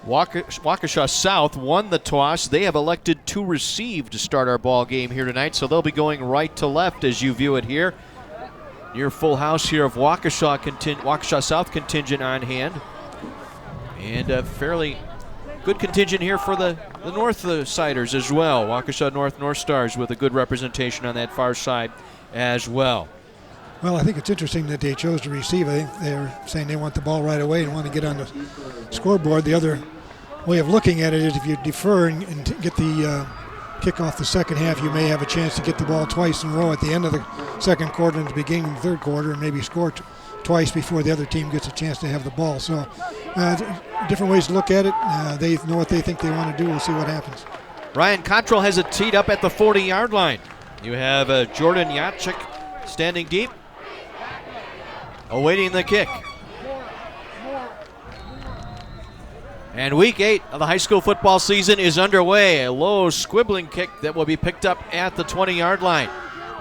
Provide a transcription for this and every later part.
Waukesha South won the toss. They have elected to receive to start our ball game here tonight, so they'll be going right to left as you view it here. Near full house here of Waukesha South contingent on hand. And a fairly good contingent here for the North Siders as well. Waukesha North Stars with a good representation on that far side as well. Well, I think it's interesting that they chose to receive. I think they're saying they want the ball right away and want to get on the scoreboard. The other way of looking at it is if you defer and get the kick off the second half, you may have a chance to get the ball twice in a row at the end of the second quarter and the beginning of the third quarter and maybe score twice before the other team gets a chance to have the ball. So different ways to look at it. They know what they think they want to do. We'll see what happens. Ryan Cottrell has it teed up at the 40-yard line. You have Jordan Yachik standing deep, awaiting the kick. And week 8 of the high school football season is underway. A low squibbling kick that will be picked up at the 20-yard line.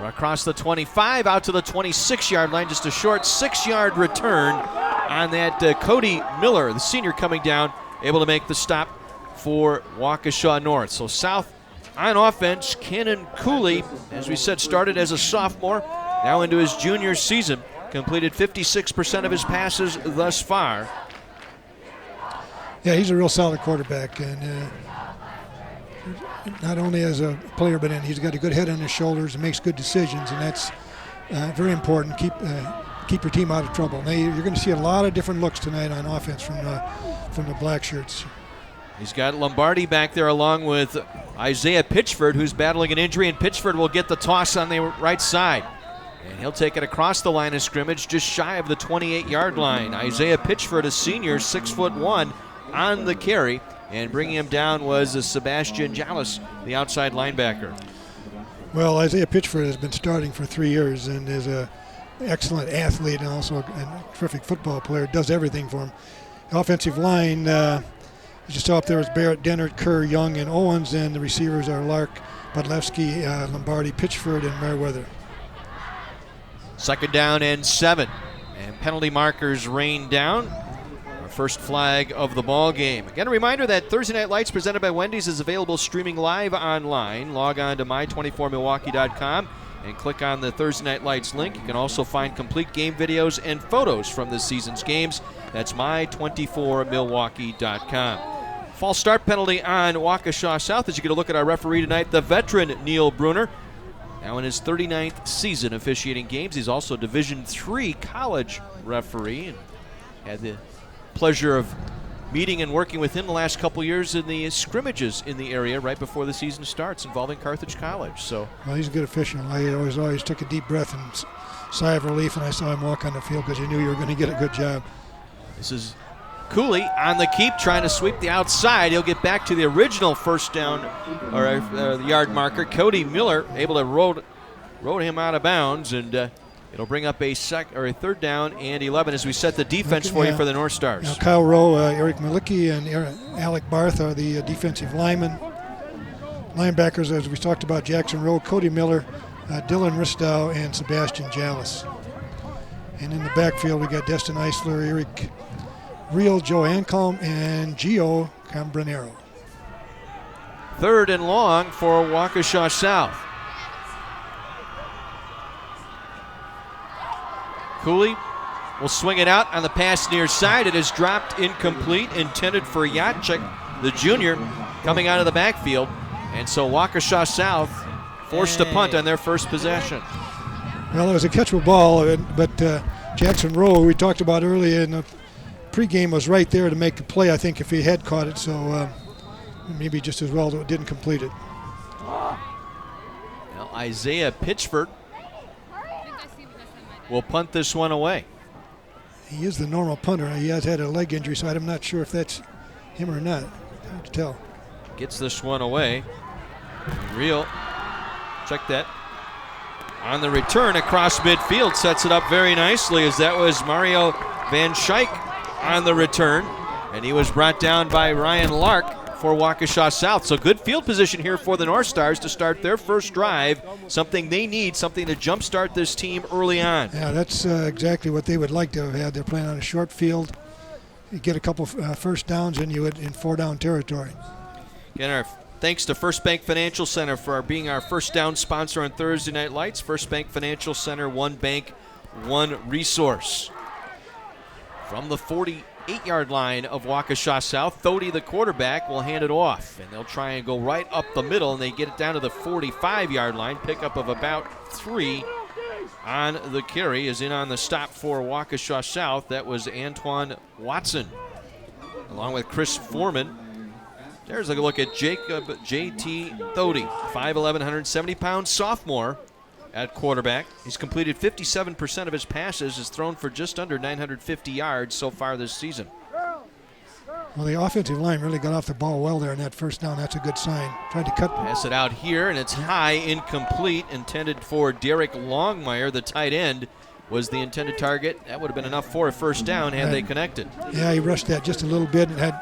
We're across the 25 out to the 26-yard line. Just a short 6-yard return on that Cody Miller, the senior, coming down, able to make the stop for Waukesha North. So South on offense, Cannon Cooley, as we said, started as a sophomore, now into his junior season. Completed 56% of his passes thus far. Yeah, he's a real solid quarterback, and not only as a player, but he's got a good head on his shoulders and makes good decisions, and that's very important. Keep your team out of trouble. Now, you're going to see a lot of different looks tonight on offense from the Black Shirts. He's got Lombardi back there along with Isaiah Pitchford, who's battling an injury, and Pitchford will get the toss on the right side. And he'll take it across the line of scrimmage, just shy of the 28-yard line. Isaiah Pitchford, a senior, 6'1", on the carry, and bringing him down was Sebastian Jallis, the outside linebacker. Well, Isaiah Pitchford has been starting for 3 years and is an excellent athlete and also a terrific football player. Does everything for him. The offensive line, you saw up there is Barrett, Dennert, Kerr, Young, and Owens, and the receivers are Lark, Podlewski, Lombardi, Pitchford, and Meriwether. 2nd down and 7, and penalty markers rain down. Our first flag of the ball game. Again, a reminder that Thursday Night Lights presented by Wendy's is available streaming live online. Log on to my24milwaukee.com and click on the Thursday Night Lights link. You can also find complete game videos and photos from this season's games. That's my24milwaukee.com. False start penalty on Waukesha South as you get a look at our referee tonight, the veteran Neil Bruner. Now in his 39th season officiating games. He's also Division III college referee and had the pleasure of meeting and working with him the last couple years in the scrimmages in the area right before the season starts involving Carthage College. So, well, he's a good official. I always took a deep breath and sigh of relief when I saw him walk on the field because you knew you were going to get a good job. This is Cooley on the keep, trying to sweep the outside. He'll get back to the original first down or the yard marker. Cody Miller able to roll him out of bounds, and it'll bring up a 3rd down and 11 as we set the defense for you for the North Stars. Now Kyle Rowe, Eric Malicki, and Alec Barth are the defensive linemen. Linebackers, as we talked about, Jackson Rowe, Cody Miller, Dylan Ristow, and Sebastian Jallis. And in the backfield, we got Destin Eisler, Eric Real, Joe Ancombe, and Gio Cambronero. 3rd and long for Waukesha South. Cooley will swing it out on the pass near side. It is dropped incomplete, intended for Yachik, the junior, coming out of the backfield. And so Waukesha South forced to punt on their first possession. Well, it was a catchable ball, but Jackson Rowe, we talked about earlier in the pregame, was right there to make the play, I think, if he had caught it. So maybe just as well that it didn't complete it. Well, Isaiah Pitchford will punt this one away. He is the normal punter. He has had a leg injury, so I'm not sure if that's him or not. Hard to tell. Gets this one away. Real. Check that. On the return across midfield, sets it up very nicely as that was Mario Van Schaik on the return. And he was brought down by Ryan Lark for Waukesha South. So good field position here for the North Stars to start their first drive. Something they need, something to jumpstart this team early on. Yeah, that's exactly what they would like to have had. They're playing on a short field. you get a couple first downs and you would in 4-down territory. Again, our thanks to First Bank Financial Center for being our first down sponsor on Thursday Night Lights. First Bank Financial Center, one bank, one resource. From the 48-yard line of Waukesha South, Thody, the quarterback, will hand it off. And they'll try and go right up the middle, and they get it down to the 45-yard line. Pickup of about 3 on the carry is in on the stop for Waukesha South. That was Antoine Watson, along with Chris Foreman. There's a look at Jacob J.T. Thody, 5'11", 170-pound sophomore at quarterback. He's completed 57% of his passes, has thrown for just under 950 yards so far this season. Well, the offensive line really got off the ball well there in that first down. That's a good sign. Tried to cut. Pass it out here, and it's high, incomplete, intended for Derek Longmire, the tight end, was the intended target. That would have been enough for a first down had they connected. Yeah, he rushed that just a little bit and had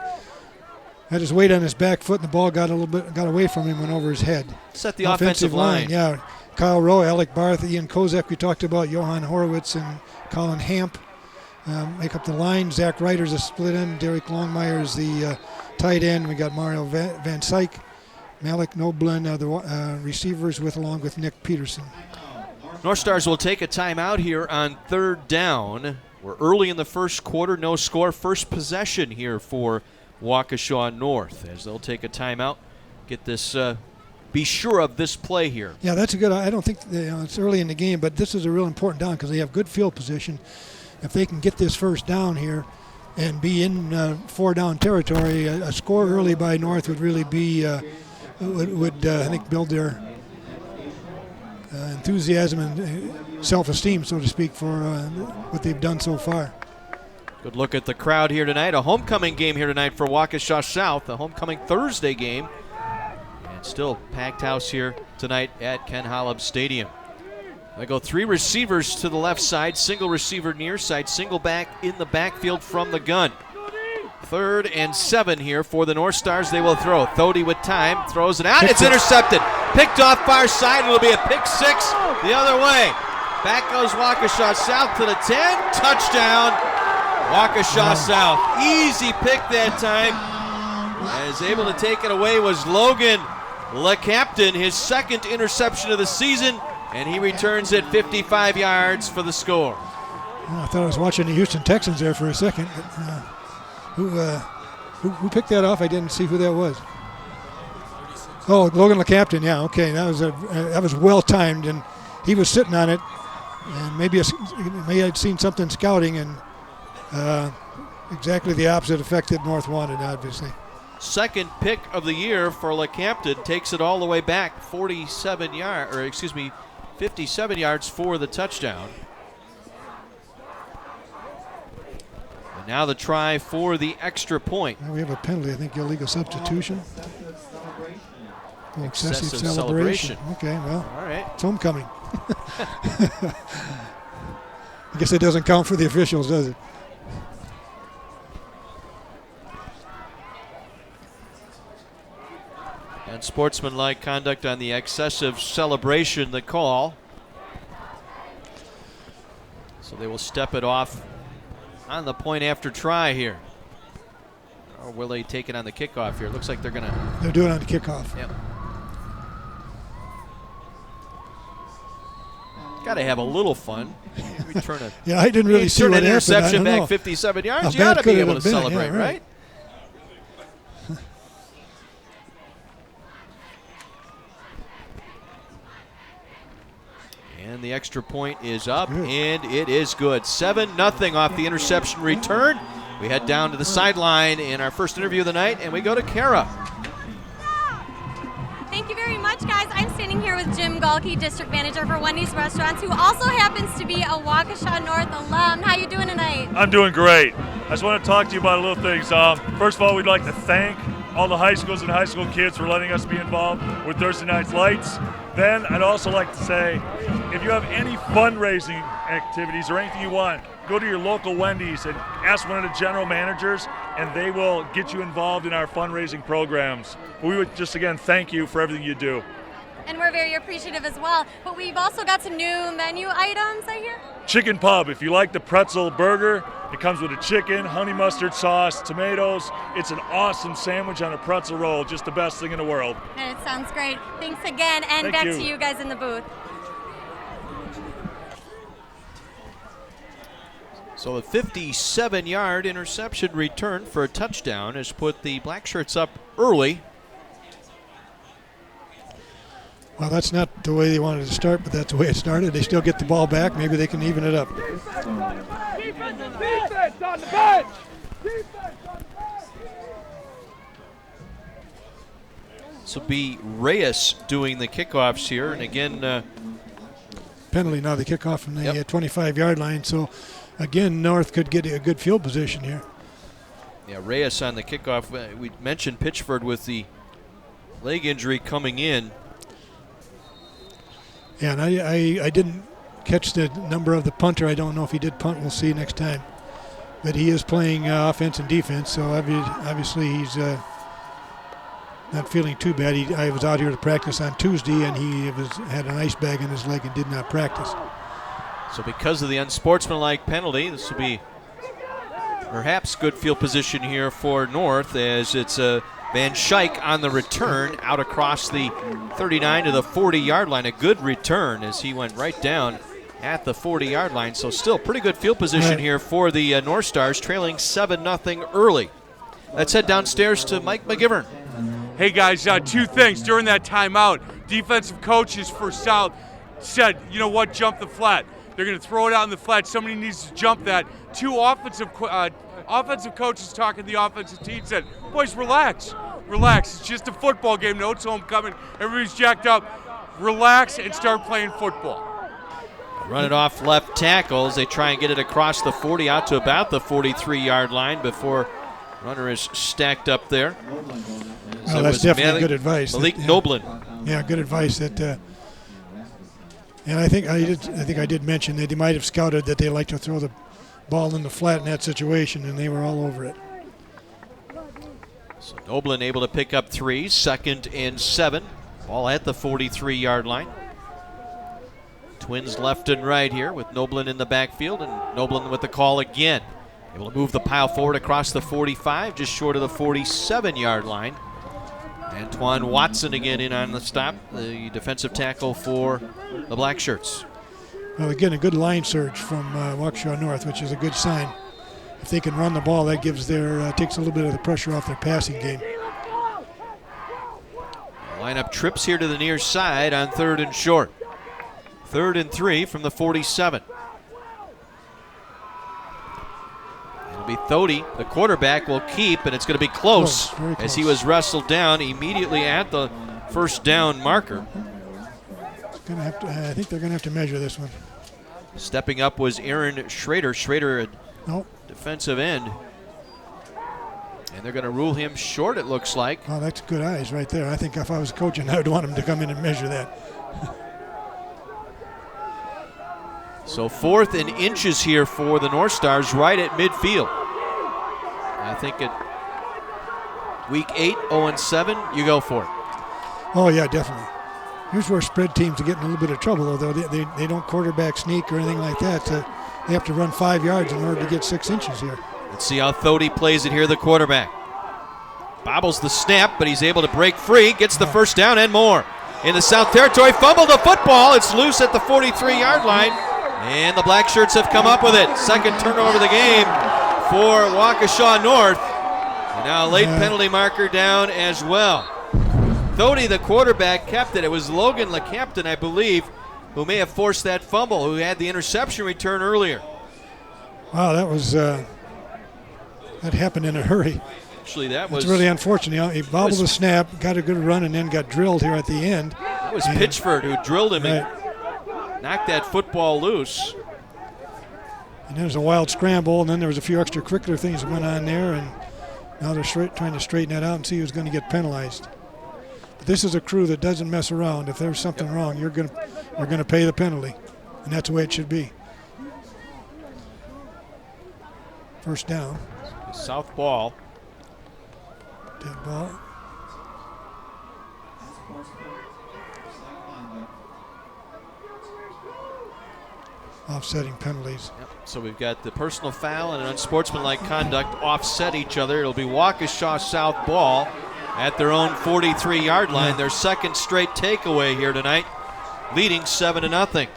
his weight on his back foot, and the ball got away from him, went over his head. Set the offensive line. Yeah, Kyle Rowe, Alec Barth, Ian Kozak, we talked about, Johan Horowitz and Colin Hamp make up the line. Zach Ryder's a split end. Derek Longmire is the tight end. We got Mario Van Syke, Malik Noblin, the receivers along with Nick Peterson. North Stars will take a timeout here on third down. We're early in the first quarter, no score. First possession here for Waukesha North as they'll take a timeout. Get this, be sure of this play here. Yeah, that's a good. I don't think it's early in the game, but this is a real important down because they have good field position. If they can get this first down here and be in 4-down territory, a score early by North would really be would I think build their enthusiasm and self-esteem, so to speak, for what they've done so far. Good look at the crowd here tonight. A homecoming game here tonight for Waukesha South, a homecoming Thursday game. And still packed house here tonight at Ken Holub Stadium. They go 3 receivers to the left side, single receiver near side, single back in the backfield from the gun. 3rd and 7 here for the North Stars. They will throw. Thody with time, throws it out. It's intercepted. Picked off far side. It'll be a pick 6 the other way. Back goes Waukesha South to the 10. Touchdown, Waukesha South. Easy pick that time. As able to take it away was Logan LeCaptain, his 2nd interception of the season, and he returns it 55 yards for the score. I thought I was watching the Houston Texans there for a second. But, who picked that off? I didn't see who that was. Oh, Logan LeCaptain. Yeah, okay, that was well timed, and he was sitting on it, and maybe I'd seen something scouting, and exactly the opposite effect that North wanted, obviously. 2nd pick of the year for LeCaptain, takes it all the way back 57 yards for the touchdown. And now the try for the extra point. Now we have a penalty, I think, illegal substitution. Oh, excessive celebration. Okay, well, all right. It's homecoming. I guess it doesn't count for the officials, does it? And sportsmanlike conduct on the excessive celebration, the call. So they will step it off on the point after try here. Or will they take it on the kickoff here? It looks like they're going to. They're doing it on the kickoff. Yep. Got to have a little fun. Return a, yeah, I didn't really see what happened. Interception back 57 yards. You ought to be able to celebrate, yeah, right? And the extra point is up, and it is good. 7-0 off the interception return. We head down to the sideline in our first interview of the night, and we go to Kara. Thank you very much, guys. I'm standing here with Jim Galke, District Manager for Wendy's Restaurants, who also happens to be a Waukesha North alum. How you doing tonight? I'm doing great. I just want to talk to you about a little things. First of all, we'd like to thank all the high schools and high school kids for letting us be involved with Thursday Night's Lights. Then I'd also like to say, if you have any fundraising activities or anything you want, go to your local Wendy's and ask one of the general managers, and they will get you involved in our fundraising programs. We would just, again, thank you for everything you do. And we're very appreciative as well. But we've also got some new menu items, I hear. Chicken Pub. If you like the pretzel burger, it comes with a chicken, honey mustard sauce, tomatoes. It's an awesome sandwich on a pretzel roll. Just the best thing in the world. And it sounds great. Thanks again, and Thank back you. to you guys in the booth. So a 57-yard interception return for a touchdown has put the Black Shirts up early. Well, that's not the way they wanted to start, but that's the way it started. They still get the ball back. Maybe they can even it up. Defense on the bench! Defense on the bench! This will be Reyes doing the kickoffs here. And again, Penalty now, the kickoff from the Yep. 25-yard line. So, again, North could get a good field position here. yeah, Reyes on the kickoff. We mentioned Pitchford with the leg injury coming in. Yeah, and I didn't catch the number of the punter. I don't know if he did punt. We'll see next time. But he is playing offense and defense, so obviously he's not feeling too bad. I was out here to practice on Tuesday, and he had an ice bag in his leg and did not practice. So because of the unsportsmanlike penalty, this will be perhaps good field position here for North, as it's Van Schaik on the return out across the 39 to the 40-yard line. A good return as he went right down at the 40-yard line. So still pretty good field position here for the North Stars, trailing 7-0 early. Let's head downstairs to Mike McGivern. Hey guys, two things. During that timeout, defensive coaches for South said, you know what, jump the flat. They're going to throw it out in the flat. Somebody needs to jump that. Two offensive coaches talking to the offensive team said, boys, relax. Relax. It's just a football game. No, it's homecoming. Everybody's jacked up. Relax and start playing football. Run it off left tackles. They try and get it across the 40 out to about the 43-yard line before runner is stacked up there. So Well, that's definitely good advice. Malik Noblin. Yeah, good advice. And I think I did mention that he might have scouted that they like to throw the ball in the flat in that situation, and they were all over it. So Noblin able to pick up 3, 2nd and 7. Ball at the 43-yard line. Twins left and right here with Noblin in the backfield, and Noblin with the call again. Able to move the pile forward across the 45, just short of the 47-yard line. Antoine Watson again in on the stop, the defensive tackle for the Black Shirts. Well, again, a good line surge from Waukesha North, which is a good sign. If they can run the ball, that gives takes a little bit of the pressure off their passing game. Lineup trips here to the near side on 3rd and short. 3rd and 3 from the 47. It'll be Thody. The quarterback will keep, and it's going to be close, very close. as he was wrestled down immediately at the first down marker. I think they're going to have to measure this one. Stepping up was Aaron Schrader. Schrader, a Nope. defensive end. And they're going to rule him short, it looks like. Oh, that's good eyes right there. I think if I was coaching, I would want him to come in and measure that. So 4th and inches here for the North Stars right at midfield. I think at week 8, 0-7, you go for it. Oh, yeah, definitely. Here's where spread teams are getting a little bit of trouble, though. They don't quarterback sneak or anything like that. So they have to run 5 yards in order to get 6 inches here. Let's see how Thody plays it here, the quarterback. Bobbles the snap, but he's able to break free, gets the first down and more. In the South Territory, fumbled the football. It's loose at the 43-yard line, and the Black Shirts have come up with it. Second turnover of the game for Waukesha North. And now a late penalty marker down as well. Thody, the quarterback, kept it. It was Logan LeCampton, I believe, who may have forced that fumble, who had the interception return earlier. Wow, that was that happened in a hurry. Actually, that was It's really unfortunate. He bobbled the snap, got a good run, and then got drilled here at the end. That was Pitchford who drilled him and knocked that football loose. And there was a wild scramble, and then there was a few extracurricular things that went on there, and now they're trying to straighten that out and see who's going to get penalized. But this is a crew that doesn't mess around. If there's something wrong, you're going to pay the penalty, and that's the way it should be. First down. South ball. Dead ball. Offsetting penalties. Yep. So we've got the personal foul and an unsportsmanlike conduct offset each other. It'll be Waukesha South ball at their own 43-yard line. Their second straight takeaway here tonight, leading 7-0.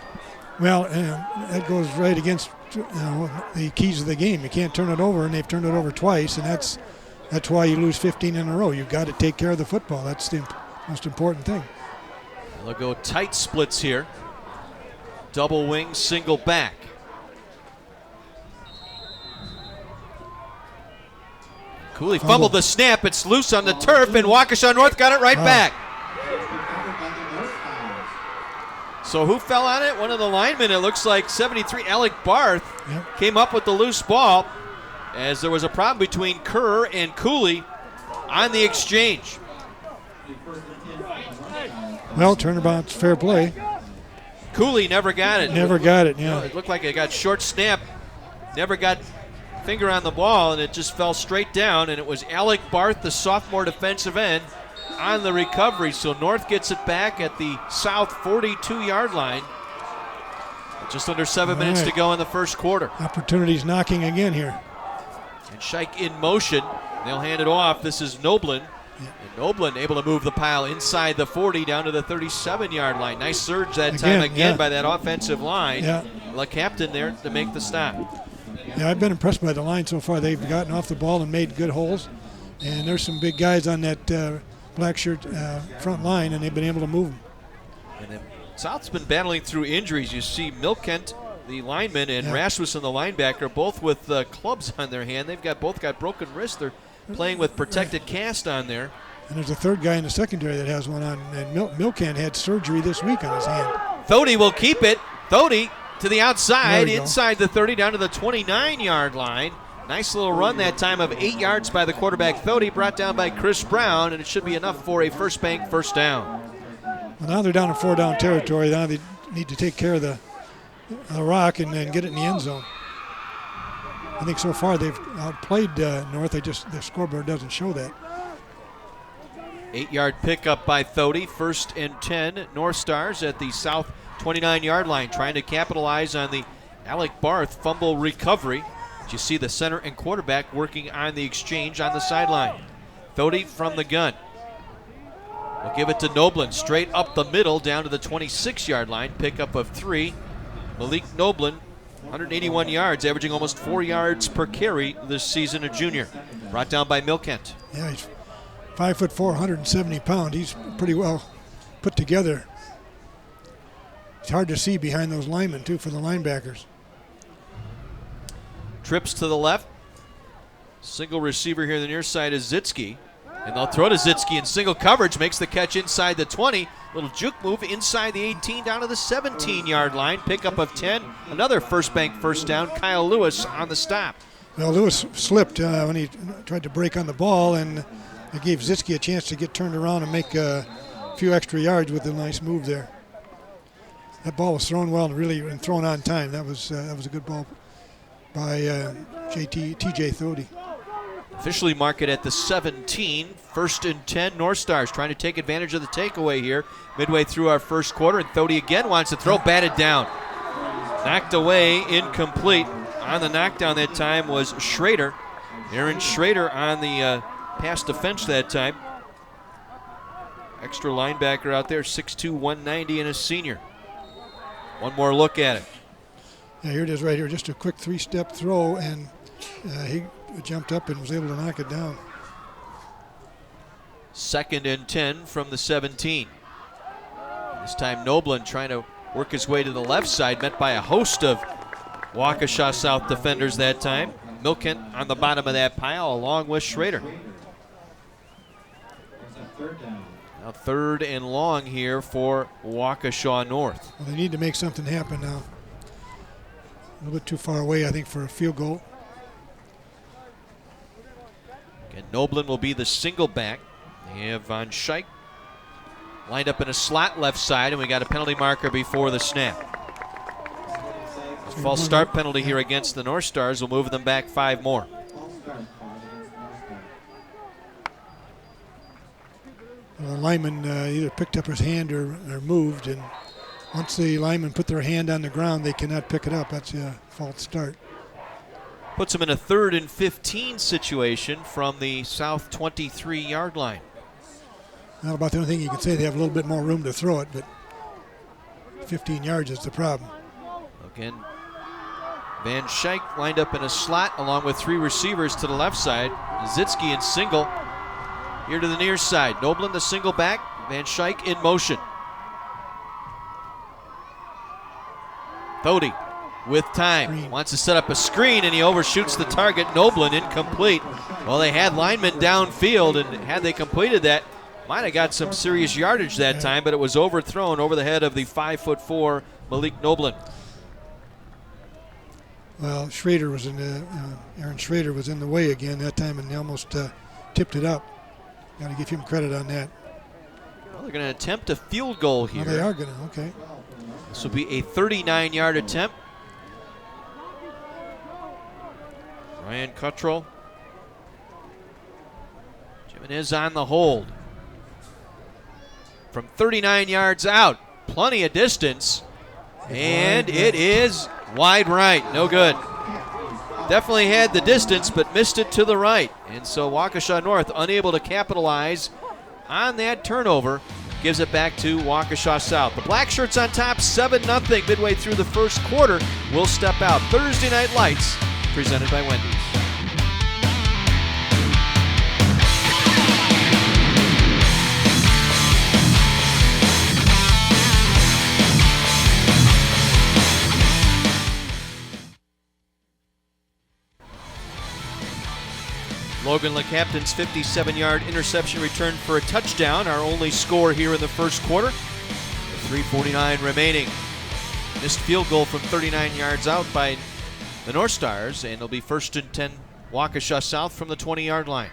Well, that goes right against the keys of the game. You can't turn it over, and they've turned it over twice, and that's why you lose 15 in a row. You've got to take care of the football. That's the most important thing. They'll go tight splits here. Double wing, single back. Cooley fumbled the snap. It's loose on the turf, and Waukesha North got it right back. So who fell on it? One of the linemen, it looks like 73, Alec Barth, came up with the loose ball as there was a problem between Kerr and Cooley on the exchange. Well, turnabout's fair play. Cooley never got it. Never got it, yeah. It looked like it got short snap. Never got finger on the ball, and it just fell straight down, and it was Alec Barth, the sophomore defensive end, on the recovery. So North gets it back at the south 42-yard line. Just under 7 minutes to go in the first quarter. Opportunities knocking again here. And Scheich in motion. They'll hand it off. This is Noblin. And Noblin able to move the pile inside the 40 down to the 37-yard line. Nice surge that time again by that offensive line. The captain there to make the stop. Yeah, I've been impressed by the line so far. They've gotten off the ball and made good holes. And there's some big guys on that black shirt front line, and they've been able to move them. And then South's been battling through injuries. You see Milkent, the lineman, and Rasmussen, the linebacker, both with clubs on their hand. They've both got broken wrists. They're playing with protected cast on there. And there's a third guy in the secondary that has one on. And Milkent had surgery this week on his hand. Thody will keep it. Thody to the outside, inside the 30, down to the 29-yard line. Nice little run that time of 8 yards by the quarterback Thody, brought down by Chris Brown, and it should be enough for a first bank first down. Well, now they're down in 4-down territory. Now they need to take care of the rock and then get it in the end zone. I think so far they've outplayed North. The scoreboard doesn't show that. 8-yard pickup by Thody. 1st and 10. North Stars at the south 29-yard line, trying to capitalize on the Alec Barth fumble recovery. You see the center and quarterback working on the exchange on the sideline. Thody from the gun. We'll give it to Noblin, straight up the middle, down to the 26-yard line. Pickup of 3. Malik Noblin, 181 yards, averaging almost 4 yards per carry this season, a junior. Brought down by Milkent. Yeah, he's 5'4", 170 pounds. He's pretty well put together. It's hard to see behind those linemen, too, for the linebackers. Trips to the left. Single receiver here on the near side is Zitsky. And they'll throw to Zitsky in single coverage. Makes the catch inside the 20. Little juke move inside the 18 down to the 17-yard line. Pickup of 10. Another first bank first down. Kyle Lewis on the stop. Well, Lewis slipped when he tried to break on the ball, and it gave Zitsky a chance to get turned around and make a few extra yards with a nice move there. That ball was thrown well and thrown on time. That was a good ball by TJ Thody. Officially mark it at the 17. 1st and 10. North Stars trying to take advantage of the takeaway here midway through our first quarter. And Thody again wants to throw, batted down. Knocked away, incomplete. On the knockdown that time was Schrader. Aaron Schrader on the pass defense that time. Extra linebacker out there, 6'2", 190, and a senior. One more look at it. Yeah, here it is right here. Just a quick 3-step throw, and he jumped up and was able to knock it down. 2nd and 10 from the 17. This time Noblin trying to work his way to the left side, met by a host of Waukesha South defenders that time. Milkent on the bottom of that pile along with Schrader. Now 3rd and long here for Waukesha North. Well, they need to make something happen now. A little bit too far away, I think, for a field goal. Again, Noblin will be the single back. They have Von Scheich lined up in a slot left side, and we got a penalty marker before the snap. A false start penalty here against the North Stars will move them back 5 more. The lineman either picked up his hand or moved, and once the linemen put their hand on the ground, they cannot pick it up. That's a false start. Puts them in a 3rd and 15 situation from the south 23-yard line. Not about the only thing you can say. They have a little bit more room to throw it, but 15 yards is the problem. Again, Van Schaik lined up in a slot along with 3 receivers to the left side. Zitsky in single. Here to the near side. Noblin the single back. Van Schaik in motion. Thody with time. Wants to set up a screen and he overshoots the target. Noblin incomplete. Well, they had linemen downfield, and had they completed that, might have got some serious yardage that time, but it was overthrown over the head of the 5'4" Malik Noblin. Well, Schrader was Aaron Schrader was in the way again that time, and they almost tipped it up. Got to give him credit on that. Well, they're going to attempt a field goal here. Oh, they are going to, okay. This will be a 39-yard attempt. Ryan Cottrell. Jimenez on the hold. From 39 yards out, plenty of distance, and it is wide right. No good. Definitely had the distance, but missed it to the right. And so Waukesha North unable to capitalize on that turnover. Gives it back to Waukesha South. The Black Shirts on top, 7-0 midway through the first quarter. Will step out. Thursday Night Lights, presented by Wendy's. Logan LeCaptain's 57-yard interception return for a touchdown, our only score here in the first quarter. With 3:49 remaining. Missed field goal from 39 yards out by the North Stars, and it'll be 1st and 10 Waukesha South from the 20-yard line.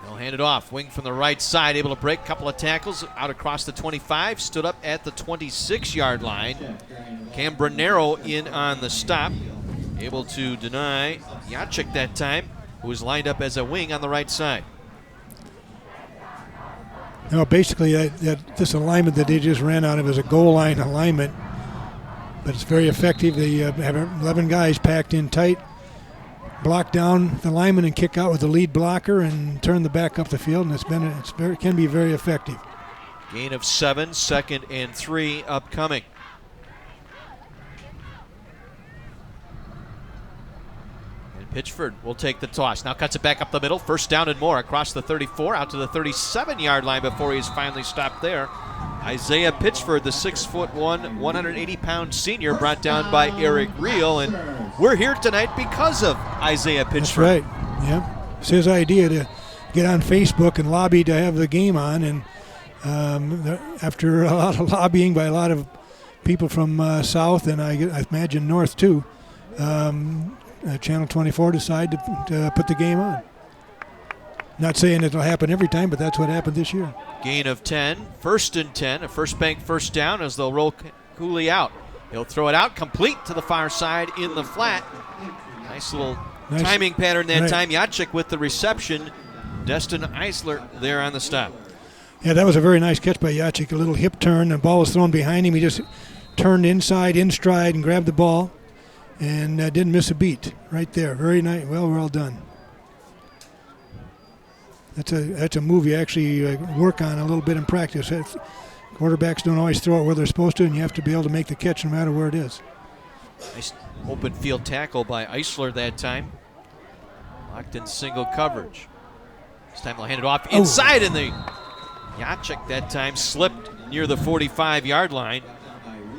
They'll hand it off. Wing from the right side, able to break a couple of tackles out across the 25, stood up at the 26-yard line. Cam Brunero in on the stop. Able to deny Jacek that time, who was lined up as a wing on the right side. No, basically, this alignment that they just ran out of is a goal line alignment, but it's very effective. They have 11 guys packed in tight, block down the lineman and kick out with the lead blocker and turn the back up the field, and it can be very effective. Gain of 7, 2nd and 3 upcoming. Pitchford will take the toss. Now cuts it back up the middle. 1st down and more across the 34 out to the 37-yard line before he's finally stopped there. Isaiah Pitchford, the 6'1", 180-pound senior, brought down by Eric Reel. And we're here tonight because of Isaiah Pitchford. That's right. Yeah. It's his idea to get on Facebook and lobby to have the game on. And after a lot of lobbying by a lot of people from South and I imagine North too, Channel 24 decided to put the game on. Not saying it'll happen every time, but that's what happened this year. Gain of 10, 1st and 10, a first bank first down as they'll roll Cooley out. He'll throw it out, complete to the far side in the flat. Nice little timing pattern that time. Jacek with the reception. Destin Eisler there on the stop. Yeah, that was a very nice catch by Jacek. A little hip turn, the ball was thrown behind him. He just turned inside, in stride, and grabbed the ball. And didn't miss a beat right there. Very nice. Well done. That's a move you actually work on a little bit in practice. Quarterbacks don't always throw it where they're supposed to, and you have to be able to make the catch no matter where it is. Nice open field tackle by Eisler that time. Locked in single coverage. This time they'll hand it off inside, and the Jacek that time slipped near the 45-yard line.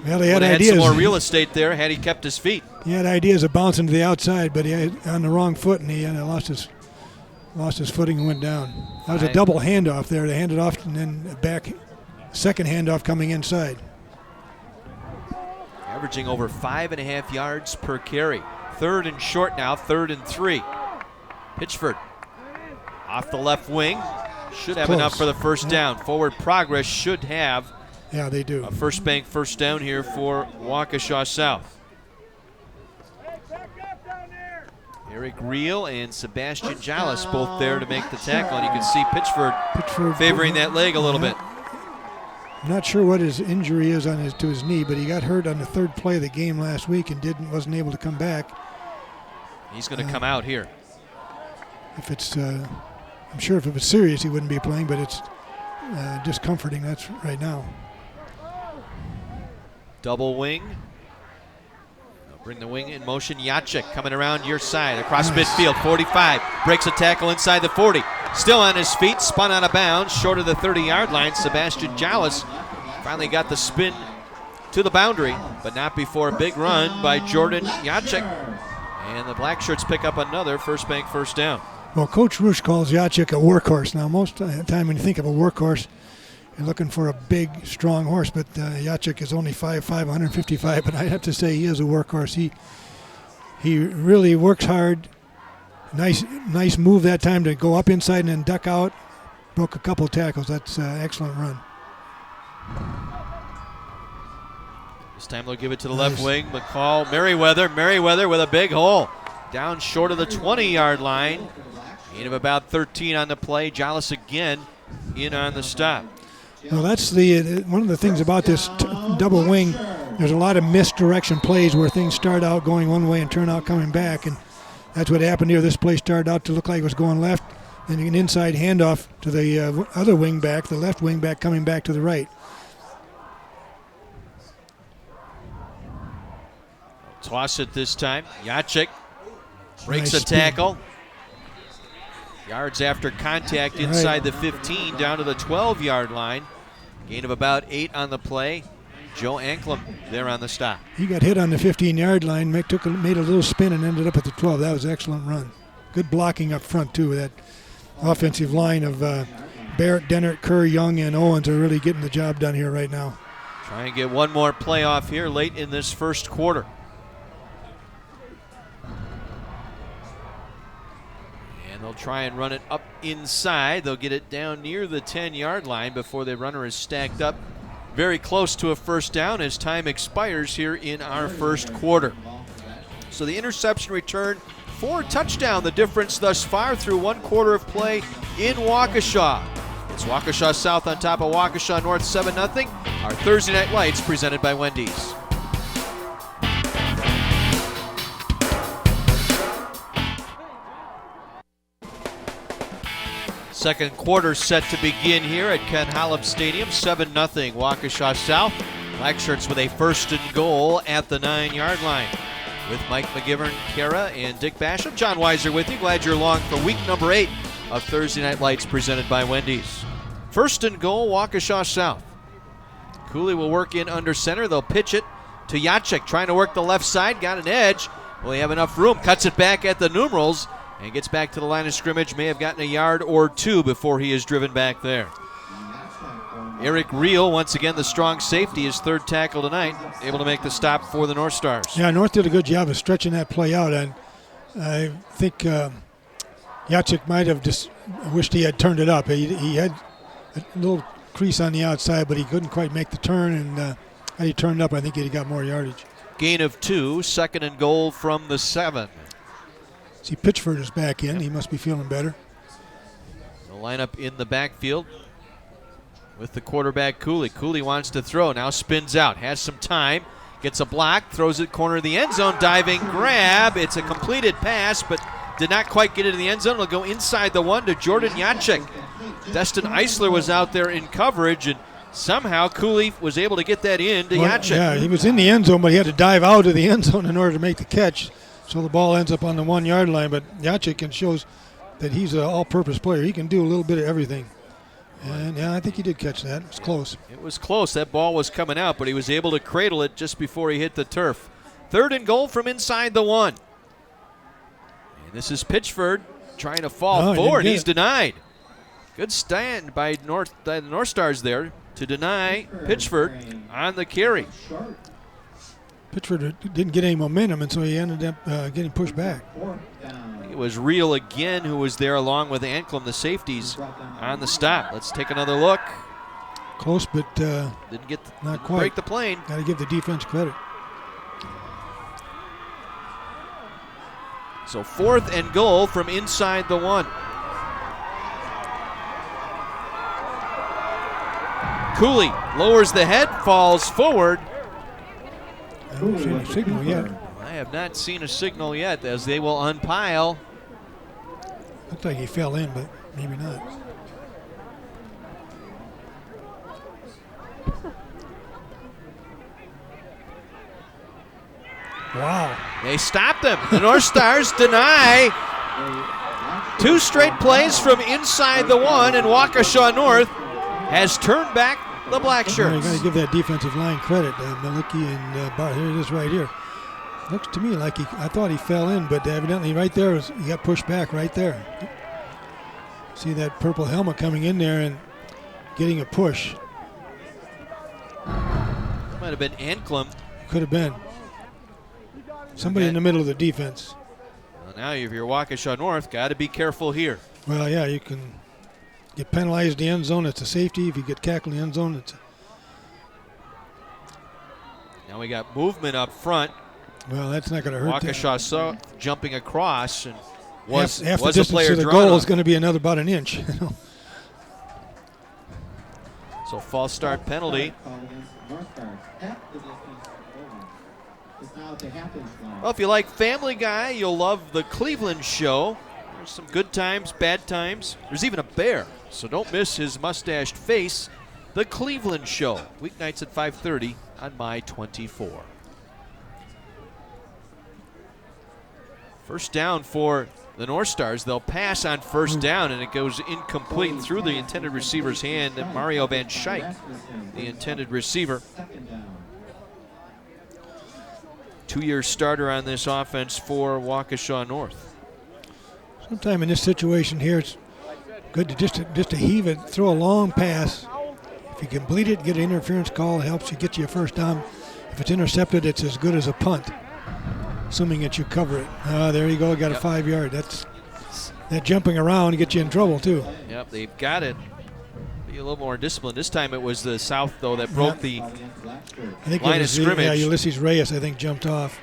Well, he had some more real estate there had he kept his feet. He had ideas of bouncing to the outside, but he had on the wrong foot, and he lost his footing and went down. That was a double handoff there. They handed off and then back, second handoff coming inside. Averaging over 5.5 yards per carry. 3rd and short now, 3rd and 3. Pitchford off the left wing. Should have enough for the first down. Forward progress should have. Yeah, they do. A first bank first down here for Waukesha South. Here Eric Reel and Sebastian Jallis both there to make the tackle, and you can see Pitchford favoring that leg a little bit. I'm not sure what his injury is to his knee, but he got hurt on the third play of the game last week and wasn't able to come back. He's going to come out here. If it's, I'm sure if it was serious, he wouldn't be playing, but it's discomforting. That's right now. Double wing. They'll bring the wing in motion. Jacek coming around your side across midfield. 45 breaks a tackle inside the 40. Still on his feet, spun out of bounds, short of the 30-yard line. Sebastian Jallis finally got the spin to the boundary, but not before a big run by Jordan Jacek. And the Black Shirts pick up another First Bank first down. Well, Coach Rush calls Jacek a workhorse. Now, most of the time when you think of a workhorse, you're looking for a big, strong horse, but Jacek is only 5'5", 155, but I have to say he is a workhorse. He really works hard. Nice move that time to go up inside and then duck out. Broke a couple tackles. That's an excellent run. This time they'll give it to the left wing. McCall, Merriweather with a big hole. Down short of the 20-yard line. Gain of about 13 on the play. Jallis again in on the stop. Well, that's one of the things about this double wing. There's a lot of misdirection plays where things start out going one way and turn out coming back, and that's what happened here. This play started out to look like it was going left, and an inside handoff to the other wing back, the left wing back coming back to the right. Toss it this time. Jacek breaks a tackle. Yards after contact inside the 15 down to the 12-yard line. Gain of about 8 on the play. Joe Anklam there on the stop. He got hit on the 15-yard line, made a little spin and ended up at the 12. That was an excellent run. Good blocking up front, too. That offensive line of Barrett, Dennert, Kerr, Young, and Owens are really getting the job done here right now. Try and get one more play off here late in this first quarter. And they'll try and run it up inside. They'll get it down near the 10-yard line before the runner is stacked up very close to a first down as time expires here in our first quarter. So the interception return for a touchdown, the difference thus far through one quarter of play in Waukesha. It's Waukesha South on top of Waukesha North 7-0. Our Thursday Night Lights presented by Wendy's. Second quarter set to begin here at Ken Holub Stadium. 7-0 Waukesha South. Black Shirts with a first and goal at the 9-yard line. With Mike McGivern, Kara, and Dick Basham. John Weiser with you. Glad you're along for week number 8 of Thursday Night Lights presented by Wendy's. First and goal, Waukesha South. Cooley will work in under center. They'll pitch it to Jacek, trying to work the left side. Got an edge. Will he have enough room? Cuts it back at the numerals. And gets back to the line of scrimmage. May have gotten a yard or two before he is driven back there. Eric Reel, once again the strong safety, his third tackle tonight, able to make the stop for the North Stars. Yeah, North did a good job of stretching that play out, and I think Jacek might have just wished he had turned it up. He had a little crease on the outside, but he couldn't quite make the turn, and had he turned up, I think he'd have got more yardage. Gain of 2, second and goal from the 7. See, Pitchford is back in. He must be feeling better. The lineup in the backfield with the quarterback Cooley. Cooley wants to throw, now spins out, has some time, gets a block, throws it corner of the end zone, diving grab. It's a completed pass, but did not quite get into the end zone. It'll go inside the 1 to Jordan Jacek. Destin Eisler was out there in coverage, and somehow Cooley was able to get that in to Jacek. Yeah, he was in the end zone, but he had to dive out of the end zone in order to make the catch. So the ball ends up on the 1-yard line, but Jacek shows that he's an all-purpose player. He can do a little bit of everything. And, yeah, I think he did catch that. It was close. It was close. That ball was coming out, but he was able to cradle it just before he hit the turf. Third and goal from inside the 1. And this is Pitchford trying to fall forward. He's denied. Good stand by the North Stars there to deny Pitchford on the carry. Pitchford didn't get any momentum, and so he ended up getting pushed back. It was Reel again who was there along with Anklam, the safeties, on the stop. Let's take another look. Close, but didn't get not quite. Break the plane. Got to give the defense credit. So 4th and goal from inside the 1. Cooley lowers the head, falls forward. I haven't seen a signal yet. I have not seen a signal yet as they will unpile. Looks like he fell in, but maybe not. Wow. They stopped them. The North Stars deny 2 straight plays from inside the 1, and Waukesha North has turned back the black You shirts. got to give that defensive line credit. Malicki and Bart. Here it is right here. Looks to me like I thought he fell in, but evidently right there he got pushed back right there. See that purple helmet coming in there and getting a push. Might have been Anklam. Could have been. Somebody in the middle of the defense. Well, now if you're Waukesha North, got to be careful here. Well, yeah, you can get penalized in the end zone. It's a safety. If you get tackled in the end zone, it's Now we got movement up front. well, that's not going to hurt. Waukesha jumping across and was half the a distance player to the drawn goal on. is going to be about an inch. So false start penalty. Well, if you like Family Guy, you'll love the Cleveland show. There's some good times, bad times. There's even a bear, so don't miss his mustached face. The Cleveland Show, weeknights at 5:30 on My 24. First down for the North Stars. They'll pass on first down, and it goes incomplete through the intended receiver's hand. And Mario Van Schaik, the intended receiver. 2-year starter on this offense for Waukesha North. Sometime in this situation here, it's good to just to heave it, throw a long pass. If you complete it, get an interference call, it helps you get you a first down. If it's intercepted, it's as good as a punt, assuming that you cover it. There you go, got a 5-yard. That jumping around gets you in trouble too. Yep, they've got it. Be a little more disciplined. This time it was the South, though, that broke the I think line it of was scrimmage. Ulysses Reyes, I think, jumped off.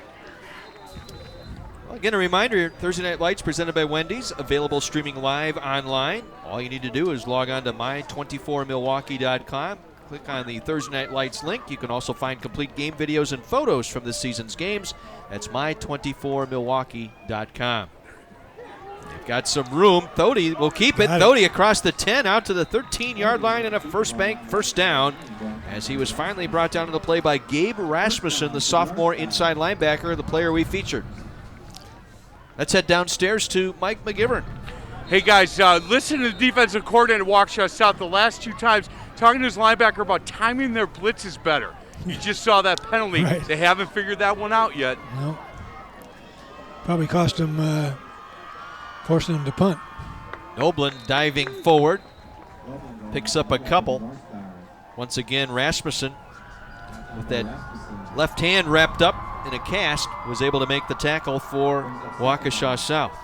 Well, again, a reminder, Thursday Night Lights presented by Wendy's, available streaming live online. All you need to do is log on to my24milwaukee.com. Click on the Thursday Night Lights link. You can also find complete game videos and photos from this season's games. That's my24milwaukee.com. They've got some room. Thody will keep it. Got it. Thody across the 10 out to the 13-yard line and a first down as he was finally brought down to the play by Gabe Rasmussen, the sophomore inside linebacker, the player we featured. Let's head downstairs to Mike McGivern. Hey guys, listen to the defensive coordinator at Waukesha South the last 2 times talking to his linebacker about timing their blitzes better. You just saw that penalty. Right. They haven't figured that one out yet. No. Probably cost him, forcing him to punt. Noblin diving forward, picks up a couple. Once again, Rasmussen with that left hand wrapped up in a cast was able to make the tackle for Waukesha South.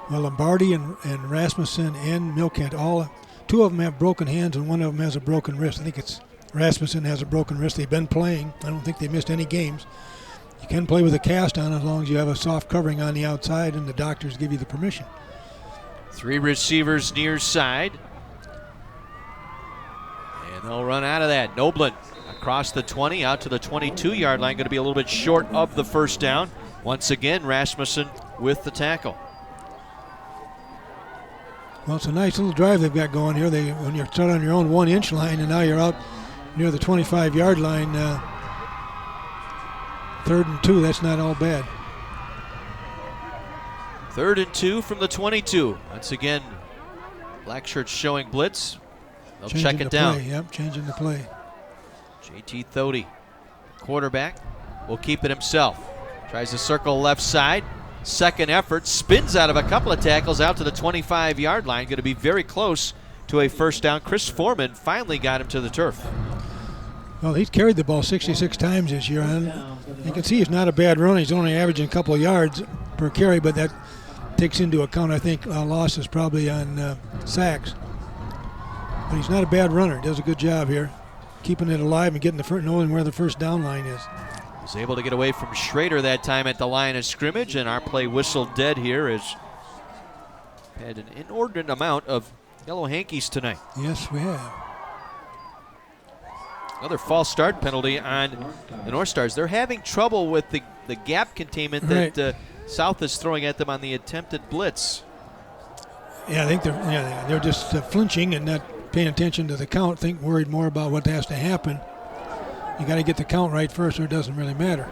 Well, Lombardi and Rasmussen and Milkent, two of them have broken hands and one of them has a broken wrist. I think it's Rasmussen has a broken wrist. They've been playing. I don't think they missed any games. You can play with a cast on as long as you have a soft covering on the outside and the doctors give you the permission. 3 receivers near side. And they'll run out of that. Noblin across the 20, out to the 22-yard line. Going to be a little bit short of the first down. Once again, Rasmussen with the tackle. Well, it's a nice little drive they've got going here. When you're starting on your own 1-inch line and now you're out near the 25-yard line, 3rd and 2, that's not all bad. 3rd and 2 from the 22. Once again, black shirts showing blitz. They'll Changing check it the down. Play. Yep, changing the play. JT Thody, quarterback, will keep it himself. Tries to circle left side. Second effort, spins out of a couple of tackles out to the 25-yard line. Going to be very close to a first down. Chris Foreman finally got him to the turf. Well, he's carried the ball 66 times this year. And you can see he's not a bad runner. He's only averaging a couple of yards per carry, but that takes into account, I think, losses probably on sacks. But he's not a bad runner. Does a good job here, keeping it alive and getting knowing where the first down line is. Was able to get away from Schrader that time at the line of scrimmage, and our play whistled dead here as had an inordinate amount of yellow hankies tonight. Yes, we have. Another false start penalty on the North Stars. They're having trouble with the gap containment that South is throwing at them on the attempted blitz. Yeah, I think they're just flinching and not paying attention to the count. Worried more about what has to happen. You got to get the count right first, or it doesn't really matter.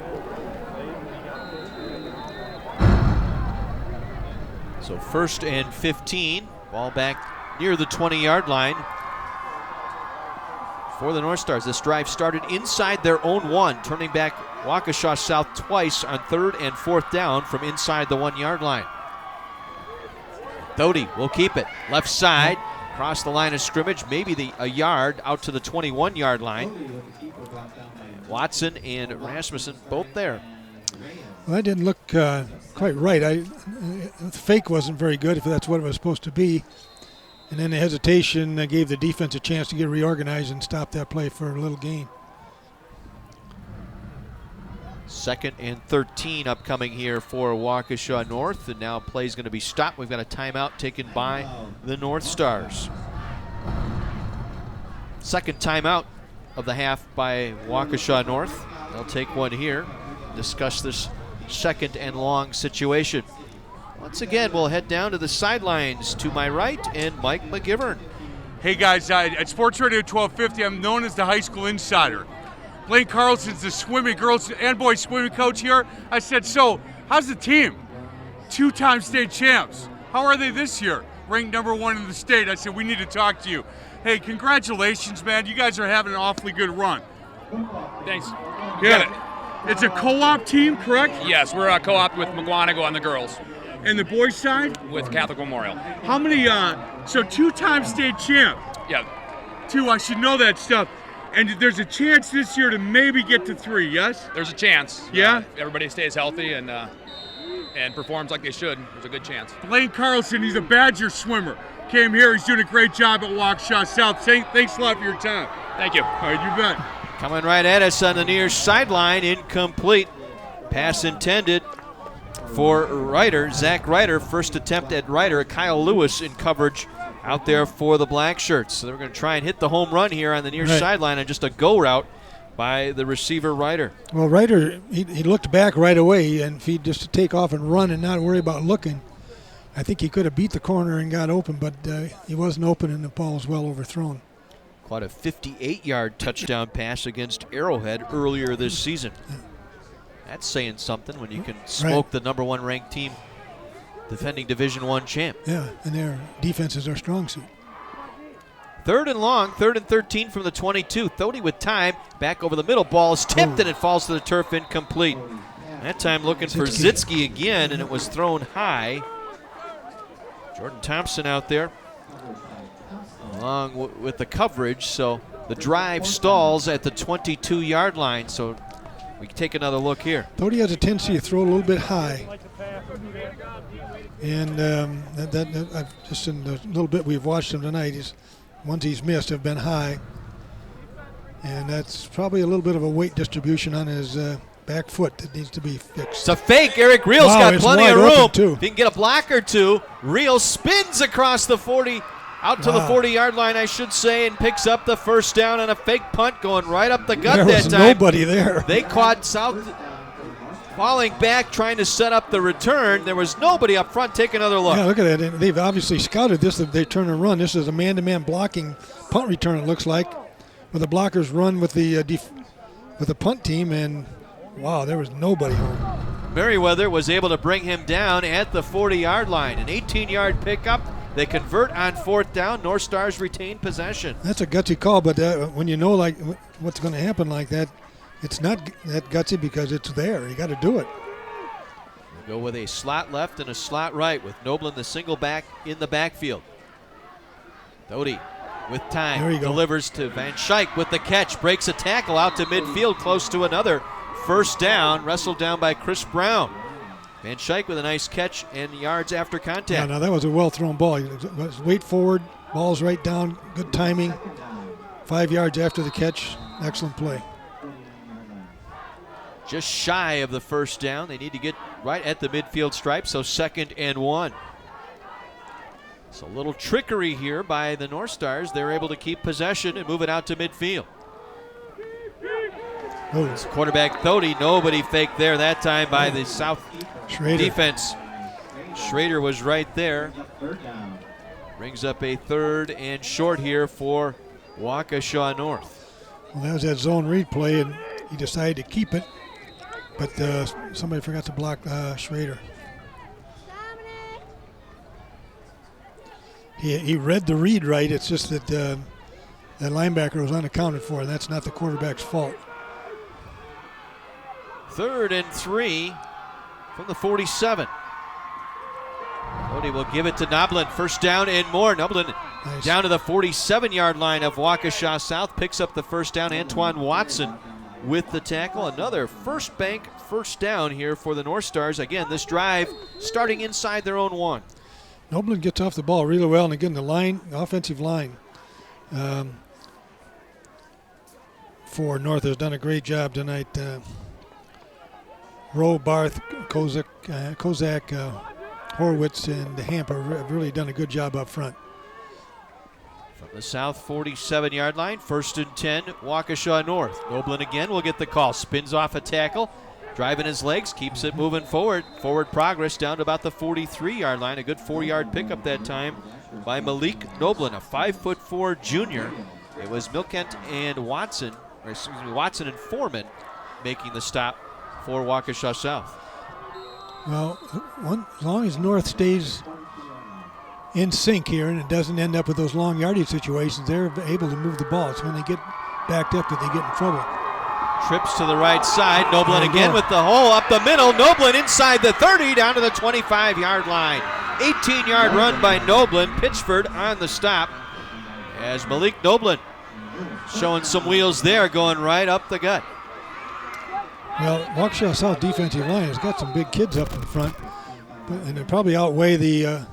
So 1st and 15, ball back near the 20-yard line for the North Stars. This drive started inside their own 1, turning back Waukesha South twice on 3rd and 4th down from inside the 1-yard line. Doty will keep it left side, across the line of scrimmage, maybe a yard out to the 21-yard line. Watson and Rasmussen both there. Well, that didn't look quite right. The fake wasn't very good, if that's what it was supposed to be. And then the hesitation gave the defense a chance to get reorganized and stop that play for a little gain. 2nd and 13 upcoming here for Waukesha North, and now play is going to be stopped. We've got a timeout taken by the North Stars. Second timeout of the half by Waukesha North. They'll take one here, discuss this 2nd and long situation. Once again, we'll head down to the sidelines to my right and Mike McGivern. Hey guys, at Sports Radio 1250, I'm known as the high school insider. Blaine Carlson's the girls and boys swimming coach here. I said, so how's the team? 2-time state champs. How are they this year? Ranked #1 in the state. I said, we need to talk to you. Hey, congratulations, man. You guys are having an awfully good run. Thanks. Good. It's a co-op team, correct? Yes, we're a co-op with McGuanago on the girls. And the boys side? With Catholic Memorial. How many, so 2-time state champ. Yeah. 2, I should know that stuff. And there's a chance this year to maybe get to 3, yes? There's a chance. Yeah? If everybody stays healthy and performs like they should, there's a good chance. Blaine Carlson, he's a Badger swimmer. Came here, he's doing a great job at Waukesha South. Thanks a lot for your time. Thank you. All right, you bet. Coming right at us on the near sideline, incomplete. Pass intended for Ryder, Zach Ryder. First attempt at Ryder. Kyle Lewis in coverage out there for the Black Shirts. So they're going to try and hit the home run here on the near sideline, and just a go route by the receiver Ryder. Well, Ryder, he looked back right away, and if he just take off and run and not worry about looking, I think he could have beat the corner and got open, but he wasn't open, and the ball was well overthrown. Caught a 58-yard touchdown pass against Arrowhead earlier this season. That's saying something when you can smoke the #1 ranked team, defending Division I champ. Yeah, and their defense is our strong suit. 3rd and long, 3rd and 13 from the 22. Thody with time, back over the middle. Ball is tipped and it falls to the turf, incomplete. That time looking for Zitsky again, and it was thrown high. Jordan Thompson out there along with the coverage, so the drive stalls at the 22-yard line. So we can take another look here. Thody has a tendency to throw a little bit high. And just in the little bit we've watched him tonight, ones he's missed have been high. And that's probably a little bit of a weight distribution on his back foot that needs to be fixed. It's a fake. Eric Reel's got plenty of room. If he can get a block or two, Reel spins across the 40, out to the 40-yard line, I should say, and picks up the first down on a fake punt going right up the gut that time. There was nobody there. They caught South falling back, trying to set up the return. There was nobody up front. Take another look. Yeah, look at that. They've obviously scouted this. They turn and run. This is a man-to-man blocking punt return, it looks like, where the blockers run with the punt team, and wow, there was nobody home. Merriweather was able to bring him down at the 40-yard line. An 18-yard pickup. They convert on 4th down. North Stars retain possession. That's a gutsy call, but when you know like what's going to happen like that, it's not that gutsy because it's there. You got to do it. We'll go with a slot left and a slot right with Noblin, the single back, in the backfield. Doty with time delivers to Van Schaik with the catch, breaks a tackle out to midfield, close to another first down, wrestled down by Chris Brown. Van Schaik with a nice catch and yards after contact. Yeah, now that was a well-thrown ball. It was weight forward, ball's right down, good timing. 5 yards after the catch, excellent play. just shy of the first down. They need to get right at the midfield stripe, so 2nd and 1. So a little trickery here by the North Stars. They're able to keep possession and move it out to midfield. It's quarterback Thody. Nobody faked there that time by the South Schrader. defense. Schrader was right there. Brings up a 3rd and short here for Waukesha North. Well, that was that zone read play, and he decided to keep it, but somebody forgot to block Schrader. He read the read right. It's just that that linebacker was unaccounted for, and that's not the quarterback's fault. 3rd and 3 from the 47. Cody will give it to Noblin. 1st down and more. Noblin Nice. down to the 47-yard line of Waukesha South. Picks up the 1st down. Antoine Watson with the tackle. Another first bank 1st down here for the North Stars. Again, this drive starting inside their own 1. Noblin gets off the ball really well, and again, the offensive line for North has done a great job tonight. Rowe, Barth, Kozak, Horwitz, and Hamper have really done a good job up front. From the South 47-yard line, 1st and 10, Waukesha North. Noblin again will get the call. Spins off a tackle, driving his legs, keeps it moving forward. Forward progress down to about the 43-yard line. A good 4-yard pickup that time by Malik Noblin, a 5'4" junior. It was Milkent and Watson and Foreman making the stop for Waukesha South. Well, as long as North stays in sync here and it doesn't end up with those long yardage situations, they're able to move the ball. It's when they get backed up that they get in trouble. Trips to the right side. Noblin again with the hole up the middle. Noblin inside the 30 down to the 25-yard line. 18-yard run by Noblin. Pitchford on the stop as Malik Noblin showing some wheels there, going right up the gut. Well, Waukesha South defensive line has got some big kids up in front, and they probably outweigh the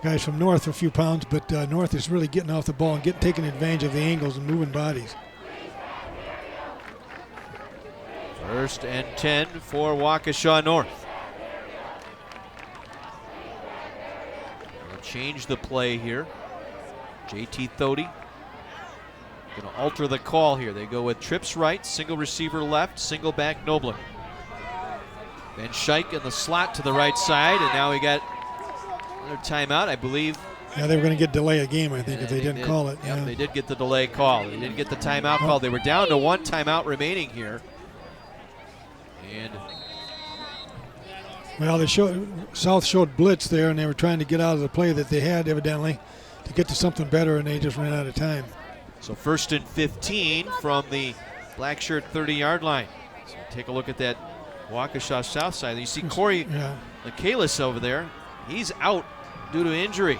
guys from North a few pounds, but North is really getting off the ball and taking advantage of the angles and moving bodies. 1st and 10 for Waukesha North. They'll change the play here. JT Thody going to alter the call here. They go with trips right, single receiver left, single back Noblin. Van Schaik in the slot to the right side, and now we got another timeout, I believe. Yeah, they were going to get delay a game, I think, if they didn't call it. Yep, Yeah. they did get the delay call. They did get the timeout call. They were down to 1 timeout remaining here. And Well, South showed blitz there, and they were trying to get out of the play that they had, evidently, to get to something better, and they just ran out of time. so 1st and 15 from the black shirt 30-yard line. So take a look at that Waukesha South side. You see Corey Michaelis over there. He's out due to injury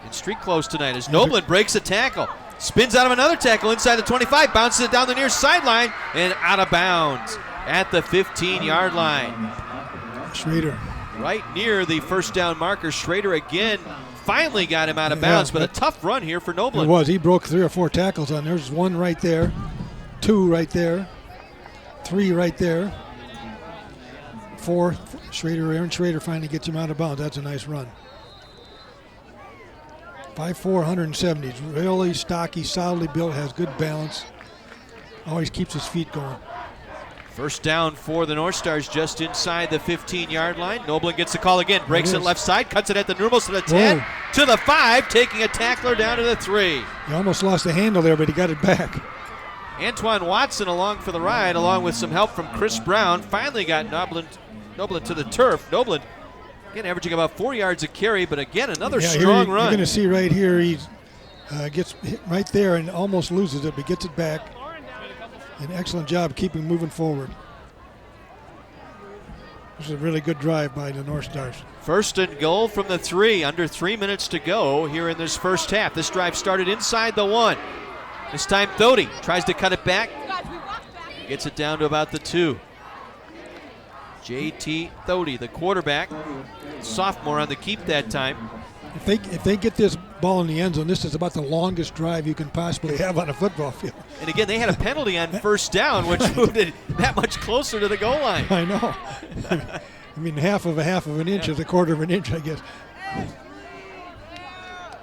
in street clothes tonight as Noblin breaks a tackle. Spins out of another tackle inside the 25, bounces it down the near sideline and out of bounds at the 15-yard line. Schrader. Right near the 1st down marker. Schrader again finally got him out of bounds, but a tough run here for Noblin. It was. He broke 3 or 4 tackles on there. There's 1 right there, 2 right there, 3 right there, 4. Aaron Schrader finally gets him out of bounds. That's a nice run. 5'4", 170. He's really stocky, solidly built, has good balance. Always keeps his feet going. 1st down for the North Stars just inside the 15-yard line. Noblin gets the call again, breaks it left side, cuts it at the Normals to the 10, to the 5, taking a tackler down to the 3. He almost lost the handle there, but he got it back. Antoine Watson along for the ride, along with some help from Chris Brown, finally got Noblin to the turf. Noblin, again, averaging about 4 yards a carry, but again, another strong run. You're going to see right here, he gets hit right there and almost loses it, but gets it back. An excellent job keeping moving forward. This is a really good drive by the North Stars. 1st and goal from the 3, under 3 minutes to go here in this first half. This drive started inside the 1. This time Thody tries to cut it back. Gets it down to about the 2. JT Thody, the quarterback, sophomore on the keep that time. If they get this ball in the end zone, this is about the longest drive you can possibly have on a football field. And again, they had a penalty on first down, which moved it that much closer to the goal line. I know. I mean, half of an inch is a quarter of an inch, I guess.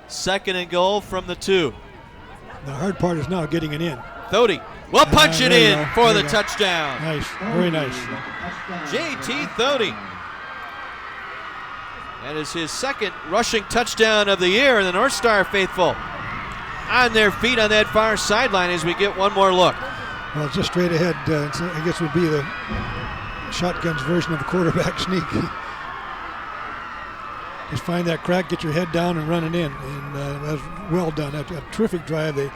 2nd and goal from the 2. The hard part is now getting it in. Thody will punch it there you in go. for There the you go. touchdown. Nice, very nice. J.T. Thody. That is his 2nd rushing touchdown of the year, and the North Star faithful on their feet on that far sideline as we get one more look. Well, just straight ahead, I guess would be the shotgun's version of a quarterback sneak. Just find that crack, get your head down, and run it in. And that was well done. A terrific drive. They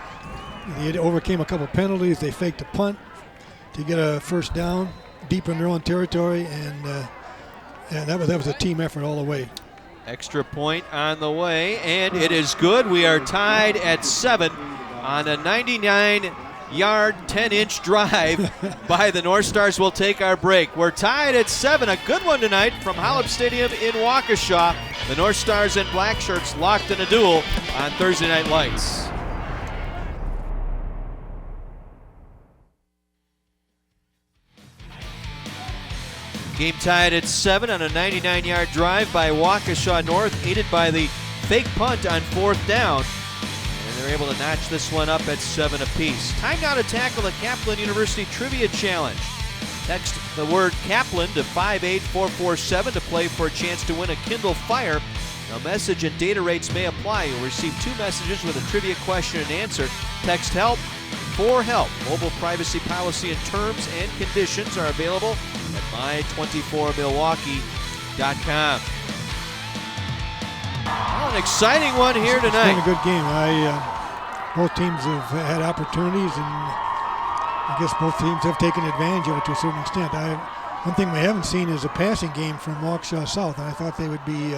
overcame a couple penalties. They faked a punt to get a first down deep in their own territory, and that was a team effort all the way. Extra point on the way, and it is good. We are tied at 7 on a 99-yard, 10-inch drive by the North Stars. We'll take our break. We're tied at 7. A good one tonight from Hollop Stadium in Waukesha. The North Stars and Black Shirts locked in a duel on Thursday Night Lights. Game tied at 7 on a 99-yard drive by Waukesha North, aided by the fake punt on 4th down. And they're able to notch this one up at 7 apiece. Time now to tackle the Kaplan University Trivia Challenge. Text the word Kaplan to 58447 to play for a chance to win a Kindle Fire. Now, message and data rates may apply. You'll receive 2 messages with a trivia question and answer. Text HELP for help. Mobile privacy policy and terms and conditions are available at my24milwaukee.com. Oh, an exciting one here It's tonight. been a good game. Both teams have had opportunities, and I guess both teams have taken advantage of it to a certain extent. One thing we haven't seen is a passing game from Waukesha South, and I thought they would be.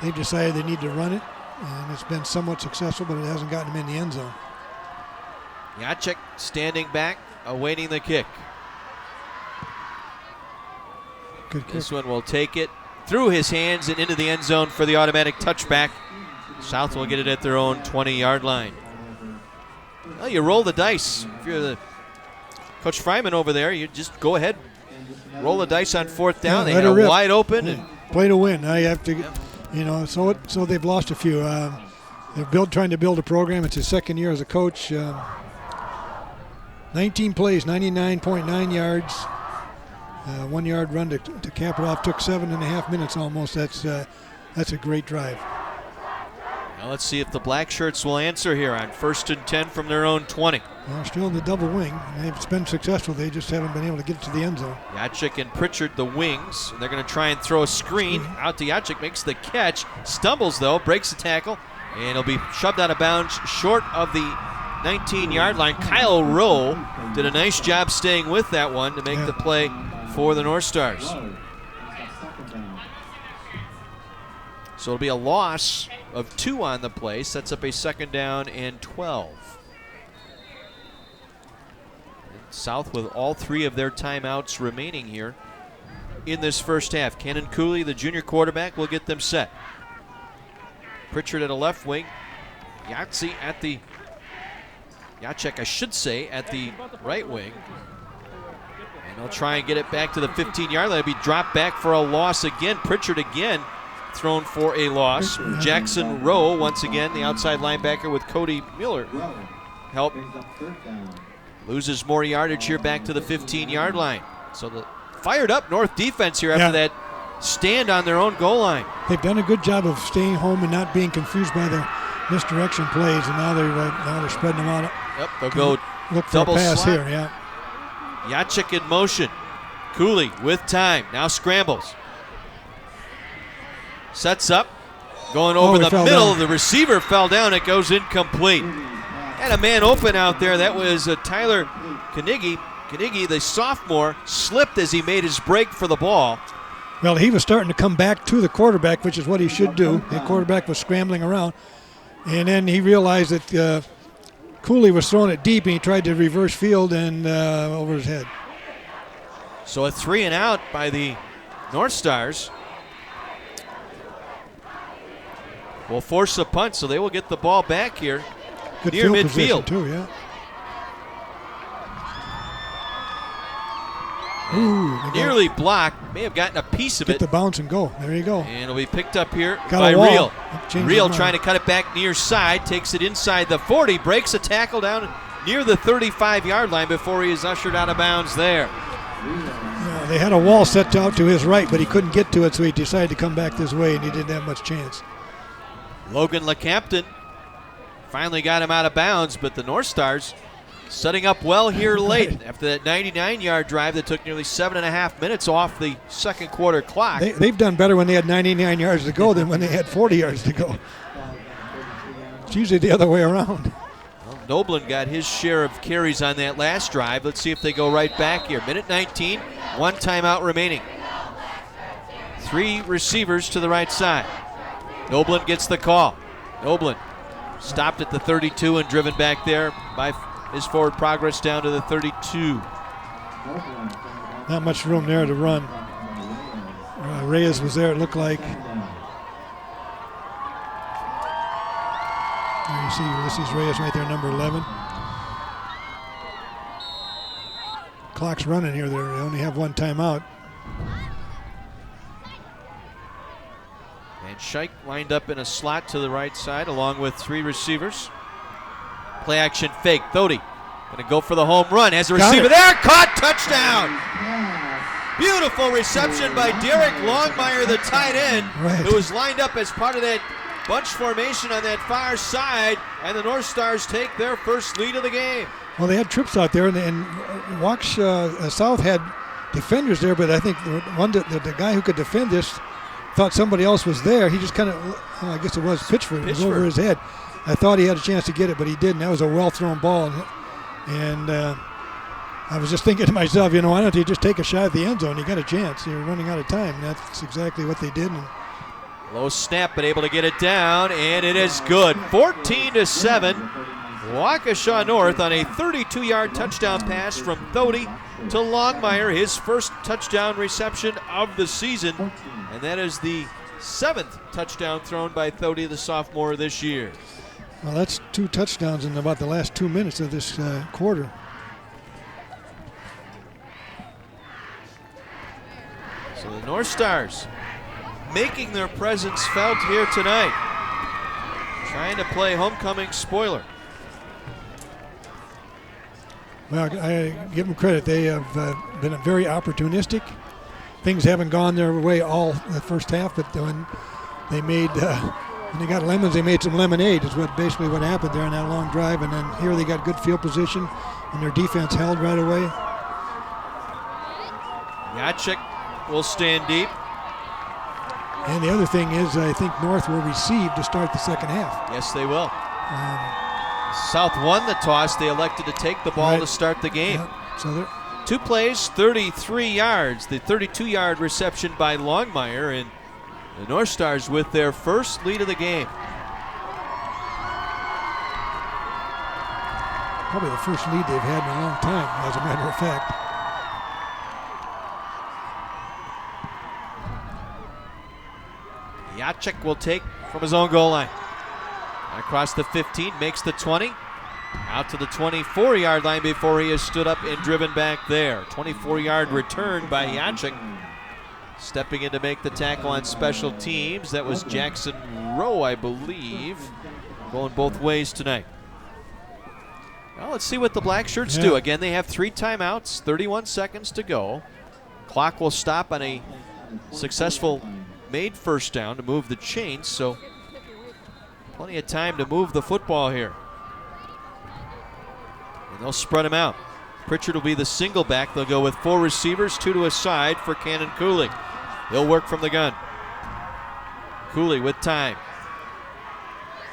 They've decided they need to run it, and it's been somewhat successful, but it hasn't gotten them in the end zone. Jacek standing back, awaiting the kick. Good kick. This one will take it through his hands and into the end zone for the automatic touchback. South will get it at their own 20-yard line. Well, you roll the dice. If you're the Coach Fryman over there, you just go ahead, roll the dice on 4th down. Yeah, they let had her a rip. wide open. Yeah. And Play to win. I have to, so they've lost a few. They're trying to build a program. It's his 2nd year as a coach. 19 plays, 99.9 yards. 1 yard run to cap it off. Took 7.5 minutes almost. That's a great drive. now let's see if the Black Shirts will answer here on 1st and 10 from their own 20. Well, still in the double wing. They've been successful. They just haven't been able to get it to the end zone. Jacek and Pritchard, the wings. And they're going to try and throw a screen out to Jacek. Makes the catch. Stumbles, though. Breaks the tackle. And he'll be shoved out of bounds short of the 19-yard line. Kyle Rowe did a nice job staying with that one to make the play for the North Stars. So it'll be a loss of 2 on the play. Sets up a 2nd down and 12. South with all 3 of their timeouts remaining here in this first half. Cannon Cooley, the junior quarterback, will get them set. Pritchard at a left wing. Jacek at the right wing. And they'll try and get it back to the 15-yard line. It'll be dropped back for a loss again. Pritchard again thrown for a loss. Jackson Rowe, once again, the outside linebacker with Cody Miller. Help. Loses more yardage here back to the 15-yard line. So the fired up North defense here after that stand on their own goal line. They've done a good job of staying home and not being confused by the misdirection plays, and now they're spreading them out. Yep, they'll go Look for double a pass slot. here, yeah. Jacek in motion. Cooley with time. Now scrambles. Sets up. Going over he the fell middle. down. The receiver fell down. It goes incomplete. Had a man open out there. That was Tyler Knigge. Knigge, the sophomore, slipped as he made his break for the ball. Well, he was starting to come back to the quarterback, which is what he should do. The quarterback was scrambling around. And then he realized that Cooley was throwing it deep, and he tried to reverse field and over his head. So a 3 and out by the North Stars. will force a punt, so they will get the ball back here Good near field position midfield. too, yeah. Ooh, Nearly blocked. May have gotten a piece of get it. the bounce and go. There you go. And it'll be picked up here Got by a wall. Real. Changed Real his trying mind. to cut it back near side, takes it inside the 40, breaks a tackle down near the 35-yard line before he is ushered out of bounds there. Yeah, they had a wall set out to his right, but he couldn't get to it, so he decided to come back this way, and he didn't have much chance. Logan LeCampton finally got him out of bounds, but the North Stars setting up well here late after that 99-yard drive that took nearly 7.5 minutes off the second quarter clock. They've done better when they had 99 yards to go than when they had 40 yards to go. It's usually the other way around. Well, Noblin got his share of carries on that last drive. Let's see if they go right back here. Minute 19, one timeout remaining. 3 receivers to the right side. Noblin gets the call. Noblin stopped at the 32 and driven back there by his forward progress down to the 32. Not much room there to run. Reyes was there, it looked like. There you see Ulysses Reyes right there, number 11. Clock's running here. They only have one timeout. And Scheich lined up in a slot to the right side along with 3 receivers. Play action fake. Thody going to go for the home run. Has a receiver there. Caught. Touchdown. Beautiful reception by Derek Longmire, the tight end, who was lined up as part of that bunch formation on that far side. And the North Stars take their first lead of the game. Well, they had trips out there, and Waukesha South had defenders there, but I think the guy who could defend this thought somebody else was there. He just kind of, I guess it was Pitchford. It was over his head. I thought he had a chance to get it, but he didn't. That was a well-thrown ball. And I was just thinking to myself, why don't you just take a shot at the end zone? You got a chance. You're running out of time. And that's exactly what they did. And low snap, but able to get it down, and it is good. 14-7. Waukesha North on a 32-yard touchdown pass from Thody to Longmire, his first touchdown reception of the season. And that is the 7th touchdown thrown by Thody, the sophomore, this year. Well, that's 2 touchdowns in about the last 2 minutes of this quarter. So the North Stars making their presence felt here tonight. Trying to play homecoming spoiler. Well, I give them credit. They have been very opportunistic. Things haven't gone their way all the first half, but when they got lemons, they made some lemonade is basically what happened there on that long drive. And then here they got good field position, and their defense held right away. Jacek will stand deep. And the other thing is, I think North will receive to start the second half. Yes, they will. South won the toss. They elected to take the ball to start the game. Yeah. So 2 plays, 33 yards. The 32-yard reception by Longmire, and the North Stars with their first lead of the game. probably the first lead they've had in a long time, as a matter of fact. Jacek will take from his own goal line. Across the 15, makes the 20. Out to the 24-yard line before he has stood up and driven back there. 24-yard return by Jacek. Stepping in to make the tackle on special teams. That was Jackson Rowe, I believe. Going both ways tonight. Well, let's see what the Black Shirts do. Again, they have 3 timeouts, 31 seconds to go. Clock will stop on a successful made first down to move the chains, so plenty of time to move the football here. And they'll spread him out. Pritchard will be the single back. They'll go with 4 receivers, 2 to a side for Cannon Cooley. He'll work from the gun. Cooley with time.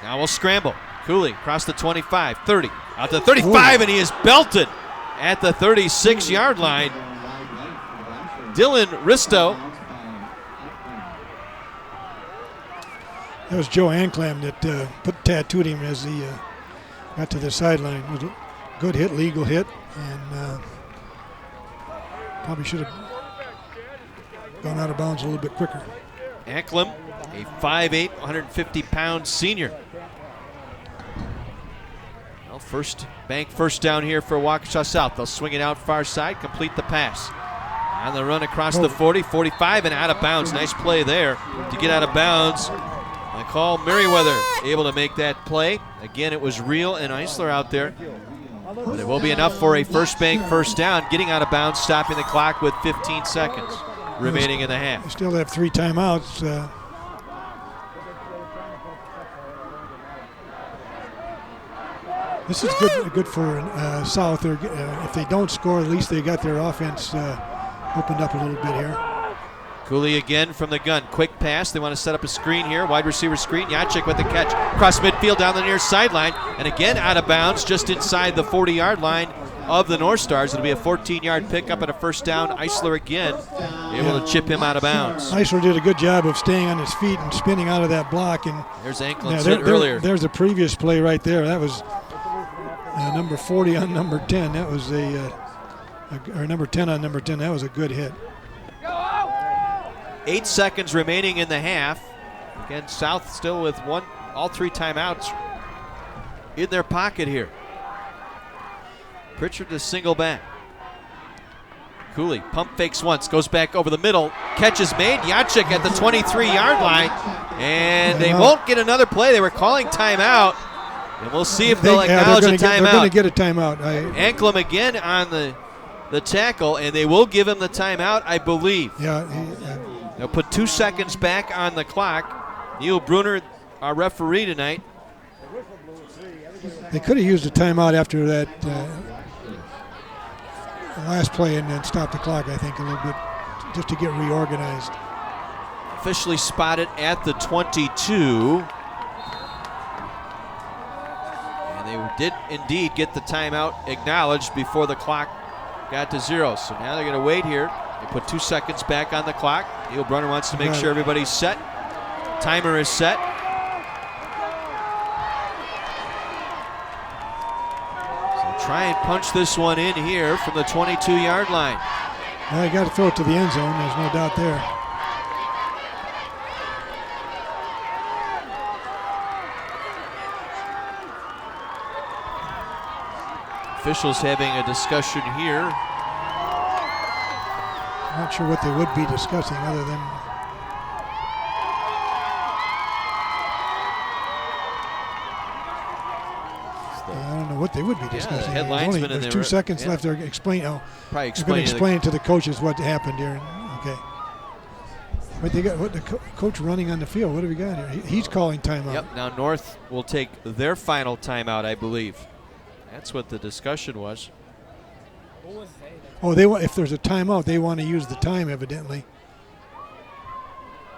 Now we'll scramble. Cooley across the 25, 30, out to 35, and he is belted at the 36-yard line. Dylan Risto. That was Joe Anclam that tattooed him as he got to the sideline. It was a good hit, legal hit, and probably should have gone out of bounds a little bit quicker. Acklam, a 5'8", 150-pound senior. Well, first down here for Waukesha South. They'll swing it out far side, complete the pass. On the run across the 40, 45, and out of bounds. Nice play there to get out of bounds. McCall Merriweather able to make that play. Again, it was Reel and Eisler out there. But it will be enough for a first bank first down, getting out of bounds, stopping the clock with 15 seconds remaining in the half. They still have 3 timeouts. This is good for South. If they don't score, at least they got their offense opened up a little bit here. Cooley again from the gun. Quick pass. They want to set up a screen here. Wide receiver screen. Yachik with the catch. Across midfield down the near sideline. And again out of bounds just inside the 40-yard line of the North Stars. It'll be a 14-yard pickup and a first down. Eisler again able to chip him out of bounds. Eisler did a good job of staying on his feet and spinning out of that block. And there's Anklin's hit earlier. There's a previous play right there. That was number 40 on number 10. That was or number 10 on number 10. That was a good hit. 8 seconds remaining in the half. Again, South still with all 3 timeouts in their pocket here. Pritchard to single back. Cooley pump fakes once, goes back over the middle. Catch is made. Yachik at the 23-yard line. And they won't get another play. They were calling timeout. And we'll see if they'll acknowledge a timeout. They're going to get a timeout. Anklam again on the tackle, and they will give him the timeout, I believe. Yeah. They'll put 2 seconds back on the clock. Neil Bruner, our referee tonight. They could have used a timeout after that last play and then stop the clock, I think, a little bit, just to get reorganized. Officially spotted at the 22. And they did indeed get the timeout acknowledged before the clock got to 0. So now they're going to wait here. They put 2 seconds back on the clock. Neil Brunner wants to make sure everybody's set. Timer is set. So try and punch this one in here from the 22-yard line. Well, you got to throw it to the end zone. There's no doubt there. Officials having a discussion here. Not sure what they would be discussing other than I don't know what they would be discussing. The headlinesman There's 2 seconds left. They're explain to explain to the coaches what happened here. Okay. But they got the coach running on the field. What do we got here? He's calling timeout. Yep. Now North will take their final timeout, I believe. That's what the discussion was. Oh, if there's a timeout, they want to use the time, evidently.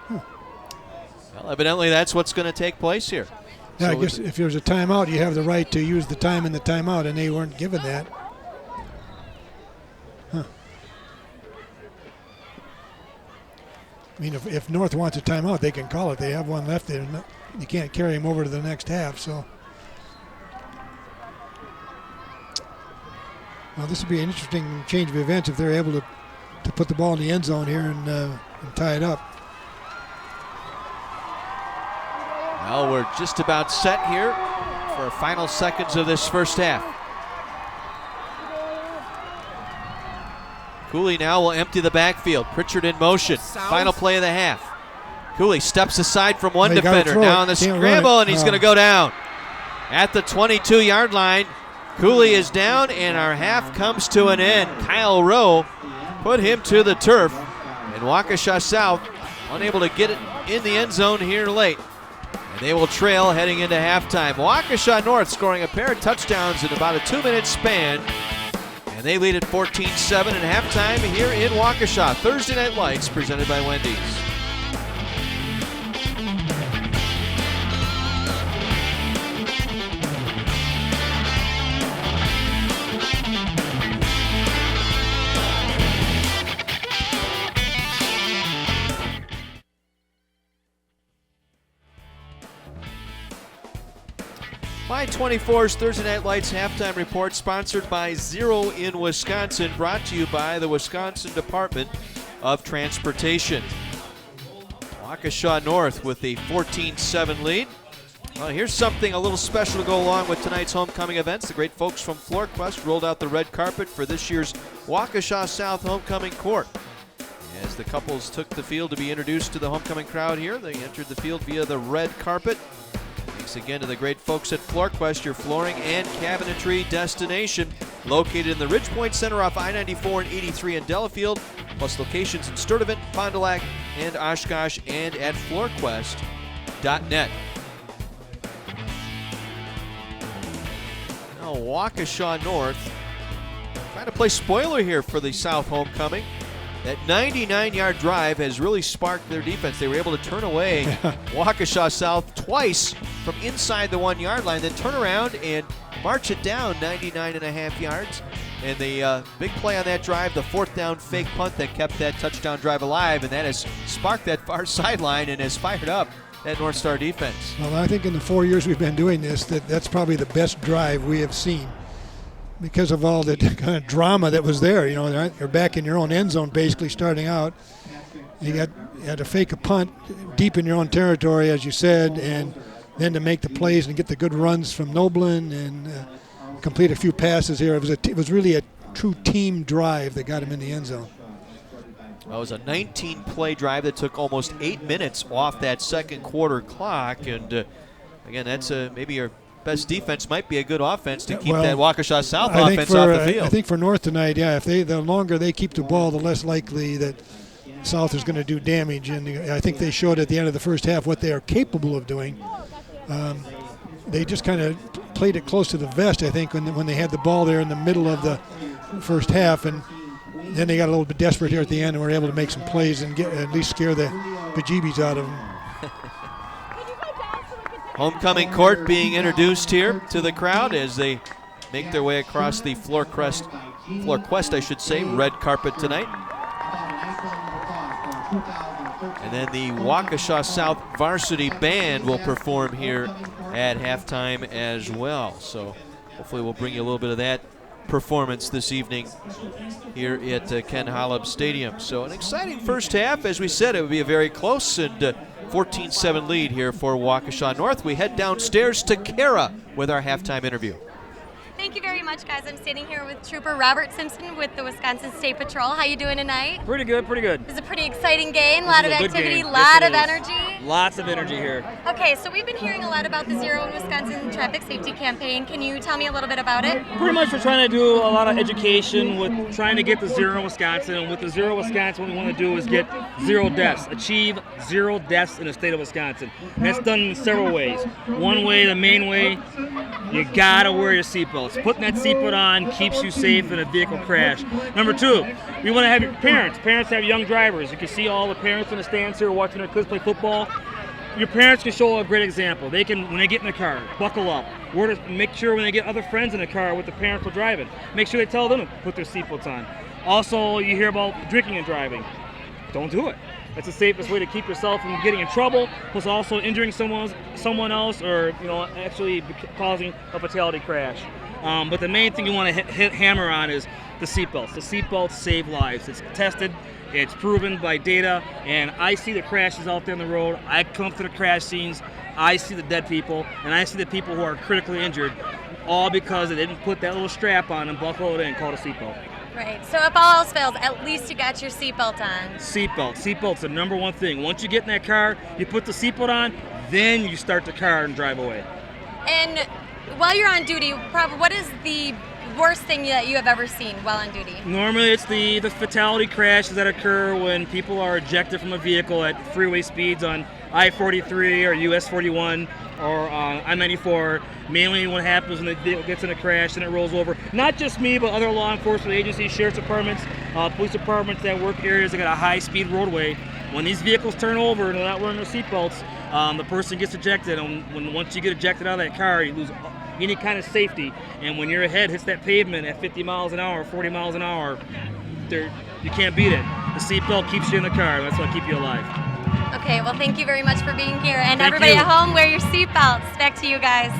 Well, evidently that's what's going to take place here. Yeah, So I guess if there's a timeout, you have the right to use the time in the timeout, and they weren't given that. Huh. I mean, if North wants a timeout, they can call it. They have one left. You can't carry them over to the next half, so. Well, this would be an interesting change of events if they're able to put the ball in the end zone here and tie it up. Well, we're just about set here for final seconds of this first half. Cooley now will empty the backfield. Pritchard in motion. Final play of the half. Cooley steps aside from one defender. Now on the scramble, and he's going to go down. At the 22-yard line, Cooley is down, and our half comes to an end. Kyle Rowe put him to the turf, and Waukesha South unable to get it in the end zone here late. And they will trail heading into halftime. Waukesha North scoring a pair of touchdowns in about a 2-minute span, and they lead at 14-7 at halftime here in Waukesha. Thursday Night Lights presented by Wendy's. My 24's Thursday Night Lights halftime report sponsored by Zero in Wisconsin, brought to you by the Wisconsin Department of Transportation. Waukesha North with a 14-7 lead. Well, here's something a little special to go along with tonight's homecoming events. The great folks from FloorQuest rolled out the red carpet for this year's Waukesha South Homecoming Court. As the couples took the field to be introduced to the homecoming crowd here, they entered the field via the red carpet. Thanks again to the great folks at FloorQuest, your flooring and cabinetry destination, located in the Ridgepoint Center off I-94 and 83 in Delafield, plus locations in Sturtevant, Fond du Lac, and Oshkosh, and at floorquest.net. Now Waukesha North trying to play spoiler here for the South homecoming. That 99-yard drive has really sparked their defense. They were able to turn away Waukesha South twice from inside the 1-yard line, then turn around and march it down 99.5 yards. And the big play on that drive, the 4th down fake punt that kept that touchdown drive alive, and that has sparked that far sideline and has fired up that North Star defense. Well, I think in the 4 years we've been doing this, that's probably the best drive we have seen, because of all the kind of drama that was there. You know, you're back in your own end zone basically starting out. You had to fake a punt deep in your own territory, as you said, and then to make the plays and get the good runs from Noblin and complete a few passes here. It was really a true team drive that got him in the end zone. Well, it was a 19-play drive that took almost 8 minutes off that second quarter clock. And again, that's maybe your best defense might be a good offense to keep that Waukesha South offense off the field. I think for North tonight, yeah, the longer they keep the ball, the less likely that South is going to do damage. And I think they showed at the end of the first half what they are capable of doing. They just kind of played it close to the vest, I think, when they had the ball there in the middle of the first half, and then they got a little bit desperate here at the end and were able to make some plays and at least scare the bejeebies out of them. Homecoming court being introduced here to the crowd as they make their way across the FloorQuest, I should say, red carpet tonight. And then the Waukesha South varsity band will perform here at halftime as well. So hopefully we'll bring you a little bit of that performance this evening here at Ken Holub Stadium. So an exciting first half. As we said, it would be a very close and 14-7 lead here for Waukesha North. We head downstairs to Kara with our halftime interview. Thank you very much, guys. I'm standing here with Trooper Robert Simpson with the Wisconsin State Patrol. How you doing tonight? Pretty good, pretty good. It's a pretty exciting game, a lot of activity, a lot of energy. Lots of energy here. Okay, so we've been hearing a lot about the Zero in Wisconsin traffic safety campaign. Can you tell me a little bit about it? Pretty much we're trying to do a lot of education with trying to get the Zero in Wisconsin. And with the Zero Wisconsin, what we want to do is get 0 deaths, achieve 0 deaths in the state of Wisconsin. And that's done in several ways. One way, the main way, you gotta wear your seatbelts. Putting that seatbelt on keeps you safe in a vehicle crash. Number 2, we want to have your parents. Parents have young drivers. You can see all the parents in the stands here watching their kids play football. Your parents can show a great example. They can, when they get in the car, buckle up. Make sure when they get other friends in the car with the parents are driving, make sure they tell them to put their seatbelts on. Also, you hear about drinking and driving. Don't do it. That's the safest way to keep yourself from getting in trouble, plus also injuring someone else, or actually causing a fatality crash. But the main thing you want to hammer on is the seatbelts. The seatbelts save lives. It's tested, it's proven by data, and I see the crashes out there on the road. I come up to the crash scenes, I see the dead people, and I see the people who are critically injured, all because they didn't put that little strap on and buckle it in called a seatbelt. Right, so if all else fails, at least you got your seatbelt on. Seatbelt's the number one thing. Once you get in that car, you put the seatbelt on, then you start the car and drive away. And while you're on duty, what is the worst thing that you have ever seen while on duty? Normally it's the fatality crashes that occur when people are ejected from a vehicle at freeway speeds on I-43 or US 41 or I-94. Mainly what happens when the vehicle gets in a crash and it rolls over. Not just me, but other law enforcement agencies, sheriff's departments, police departments that work areas that got a high-speed roadway. When these vehicles turn over and they're not wearing their seatbelts, the person gets ejected. And once you get ejected out of that car, you lose any kind of safety. And when your head hits that pavement at 50 miles an hour, 40 miles an hour, you can't beat it. The seatbelt keeps you in the car. That's what keeps you alive. Okay, well, thank you very much for being here. And Thank everybody you. at home, wear your seatbelts. Back to you guys.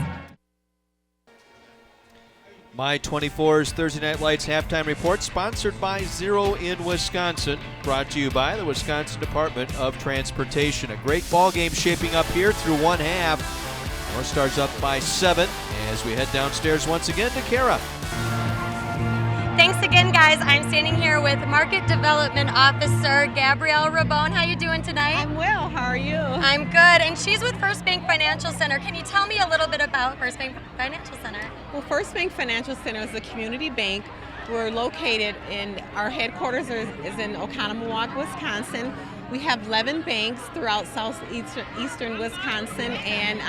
My 24's Thursday Night Lights halftime report, sponsored by Zero in Wisconsin, brought to you by the Wisconsin Department of Transportation. A great ball game shaping up here through one half. North Stars up by 7 as we head downstairs once again to Kara. Thanks again, guys. I'm standing here with Market Development Officer Gabrielle Rabone. How you doing tonight? I'm well. How are you? I'm good, and she's with First Bank Financial Center. Can you tell me a little bit about First Bank Financial Center? Well, First Bank Financial Center is a community bank. We're located in, our headquarters is in Oconomowoc, Wisconsin. We have 11 banks throughout southeastern Wisconsin, and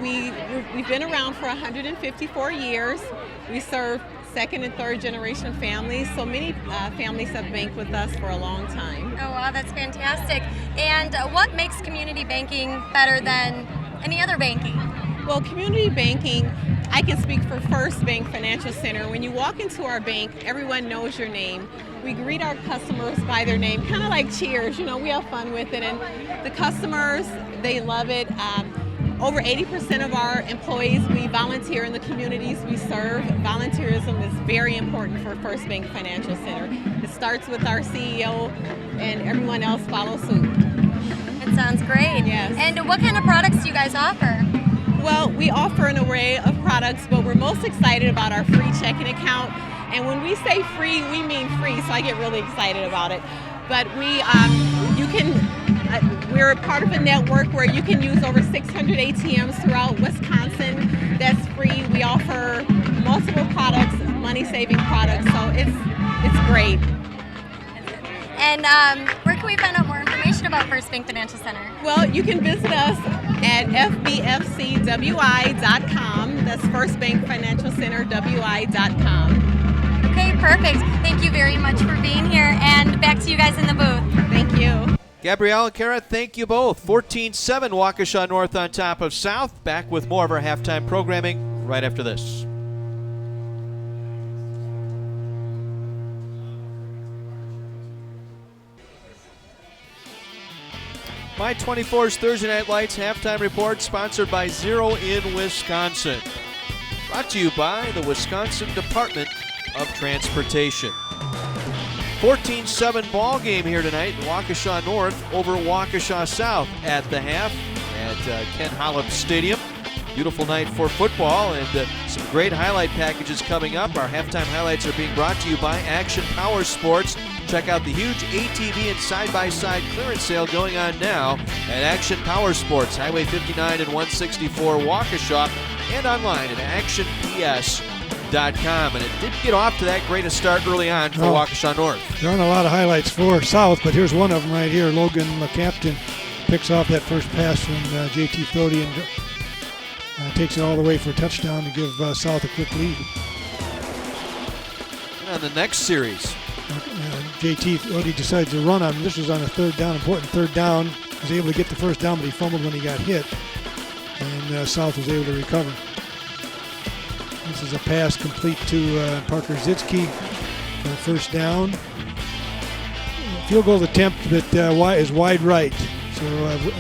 we've been around for 154 years. We serve second and third generation families, so many families have banked with us for a long time. Oh wow, that's fantastic. And what makes community banking better than any other banking? Well, community banking, I can speak for First Bank Financial Center. When you walk into our bank, everyone knows your name. We greet our customers by their name, kind of like Cheers. You know, we have fun with it, and the customers, they love it. Over 80% of our employees, we volunteer in the communities we serve. Volunteerism is very important for First Bank Financial Center. It starts with our CEO, and everyone else follows suit. It sounds great. Yes. And what kind of products do you guys offer? Well, we offer an array of products, but we're most excited about our free checking account. And when we say free, we mean free, so I get really excited about it. But we're a part of a network where you can use over 600 ATMs throughout Wisconsin. That's free. We offer multiple products, money-saving products, so it's great. And where can we find out more information about First Bank Financial Center? Well, you can visit us at fbfcwi.com. That's First Bank Financial Center, wi.com. Okay, perfect. Thank you very much for being here, and back to you guys in the booth. Thank you. Gabrielle and Kara, thank you both. 14-7 Waukesha North on top of South. Back with more of our halftime programming right after this. My 24's Thursday Night Lights halftime report, sponsored by Zero in Wisconsin. Brought to you by the Wisconsin Department of Transportation. 14-7 ball game here tonight. Waukesha North over Waukesha South at the half at Ken Holland Stadium. Beautiful night for football, and some great highlight packages coming up. Our halftime highlights are being brought to you by Action Power Sports. Check out the huge ATV and side-by-side clearance sale going on now at Action Power Sports, Highway 59 and 164 Waukesha, and online at actionps.com. And it didn't get off to that great a start early on for Waukesha North. There aren't a lot of highlights for South, but here's one of them right here. Logan McCaptain picks off that first pass from JT Thody and takes it all the way for a touchdown to give South a quick lead. And on the next series, JT Thody decides to run on him. This was on a third down, important third down. He was able to get the first down, but he fumbled when he got hit. And South was able to recover. This is a pass complete to Parker Zitsky for a first down. Field goal attempt that is wide right. So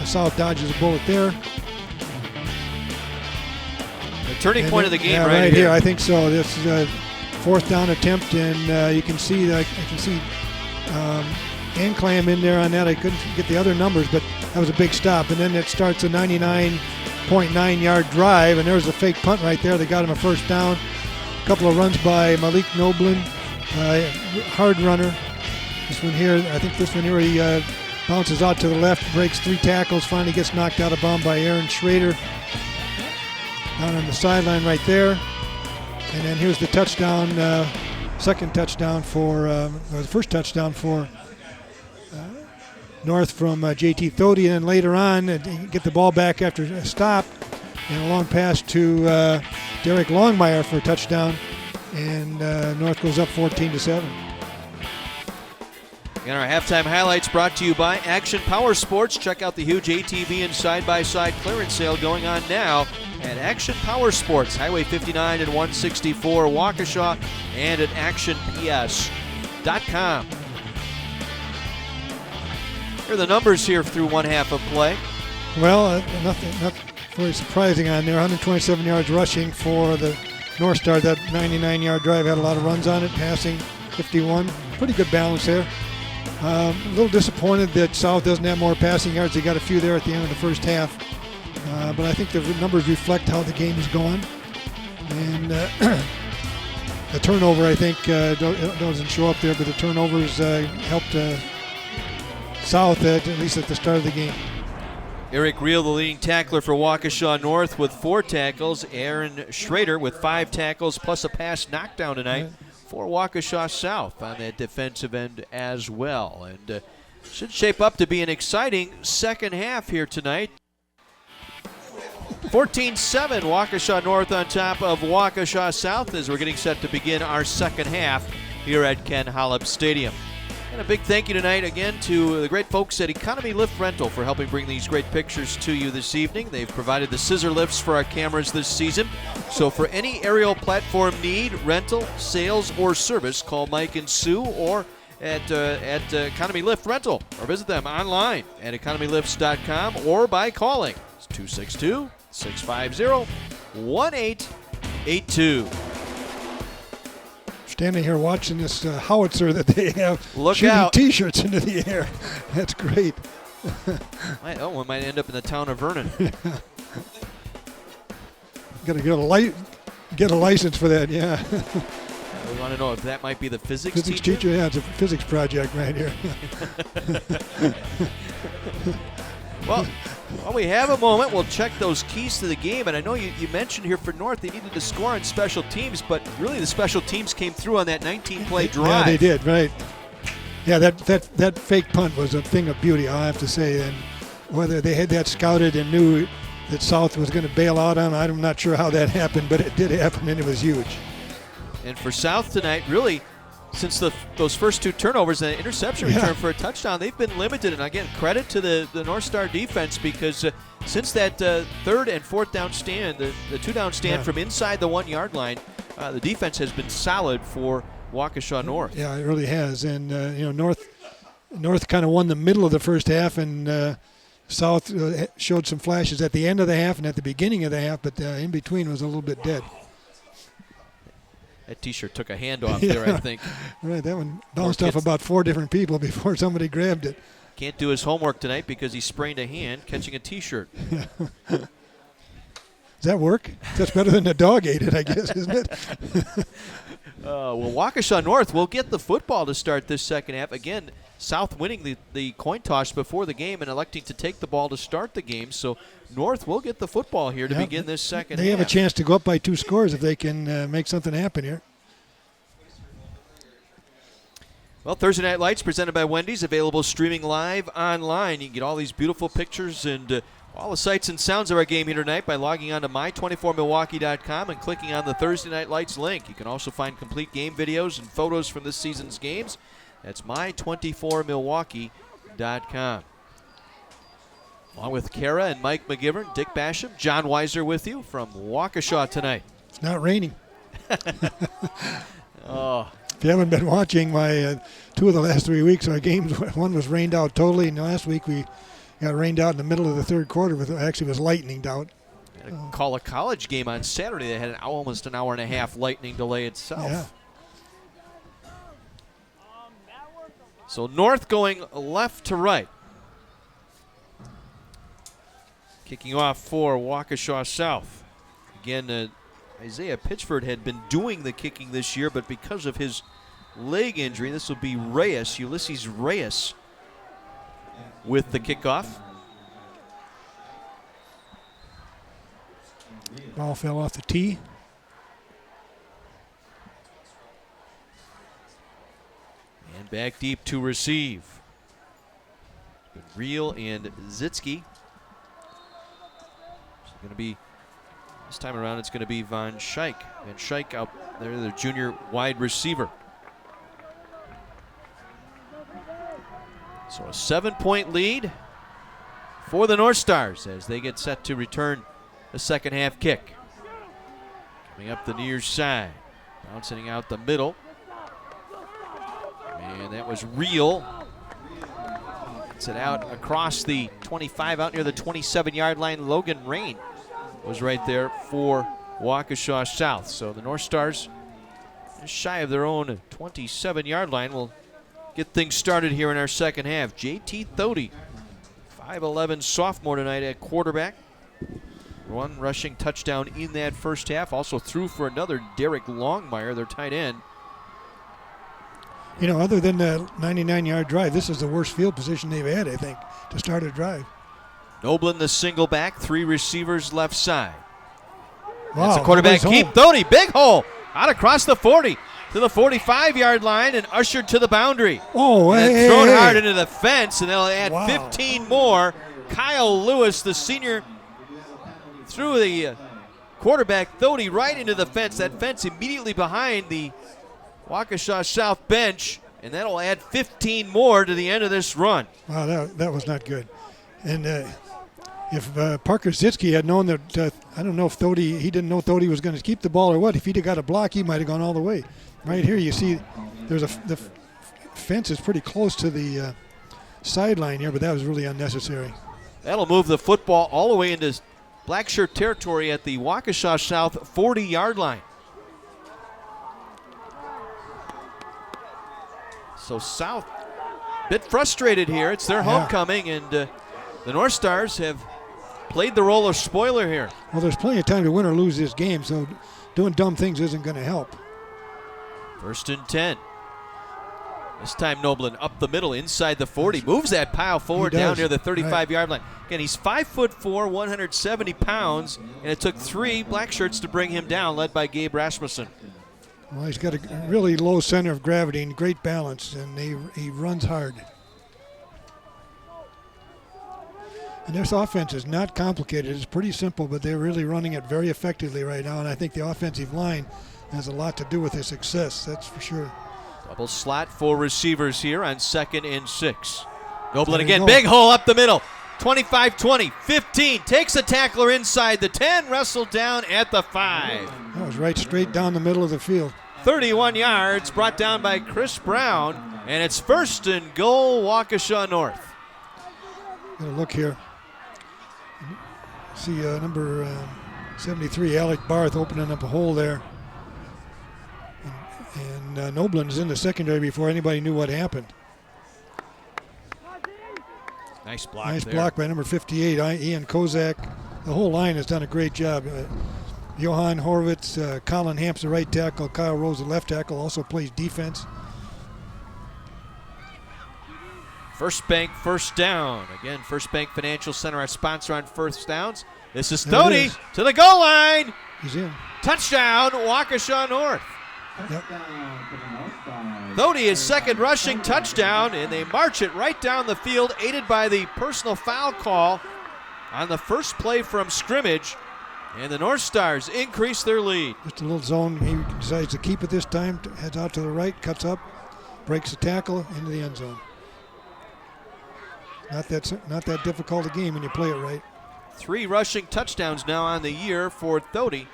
South dodges a bullet there. the turning point of the game, yeah, right here. I think so. This is a fourth down attempt, and you can see Anclam in there on that. I couldn't get the other numbers, but that was a big stop. And then it starts a 99.9-yard drive, and there was a fake punt right there that got him a first down. A couple of runs by Malik Noblin, hard runner. This one here, I think this one here, he bounces out to the left, breaks 3 tackles, finally gets knocked out of bounds by Aaron Schrader. Down on the sideline right there. And then here's the touchdown, second touchdown for, or the first touchdown for North from JT Thody. And then later on, get the ball back after a stop. And a long pass to Derek Longmire for a touchdown. And North goes up 14-7. And our halftime highlights brought to you by Action Power Sports. Check out the huge ATV and side-by-side clearance sale going on now at Action Power Sports, Highway 59 and 164 Waukesha, and at actionps.com. Here are the numbers here through one half of play. Well, nothing very surprising on there. 127 yards rushing for the North Star, that 99-yard drive had a lot of runs on it, passing 51. Pretty good balance there. A little disappointed that South doesn't have more passing yards. They got a few there at the end of the first half. But I think the numbers reflect how the game is going. And the turnover, I think, doesn't show up there, but the turnovers helped South at least at the start of the game. Eric Reel, the leading tackler for Waukesha North with 4 tackles. Aaron Schrader with 5 tackles plus a pass knockdown tonight for Waukesha South on that defensive end as well. And should shape up to be an exciting second half here tonight. 14-7, Waukesha North on top of Waukesha South as we're getting set to begin our second half here at Ken Holub Stadium. And a big thank you tonight again to the great folks at Economy Lift Rental for helping bring these great pictures to you this evening. They've provided the scissor lifts for our cameras this season. So for any aerial platform need, rental, sales, or service, call Mike and Sue or at Economy Lift Rental, or visit them online at economylifts.com or by calling 262-650-1882. Standing here watching this howitzer that they have shooting out. T-shirts into the air. That's great. One might end up in the town of Vernon. Got to get a license for that, yeah. We want to know if that might be the physics teacher. Yeah, it's a physics project right here. Well, while we have a moment, we'll check those keys to the game. And I know you mentioned here for North they needed to score on special teams, but really the special teams came through on that 19-play drive. Yeah, they did, right. Yeah, that fake punt was a thing of beauty, I'll have to say. And whether they had that scouted and knew that South was going to bail out on, I'm not sure how that happened, but it did happen, and it was huge. And for South tonight, really, since those first 2 turnovers and an interception return for a touchdown, they've been limited. And again, credit to the North Star defense because since that 3rd and 4th down stand, the 2-down stand from inside the 1-yard line, the defense has been solid for Waukesha North. Yeah, it really has. And North kind of won the middle of the first half, and South showed some flashes at the end of the half and at the beginning of the half, but in between was a little bit dead. That T-shirt took a handoff there, I think. Right, that one bounced off about 4 different people before somebody grabbed it. Can't do his homework tonight because he sprained a hand catching a T-shirt. Does that work? That's better than the dog ate it, I guess, isn't it? Well, Waukesha North will get the football to start this second half. Again, South winning the coin toss before the game and electing to take the ball to start the game. So North will get the football here to begin this second half. They have a chance to go up by 2 scores if they can make something happen here. Well, Thursday Night Lights presented by Wendy's, available streaming live online. You can get all these beautiful pictures and all the sights and sounds of our game here tonight by logging on to my24milwaukee.com and clicking on the Thursday Night Lights link. You can also find complete game videos and photos from this season's games. That's my24milwaukee.com. Along with Kara and Mike McGivern, Dick Basham, John Weiser with you from Waukesha tonight. It's not raining. Oh. If you haven't been watching my 2 of the last 3 weeks, our games, one was rained out totally, and last week we got rained out in the middle of the 3rd quarter. Actually, was lightning out. Call a college game on Saturday that had almost an hour and a half lightning delay itself. Yeah. So North going left to right. Kicking off for Waukesha South. Again, Isaiah Pitchford had been doing the kicking this year, but because of his leg injury, this will be Ulysses Reyes, with the kickoff. Ball fell off the tee. And back deep to receive. Reel and Zitsky. It's going to be, this time around, it's going to be Von Schaik. Van Schaik out there, the junior wide receiver. So a 7-point lead for the North Stars as they get set to return the second half kick. Coming up the near side, bouncing out the middle. And that was Reel. Gets it out across the 25, out near the 27-yard line. Logan Rain was right there for Waukesha South. So the North Stars, just shy of their own 27-yard line, will get things started here in our second half. J.T. Thody, 5'11" sophomore tonight at quarterback. One rushing touchdown in that first half. Also threw for another, Derek Longmire, their tight end. You know, other than the 99-yard drive, this is the worst field position they've had, I think, to start a drive. Noblin the single back, 3 receivers left side. Wow, That's a quarterback nobody's keep. home. Thody, big hole, out across the 40 to the 45-yard line and ushered to the boundary. Oh, and hey, thrown hey, hard hey. into the fence, and they'll add Wow. 15 more. Kyle Lewis, the senior, threw the quarterback Thody right into the fence. That fence immediately behind the Waukesha South bench, and that'll add 15 more to the end of this run. Wow, that was not good. And if Parker Zitsky had known that, I don't know if he didn't know Thody was going to keep the ball or what. If he'd have got a block, he might have gone all the way. Right here, you see the fence is pretty close to the sideline here, but that was really unnecessary. That'll move the football all the way into black shirt territory at the Waukesha South 40-yard line. So South, bit frustrated here. It's their homecoming, and the North Stars have played the role of spoiler here. Well, there's plenty of time to win or lose this game, so doing dumb things isn't going to help. 1st and 10. This time Noblin up the middle inside the 40. Moves that pile forward down near the 35-yard line. Again, he's 5'4", 170 pounds, and it took 3 black shirts to bring him down, led by Gabe Rasmussen. Well, he's got a really low center of gravity and great balance, and he runs hard. And this offense is not complicated. It's pretty simple, but they're really running it very effectively right now, and I think the offensive line has a lot to do with their success, that's for sure. Double slot, 4 receivers here on 2nd and 6. Noblin you again, go. big hole up the middle. 25-20, 15, takes a tackler inside the 10, wrestled down at the 5. That was right straight down the middle of the field. 31 yards, brought down by Chris Brown, and it's 1st and goal, Waukesha North. Got a look here. See number 73, Alec Barth, opening up a hole there. And Noblin is in the secondary before anybody knew what happened. Nice block Nice there. block by number 58, Ian Kozak. The whole line has done a great job. Johan Horvitz, Colin Hamps, the right tackle, Kyle Rose, the left tackle, also plays defense. First Bank first down. Again, First Bank Financial Center, our sponsor on first downs. This is There it Thody is. to the goal line. He's in. Touchdown, Waukesha North. Yep. Thody his second rushing touchdown, and they march it right down the field, aided by the personal foul call on the first play from scrimmage. And the North Stars increase their lead. Just a little zone. He decides to keep it this time. Heads out to the right, cuts up, breaks the tackle into the end zone. Not that difficult a game when you play it right. 3 rushing touchdowns now on the year for Thody.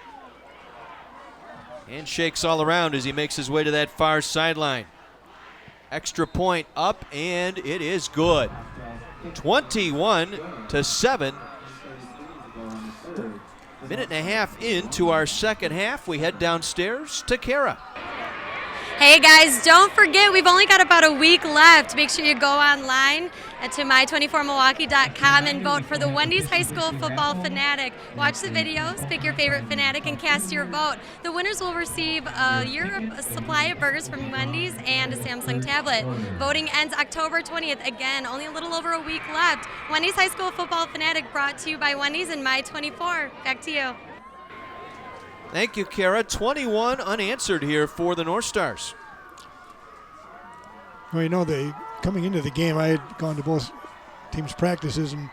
And shakes all around as he makes his way to that far sideline. Extra point up, and it is good. 21-7. Minute and a half into our second half, we head downstairs to Kara. Hey guys, don't forget we've only got about a week left. Make sure you go online to my24milwaukee.com and vote for the Wendy's High School Football Fanatic. Watch the videos, pick your favorite fanatic, and cast your vote. The winners will receive a supply of burgers from Wendy's and a Samsung tablet. Voting ends October 20th. Again, only a little over a week left. Wendy's High School Football Fanatic brought to you by Wendy's and My24. Back to you. Thank you, Kara. 21 unanswered here for the North Stars. Well, you know, coming into the game, I had gone to both teams' practices, and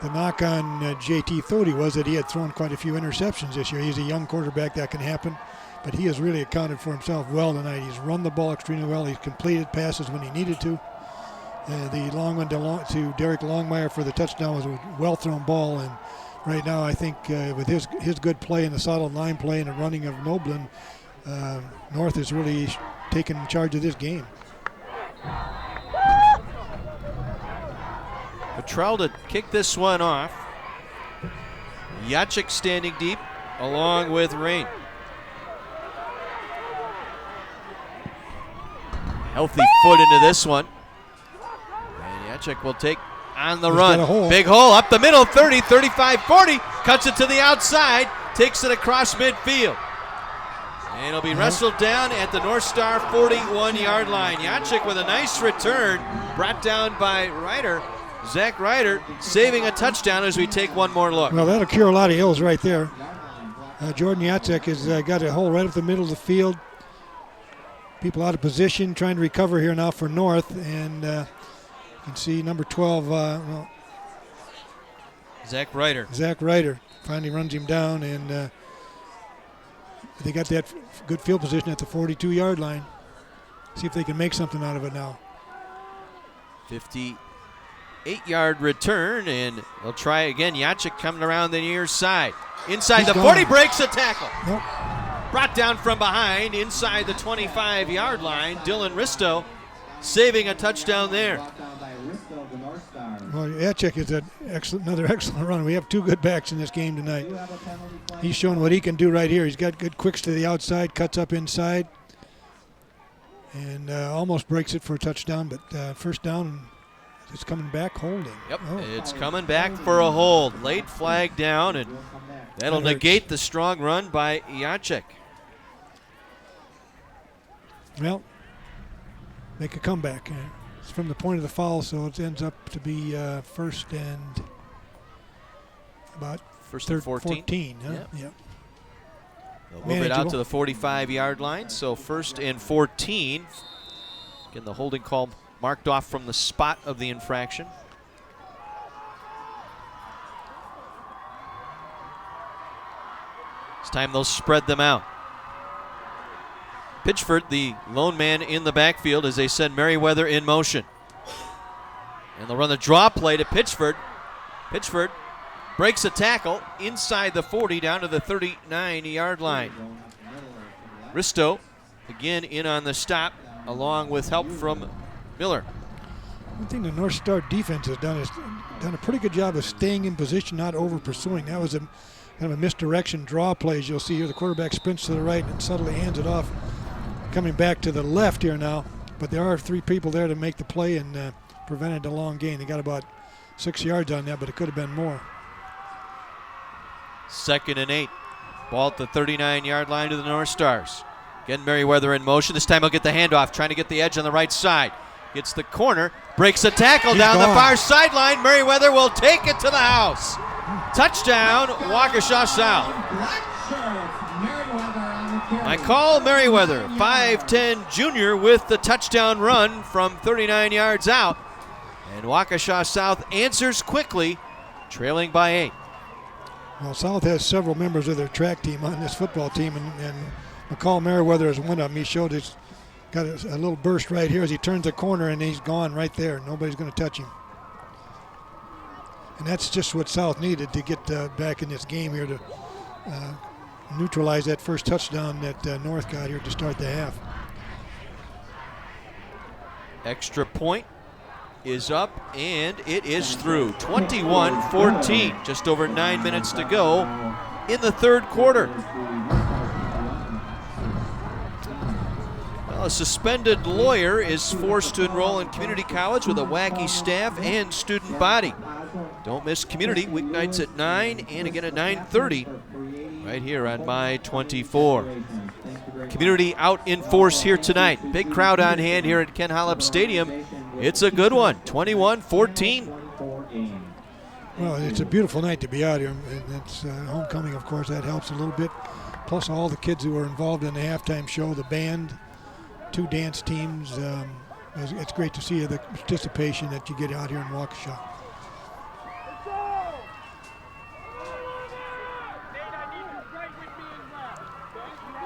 the knock on J.T. Thody was that he had thrown quite a few interceptions this year. He's a young quarterback, that can happen, but he has really accounted for himself well tonight. He's run the ball extremely well. He's completed passes when he needed to. The long one to Derek Longmire for the touchdown was a well-thrown ball, and right now I think with his good play and the solid line play and the running of Noblin, North is really taking charge of this game. Petrell to kick this one off. Jacek standing deep. along with rain. Healthy foot into this one. And Yachik will take on the run. Big hole up the middle, 30, 35, 40. Cuts it to the outside, takes it across midfield. And it'll be wrestled down at the North Star 41-yard line. Yachik with a nice return, brought down by Zach Ryder, saving a touchdown as we take one more look. Well, that'll cure a lot of ills right there. Jordan Yachik has got a hole right up the middle of the field. People out of position, trying to recover here now for North, and you can see number 12, Zach Ryder. Zach Ryder finally runs him down, and they got that good field position at the 42-yard line. See if they can make something out of it now. 58-yard return, and they'll try again. Yachik coming around the near side. Inside the 40, breaks a tackle. Nope. Brought down from behind inside the 25-yard line. Dylan Risto saving a touchdown there. Well, Yachik is another excellent run. We have two good backs in this game tonight. He's shown what he can do right here. He's got good quicks to the outside, cuts up inside, and almost breaks it for a touchdown, but first down, it's coming back holding. Yep, it's coming back for a hold. Late flag down, and that'll negate the strong run by Yachik. Well, make a comeback. It's from the point of the foul, so it ends up to be first and about First and 14. Huh? Yep. Yep. They'll move it out to the 45-yard line, so first and 14. Again, the holding call marked off from the spot of the infraction. It's time they'll spread them out. Pitchford, the lone man in the backfield, as they send Merriweather in motion. And they'll run the draw play to Pitchford. Pitchford breaks a tackle inside the 40 down to the 39-yard line. Risto again in on the stop, along with help from Miller. One thing the North Star defense has done is done a pretty good job of staying in position, not over pursuing. That was a kind of a misdirection draw plays. You'll see here the quarterback sprints to the right and subtly hands it off, coming back to the left here now. But there are three people there to make the play and prevented a long gain. They got about 6 yards on that, but it could have been more. 2nd and 8. Ball at the 39-yard line to the North Stars. Again, Merriweather in motion. This time he'll get the handoff, trying to get the edge on the right side. Gets the corner, breaks a tackle down the far sideline. Merriweather will take it to the house. Touchdown, Waukesha South. Michael Merriweather, 5'10 junior, with the touchdown run from 39 yards out. And Waukesha South answers quickly, trailing by 8. Well, South has several members of their track team on this football team, and McCall Merriweather is one of them. He showed he's got a little burst right here as he turns the corner, and he's gone right there. Nobody's going to touch him. And that's just what South needed to get back in this game here to neutralize that first touchdown that North got here to start the half. Extra point is up, and it is through. 21-14, just over 9 minutes to go in the third quarter. Well, a suspended lawyer is forced to enroll in community college with a wacky staff and student body. Don't miss community weeknights at 9 and again at 9:30 right here on My 24. Community out in force here tonight. Big crowd on hand here at Ken Holub Stadium. It's a good one, 21-14. Well, it's a beautiful night to be out here, and it's homecoming, of course, that helps a little bit. Plus all the kids who were involved in the halftime show, the band, 2 dance teams. It's great to see the participation that you get out here in Waukesha.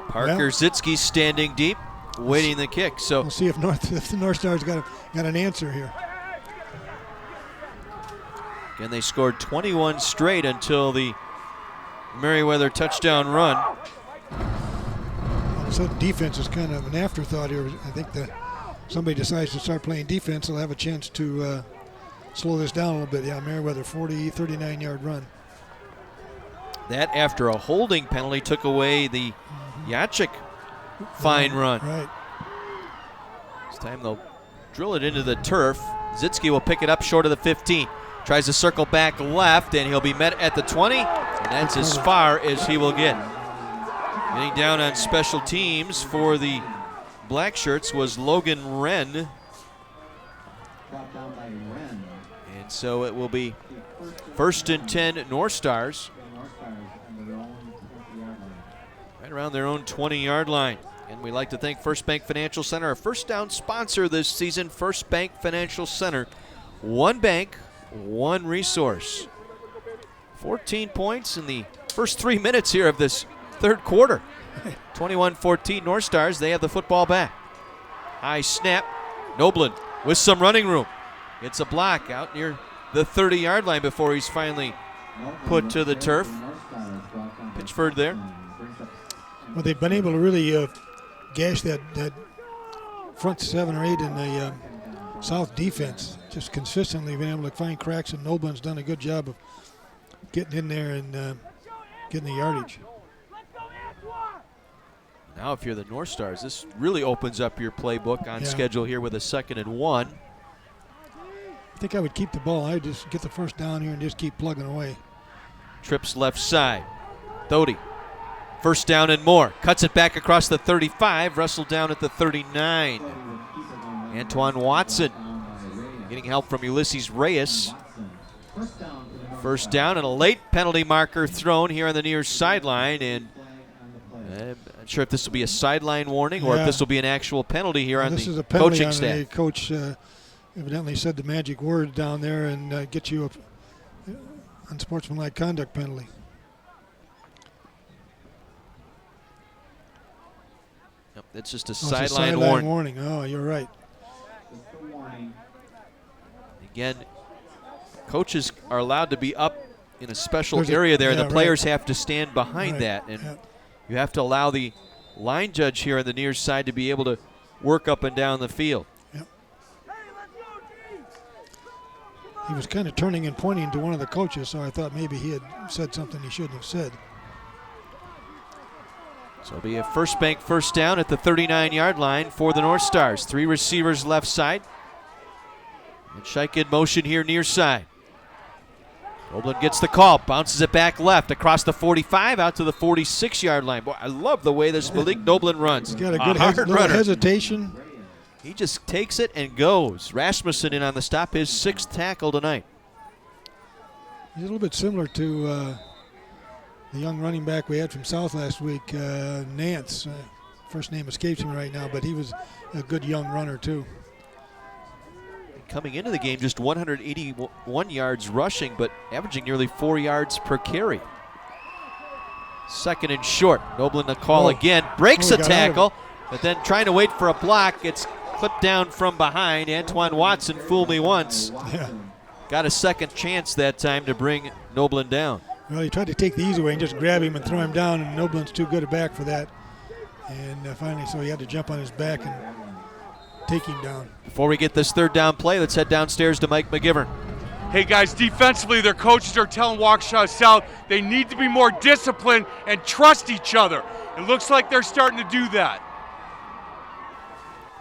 Parker Zitsky standing deep, waiting the kick. So we'll see if the North Stars got an answer here. Again, they scored 21 straight until the Merriweather touchdown run. So defense is kind of an afterthought here. I think that somebody decides to start playing defense, they'll have a chance to slow this down a little bit. Yeah, Merriweather 39-yard run. That after a holding penalty took away the Yachik fine run. Right. This time they'll drill it into the turf. Zitsky will pick it up short of the 15. Tries to circle back left, and he'll be met at the 20, and that's as far as he will get. Getting down on special teams for the Black Shirts was Logan Wren. And so it will be 1st and 10 North Stars. Right around their own 20-yard line. And we'd like to thank First Bank Financial Center, our first down sponsor this season. First Bank Financial Center. One bank, one resource. 14 points in the first 3 minutes here of this third quarter. 21-14 North Stars. They have the football back. High snap. Noblin with some running room. It's a block out near the 30-yard line before he's finally put to the turf. Pitchford there. Well, they've been able to really gash that front 7 or 8 in the South defense. Just consistently been able to find cracks, and Noblin's done a good job of getting in there and getting the yardage. Now if you're the North Stars, this really opens up your playbook on schedule here with a 2nd and 1. I think I would keep the ball. I would just get the first down here and just keep plugging away. Trips left side. Doty. First down and more. Cuts it back across the 35. Wrestled down at the 39. Antoine Watson getting help from Ulysses Reyes. First down and a late penalty marker thrown here on the near sideline. And I'm not sure if this will be a sideline warning or if this will be an actual penty here on the coaching staff. The coach evidently said the magic word down there and get you a unsportsmanlike conduct penalty. Yep, it's just a sideline warning. Oh, you're right. Again, coaches are allowed to be up in a special area there, and the players have to stand behind that. And you have to allow the line judge here on the near side to be able to work up and down the field. Yep. He was kind of turning and pointing to one of the coaches, so I thought maybe he had said something he shouldn't have said. So it'll be a First Bank first down at the 39-yard line for the North Stars. 3 receivers left side. And Scheich in motion here near side. Oblin gets the call, bounces it back left across the 45 out to the 46-yard line. Boy, I love the way this Malik Noblin runs. He's got a good hesitation. He just takes it and goes. Rasmussen in on the stop, his 6th tackle tonight. He's a little bit similar to the young running back we had from South last week, Nance. First name escapes me right now, but he was a good young runner too. Coming into the game, just 181 yards rushing, but averaging nearly 4 yards per carry. 2nd and short. Noblin the call again. Breaks a tackle, but then trying to wait for a block. Gets clipped down from behind. Antoine Watson, fool me once. Yeah. Got a second chance that time to bring Noblin down. Well, he tried to take the easy way and just grab him and throw him down, and Noblin's too good a back for that. And finally, so he had to jump on his back and take him down. Before we get this third down play, let's head downstairs to Mike McGivern. Hey guys, defensively, their coaches are telling Waukesha South they need to be more disciplined and trust each other. It looks like they're starting to do that.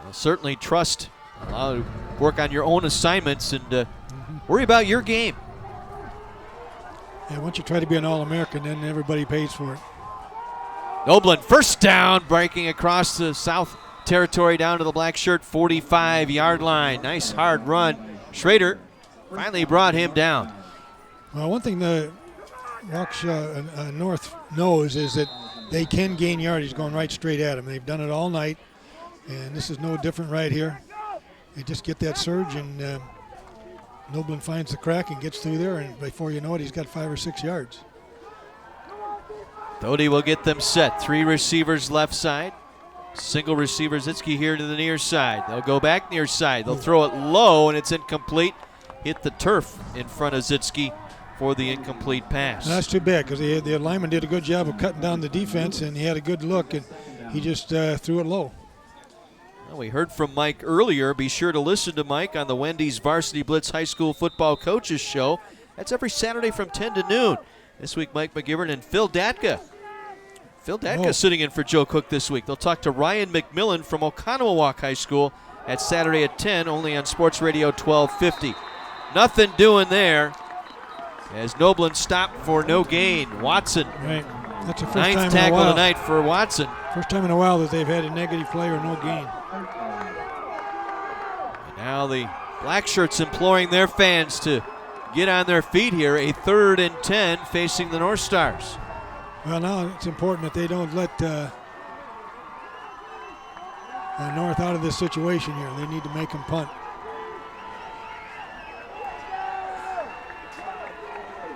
Well, certainly trust. Allow to work on your own assignments and worry about your game. Yeah, once you try to be an All-American, then everybody pays for it. Noblin, first down, breaking across the South territory down to the black shirt 45-yard line. Nice hard run. Schrader finally brought him down. Well, one thing the Waukesha North knows is that they can gain yardage going right straight at them. They've done it all night, and this is no different right here. They just get that surge, and Noblin finds the crack and gets through there, and before you know it, he's got 5 or 6 yards. Doty will get them set. 3 receivers left side. Single receiver Zitsky here to the near side. They'll go back near side. They'll throw it low, and it's incomplete. Hit the turf in front of Zitsky for the incomplete pass. That's too bad because the lineman did a good job of cutting down the defense, and he had a good look, and he just threw it low. Well, we heard from Mike earlier. Be sure to listen to Mike on the Wendy's Varsity Blitz High School Football Coaches Show. That's every Saturday from 10 to noon. This week, Mike McGivern and Phil Datka. Phil Datka sitting in for Joe Cook this week. They'll talk to Ryan McMillan from Oconomowoc High School at Saturday at 10, only on Sports Radio 1250. Nothing doing there as Noblin stopped for no gain. Watson. Right. That's the first ninth time in a tackle while. tonight for Watson. First time in a while that they've had a negative play or no gain. And now the Black Shirts imploring their fans to get on their feet here. A 3rd and 10 facing the North Stars. Well, now it's important that they don't let North out of this situation here. They need to make them punt.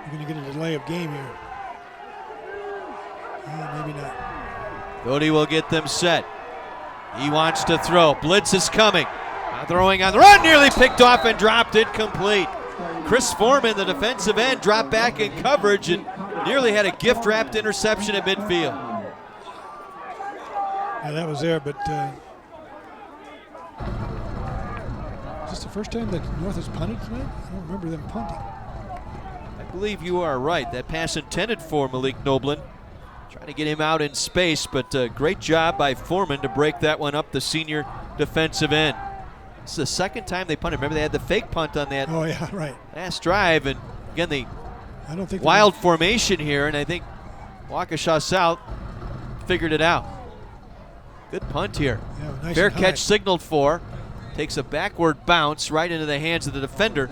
You're going to get a delay of game here. Maybe not. Cody will get them set. He wants to throw. Blitz is coming. Throwing on the run, nearly picked off and dropped incomplete. Chris Foreman, the defensive end, dropped back in coverage and nearly had a gift-wrapped interception at midfield. Yeah, that was there, but is this the first time that North has punted tonight? I don't remember them punting. I believe you are right. That pass intended for Malik Noblin. Trying to get him out in space, but great job by Foreman to break that one up, the senior defensive end. This is the second time they punted. Remember, they had the fake punt on that last drive, and again, the wild formation here, and I think Waukesha South figured it out. Good punt here. Yeah, nice fair and catch high. signaled for. Takes a backward bounce right into the hands of the defender,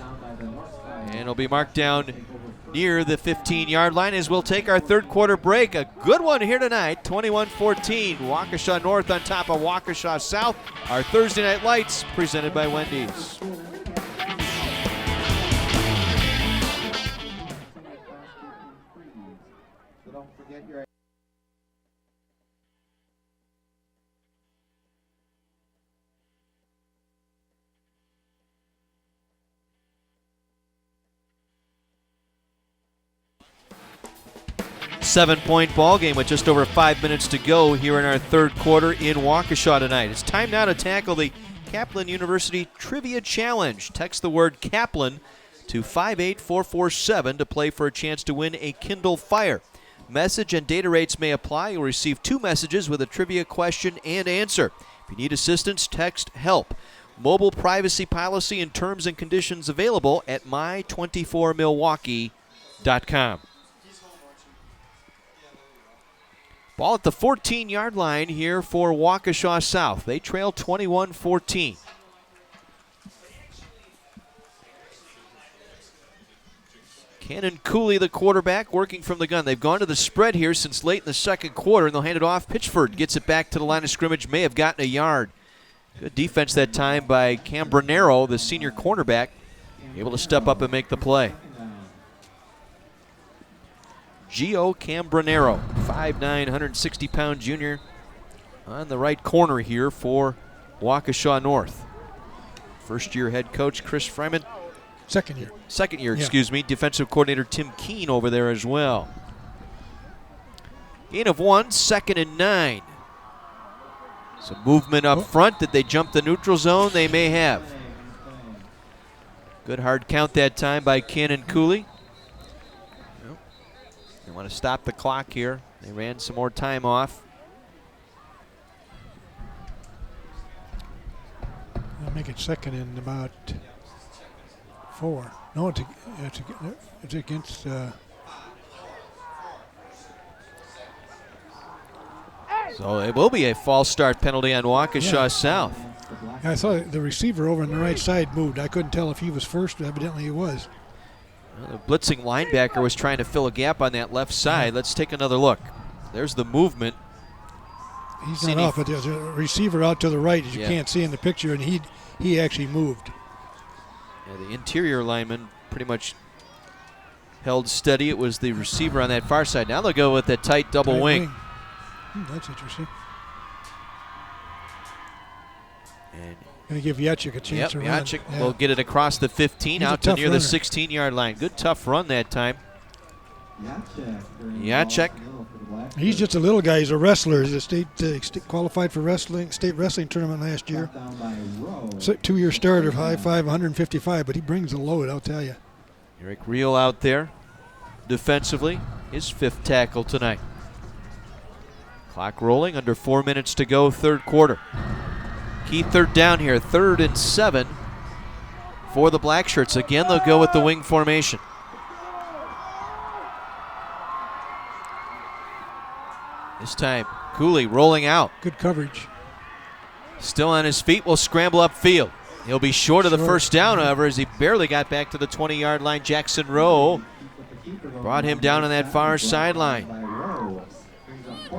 and it'll be marked down near the 15-yard line as we'll take our third quarter break. A good one here tonight, 21-14. Waukesha North on top of Waukesha South. Our Thursday Night Lights presented by Wendy's. Seven-point ball game with just over 5 minutes to go here in our third quarter in Waukesha tonight. It's time now to tackle the Kaplan University Trivia Challenge. Text the word Kaplan to 58447 to play for a chance to win a Kindle Fire. Message and data rates may apply. You'll receive 2 messages with a trivia question and answer. If you need assistance, text HELP. Mobile privacy policy and terms and conditions available at my24milwaukee.com. Ball at the 14-yard line here for Waukesha South. They trail 21-14. Cannon Cooley, the quarterback, working from the gun. They've gone to the spread here since late in the second quarter, and they'll hand it off. Pitchford gets it back to the line of scrimmage, may have gotten a yard. Good defense that time by Cambronero, the senior cornerback, able to step up and make the play. Gio Cambronero, 5'9", 160-pound junior on the right corner here for Waukesha North. First-year head coach Chris Fryman. Second year, excuse me. Defensive coordinator Tim Keene over there as well. Gain of 1, 2nd and 9. Some movement up front. Did they jump the neutral zone? They may have. Good hard count that time by Cannon Cooley. They want to stop the clock here. They ran some more time off. I'll make it second and about 4. No, it's against. So it will be a false start penalty on Waukesha South. I saw the receiver over on the right side moved. I couldn't tell if he was first, but evidently he was. Well, the blitzing linebacker was trying to fill a gap on that left side. Let's take another look. There's the movement. He's not off, but there's a receiver out to the right, as you can't see in the picture, and he actually moved. Yeah, the interior lineman pretty much held steady. It was the receiver on that far side. Now they'll go with that tight double wing. That's interesting. And going to give Yachik a chance to run. Yachik will get it across the 15 out to near the 16-yard line. Good tough run that time. Yachik. He's just a little guy. He's a wrestler. He's a state qualified for state wrestling tournament last year. 2-year starter, 5'5", 155, but he brings a load, I'll tell you. Eric Reel out there defensively. his 5th tackle tonight. Clock rolling, under 4 minutes to go, third quarter. Key third down here, 3rd and 7 for the Black Shirts. Again, they'll go with the wing formation. This time, Cooley rolling out. Good coverage. Still on his feet, will scramble upfield. He'll be short of the first down, however, as he barely got back to the 20-yard line. Jackson Rowe brought him down on that far sideline.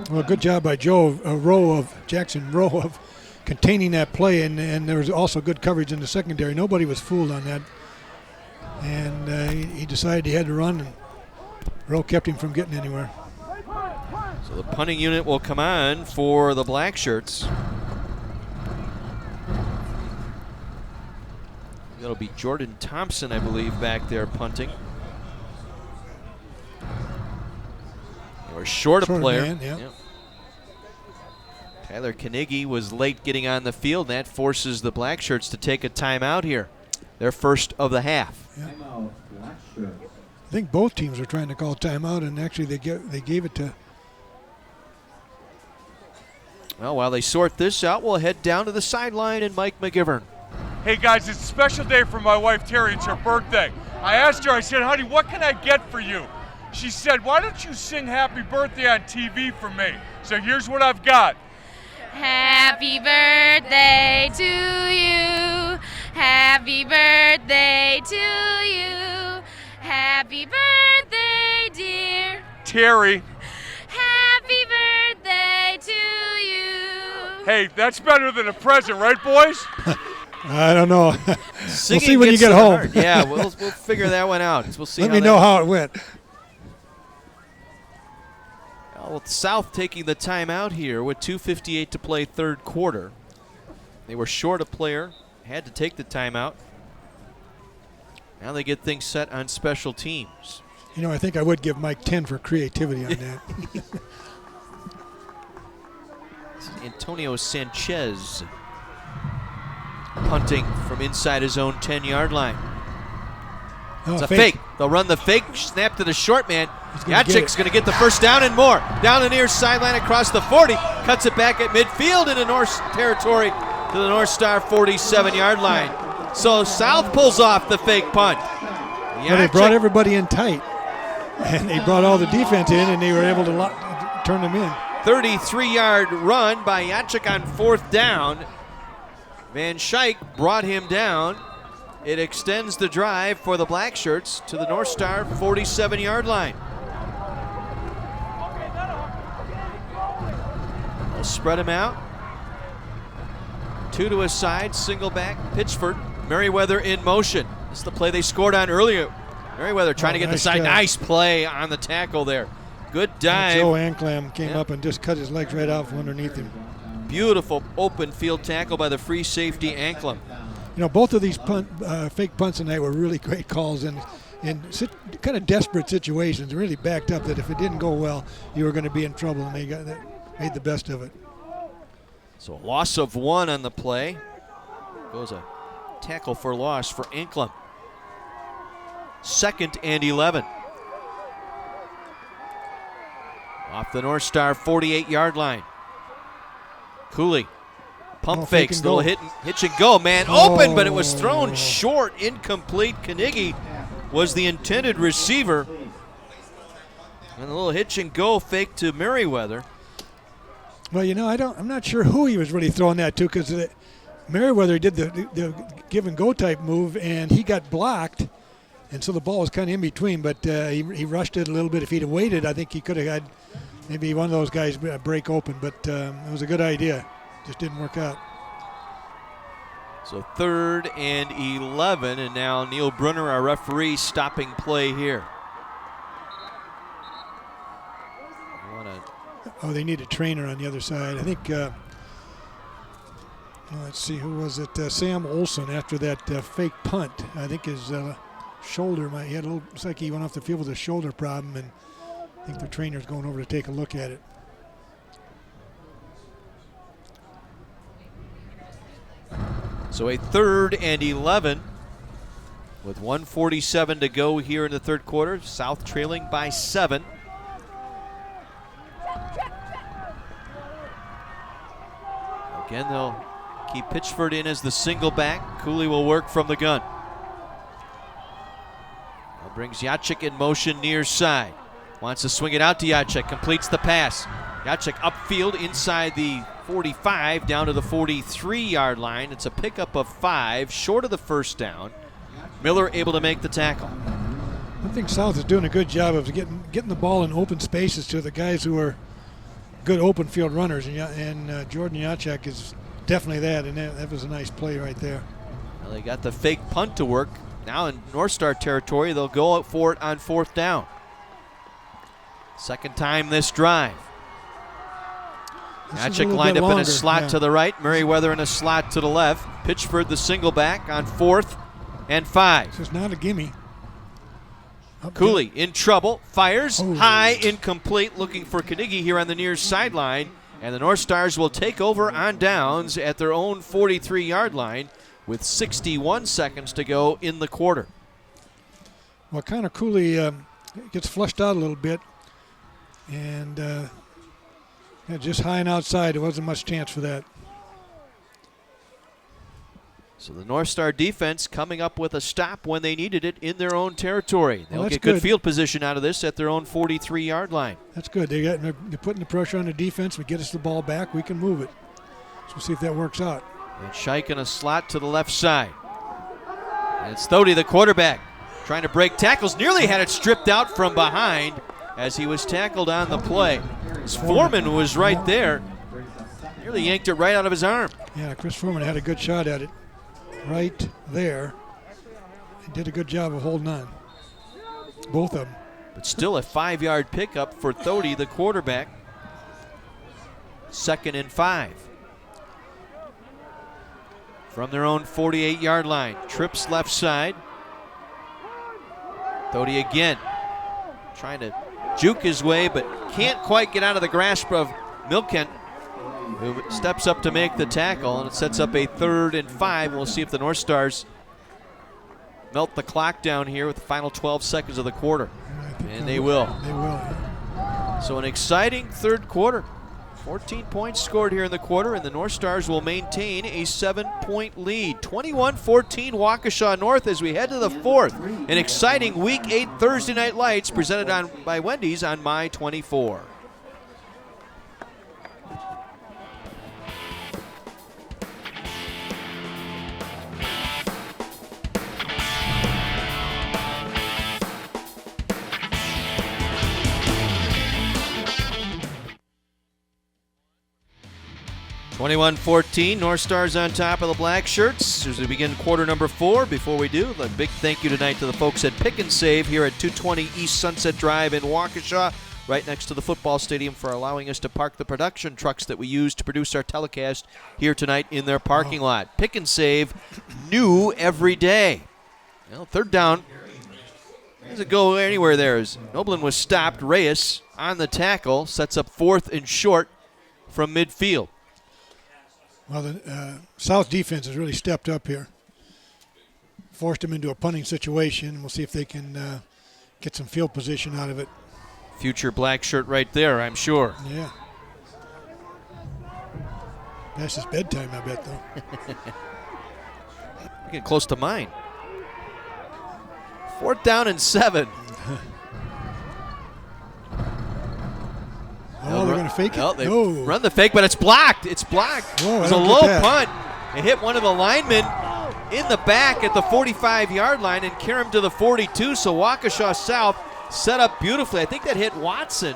Well, good job by Jackson Rowe of containing that play, and there was also good coverage in the secondary. Nobody was fooled on that. And he decided he had to run, and Rowe kept him from getting anywhere. So the punting unit will come on for the Black Shirts. That'll be Jordan Thompson, I believe, back there punting. They were short a player. Man, yeah. Yep. Tyler Carnegie was late getting on the field. That forces the Black Shirts to take a timeout here. Their first of the half. Yeah. I think both teams are trying to call timeout, and actually they gave it to. Well, while they sort this out, we'll head down to the sideline and Mike McGivern. Hey guys, it's a special day for my wife Terry. It's her birthday. I asked her, I said, honey, what can I get for you? She said, why don't you sing happy birthday on TV for me? So here's what I've got. Happy birthday to you. Happy birthday to you. Happy birthday, dear Terry. Happy birthday to you. Hey, that's better than a present, right, boys? I don't know. We'll see when you gets get to the home. heart. Yeah, we'll figure that one out. We'll see. Let me know how it went. Well, South taking the timeout here with 2:58 to play, third quarter. They were short a player, had to take the timeout. Now they get things set on special teams. You know, I think I would give Mike 10 for creativity on that. Antonio Sanchez punting from inside his own 10-yard line. It's a fake. They'll run the fake, snap to the short man. Yachik's going to get the first down and more. Down the near sideline across the 40. Cuts it back at midfield into North territory to the North Star 47-yard line. So South pulls off the fake punt. Well, they brought everybody in tight. And they brought all the defense in, and they were able to turn them in. 33-yard run by Yachik on fourth down. Van Schaik brought him down. It extends the drive for the Black Shirts to the North Star 47-yard line. They'll spread him out. Two to his side, single back, Pitchford. Merriweather in motion. This is the play they scored on earlier. Merriweather trying to get the side. Nice play on the tackle there. Good dive. Joe Anklam came up and just cut his legs right out from underneath him. Beautiful open field tackle by the free safety Anklam. You know, both of these fake punts tonight were really great calls in kind of desperate situations. Really backed up that if it didn't go well, you were going to be in trouble, and they made the best of it. So a loss of 1 on the play. Goes a tackle for loss for Anklam. 2nd and 11. Off the North Star 48-yard line. Cooley. Pump fakes, little hitch and go. Man open, but it was thrown short, incomplete. Carnegie was the intended receiver. And a little hitch and go fake to Merriweather. Well, you know, I'm not sure who he was really throwing that to, because Merriweather did the give and go type move, and he got blocked, and so the ball was kind of in between. But he rushed it a little bit. If he'd have waited, I think he could have had maybe one of those guys break open. But it was a good idea. Just didn't work out. So 3rd and 11, and now Neil Brunner, our referee, stopping play here. Oh, they need a trainer on the other side. I think, let's see, who was it? Sam Olson, after that fake punt. I think his shoulder, he had looks like he went off the field with a shoulder problem, and I think the trainer's going over to take a look at it. So a 3rd and 11 with 1:47 to go here in the third quarter. South trailing by 7. Again, they'll keep Pitchford in as the single back. Cooley will work from the gun. Now brings Jacek in motion near side. Wants to swing it out to Jacek. Completes the pass. Jacek upfield inside the 45 down to the 43-yard line. It's a pickup of 5, short of the first down. Miller able to make the tackle. I think South is doing a good job of getting the ball in open spaces to the guys who are good open field runners, and Jordan Jacek is definitely that, and that was a nice play right there. Well, they got the fake punt to work. Now in North Star territory, they'll go out for it on 4th down. Second time this drive. Jacek lined up in a slot to the right, Merriweather in a slot to the left. Pitchford the single back on 4th and 5. This is not a gimme. Cooley in trouble, fires, high, incomplete, looking for Carnegie here on the near sideline. And the North Stars will take over on downs at their own 43-yard line with 61 seconds to go in the quarter. Well, kind of Cooley gets flushed out a little bit. And just high and outside, there wasn't much chance for that. So the North Star defense coming up with a stop when they needed it in their own territory. They'll get good field position out of this at their own 43-yard line. That's good. They're putting the pressure on the defense. We get us the ball back, we can move it. So we'll see if that works out. And Scheich in a slot to the left side. And it's Thody, the quarterback, trying to break tackles. Nearly had it stripped out from behind as he was tackled on the play. His Foreman was right there. Nearly yanked it right out of his arm. Yeah, Chris Foreman had a good shot at it. Right there. He did a good job of holding on. Both of them. But still a 5-yard pickup for Thody, the quarterback. 2nd and 5. From their own 48-yard line. Trips left side. Thody again. Trying to juke his way, but can't quite get out of the grasp of Milken, who steps up to make the tackle, and it sets up a 3rd and 5. We'll see if the North Stars melt the clock down here with the final 12 seconds of the quarter. And they will. They will. So an exciting third quarter. 14 points scored here in the quarter, and the North Stars will maintain a 7-point lead. 21-14 Waukesha North as we head to the 4th. An exciting Week 8 Thursday Night Lights presented by Wendy's on My 24. (21-14) North Stars on top of the Black Shirts as we begin quarter number 4. Before we do, a big thank you tonight to the folks at Pick and Save here at 220 East Sunset Drive in Waukesha, right next to the football stadium, for allowing us to park the production trucks that we use to produce our telecast here tonight in their parking lot. Pick and Save, new every day. Well, 3rd down. Doesn't go anywhere there as Noblin was stopped. Reyes on the tackle sets up 4th and short from midfield. Well, the South defense has really stepped up here. Forced them into a punting situation. We'll see if they can get some field position out of it. Future Black Shirt right there, I'm sure. Yeah. Past his bedtime, I bet, though. Getting close to mine. 4th down and 7. Oh, they're going to fake it? No, they run the fake, but it's blocked. It's blocked. Whoa, it was a low punt. It hit one of the linemen in the back at the 45-yard line and carried him to the 42, so Waukesha South set up beautifully. I think that hit Watson.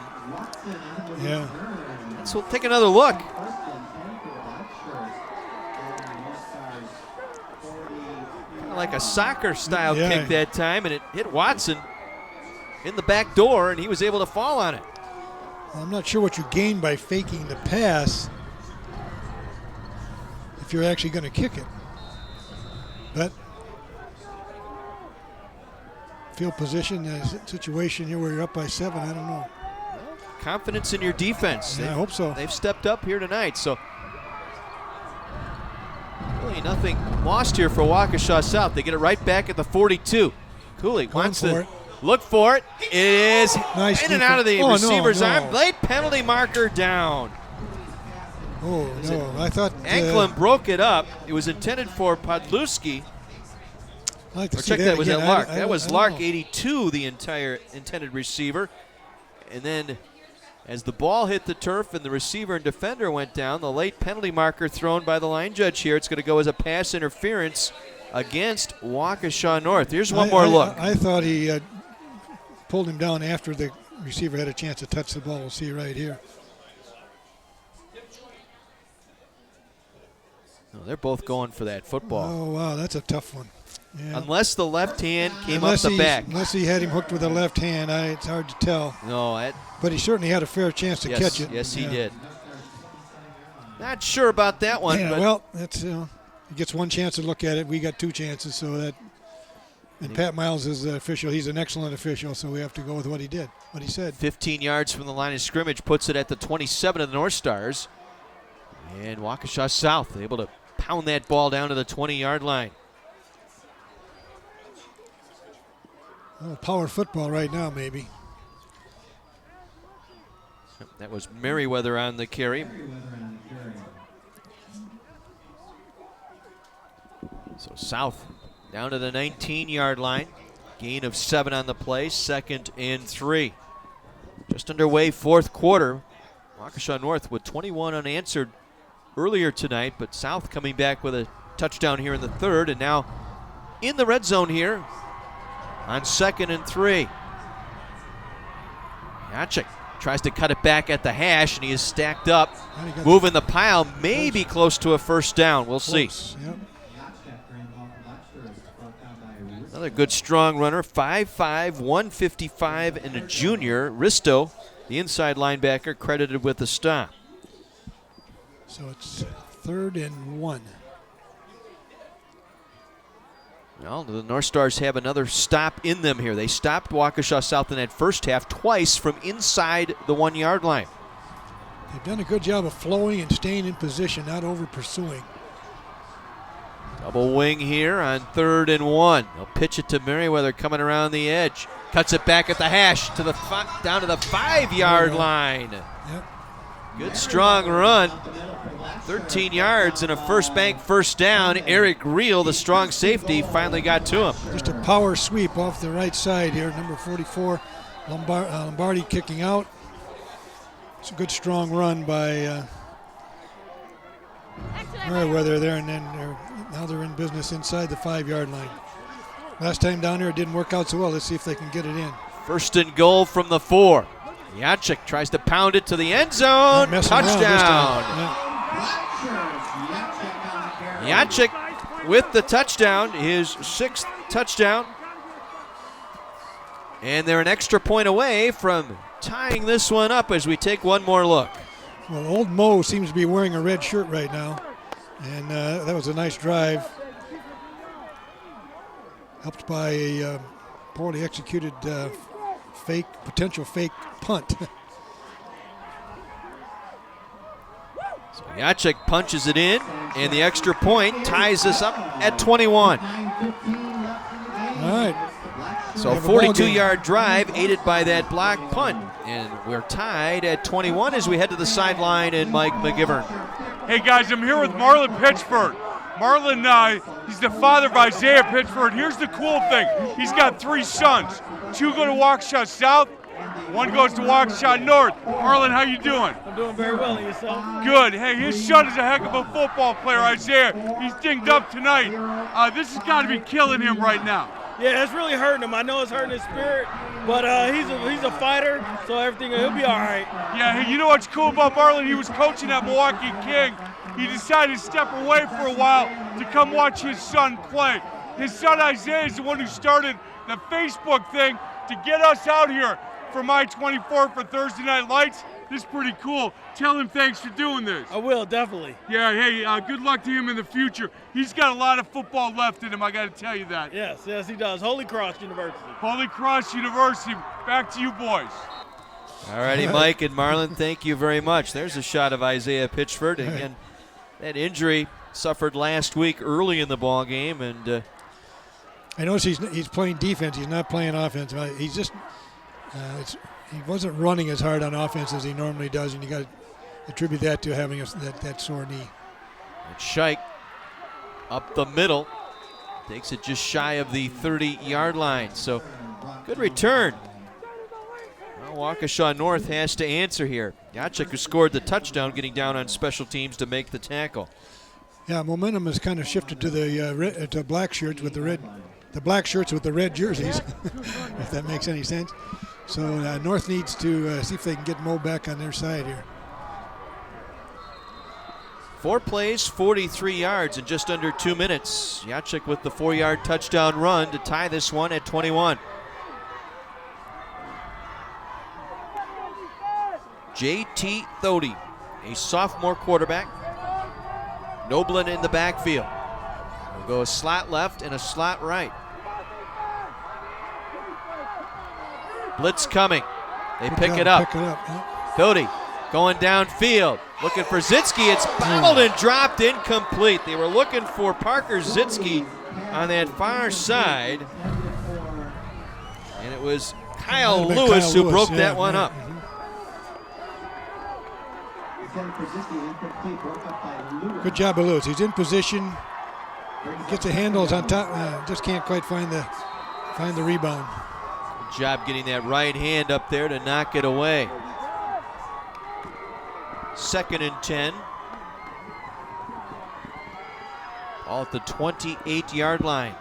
Yeah. So we'll take another look. Kind of like a soccer-style kick that time, and it hit Watson in the back door, and he was able to fall on it. I'm not sure what you gain by faking the pass if you're actually going to kick it. But field position, situation here where you're up by 7, I don't know. Confidence in your defense. Yeah, I hope so. They've stepped up here tonight, so really nothing lost here for Waukesha South. They get it right back at the 42. Cooley wants to look for it. It is nice in and out of the receiver's arm. Late penalty marker down. Oh, no. I thought... Anklin broke it up. It was intended for Podluski. I'd like to see Check that. Was again. that Lark? I That was don't Lark, know. 82, the entire intended receiver. And then as the ball hit the turf and the receiver and defender went down, the late penalty marker thrown by the line judge here. It's going to go as a pass interference against Waukesha North. Here's one more look. I thought he pulled him down after the receiver had a chance to touch the ball. We'll see right here. No, they're both going for that football. Oh, wow, that's a tough one. Yeah. Unless the left hand came up the back. Unless he had him hooked with the left hand, it's hard to tell. No, but he certainly had a fair chance to catch it. Yes, he did. Not sure about that one. Yeah, but well, that's he gets one chance to look at it. We got two chances, so that. And Pat Miles is the official. He's an excellent official, so we have to go with what he did, what he said. 15 yards from the line of scrimmage puts it at the 27 of the North Stars. And Waukesha South able to pound that ball down to the 20-yard line. Oh, power football right now, maybe. That was Merriweather on the carry. So South down to the 19-yard line. Gain of 7 on the play, 2nd and 3. Just underway, fourth quarter. Waukesha North with 21 unanswered earlier tonight, but South coming back with a touchdown here in the third, and now in the red zone here on 2nd and 3. Yachik tries to cut it back at the hash, and he is stacked up, moving the pile, maybe close to a first down. We'll see. Yep. Another good strong runner, 5'5", 155, and a junior. Risto, the inside linebacker, credited with the stop. So it's 3rd and 1. Well, the North Stars have another stop in them here. They stopped Waukesha South in that first half twice from inside the 1-yard line. They've done a good job of flowing and staying in position, not over pursuing. Double wing here on 3rd and 1. They'll pitch it to Merriweather coming around the edge. Cuts it back at the hash to the down to the 5-yard line. Yep. Good strong run. 13 yards and a first bank first down. Eric Reel, the strong safety, finally got to him. Just a power sweep off the right side here. Number 44, Lombardi kicking out. It's a good strong run by Merriweather there, and then now they're in business inside the 5-yard line. Last time down here it didn't work out so well. Let's see if they can get it in. 1st and goal from the 4. Yachik tries to pound it to the end zone. Touchdown. Yachik with the touchdown, his 6th touchdown. And they're an extra point away from tying this one up as we take one more look. Well, old Mo seems to be wearing a red shirt right now. And that was a nice drive. Helped by a poorly executed potential fake punt. So Yachik punches it in, and the extra point ties us up at 21. All right. So a 42-yard drive aided by that block punt. And we're tied at 21 as we head to the sideline and Mike McGivern. Hey guys, I'm here with Marlon Pitchford. Marlon, he's the father of Isaiah Pitchford. Here's the cool thing. He's got 3 sons. 2 go to Waukesha South, 1 goes to Waukesha North. Marlon, how you doing? I'm doing very well. And yourself? Good. Hey, his son is a heck of a football player, Isaiah. He's dinged up tonight. This has got to be killing him right now. Yeah, it's really hurting him. I know it's hurting his spirit, but he's a fighter, so he'll be all right. Yeah, hey, you know what's cool about Marlon? He was coaching at Milwaukee King. He decided to step away for a while to come watch his son play. His son Isaiah is the one who started the Facebook thing to get us out here for My 24 for Thursday Night Lights. This is pretty cool. Tell him thanks for doing this. I will, definitely. Yeah, hey, good luck to him in the future. He's got a lot of football left in him, I got to tell you that. Yes, he does. Holy Cross University. Holy Cross University. Back to you, boys. All righty, Mike and Marlon, thank you very much. There's a shot of Isaiah Pitchford. Again, that injury suffered last week early in the ball game, and I notice he's playing defense. He's not playing offense. He's just he wasn't running as hard on offense as he normally does, and you got to attribute that to having that sore knee. And Scheich up the middle. Takes it just shy of the 30-yard line. So good return. Well, Waukesha North has to answer here. Yachik, who scored the touchdown, getting down on special teams to make the tackle. Yeah, momentum has kind of shifted to the to black shirts with the black shirts with the red jerseys, if that makes any sense. So North needs to see if they can get Mo back on their side here. 4 plays, 43 yards in just under 2 minutes. Yachik with the 4-yard touchdown run to tie this one at 21. J.T. Thody, a sophomore quarterback. Noblin in the backfield. We'll go a slot left and a slot right. Blitz coming. They pick it up. Thody going downfield, looking for Zitsky. It's bobbled and dropped incomplete. They were looking for Parker Zitsky on that far side. And it was Kyle Lewis who broke that one up. Good job of Lewis. He's in position, gets the handles on top, just can't quite find the rebound. Good job getting that right hand up there to knock it away. 2nd and 10. All at the 28-yard line.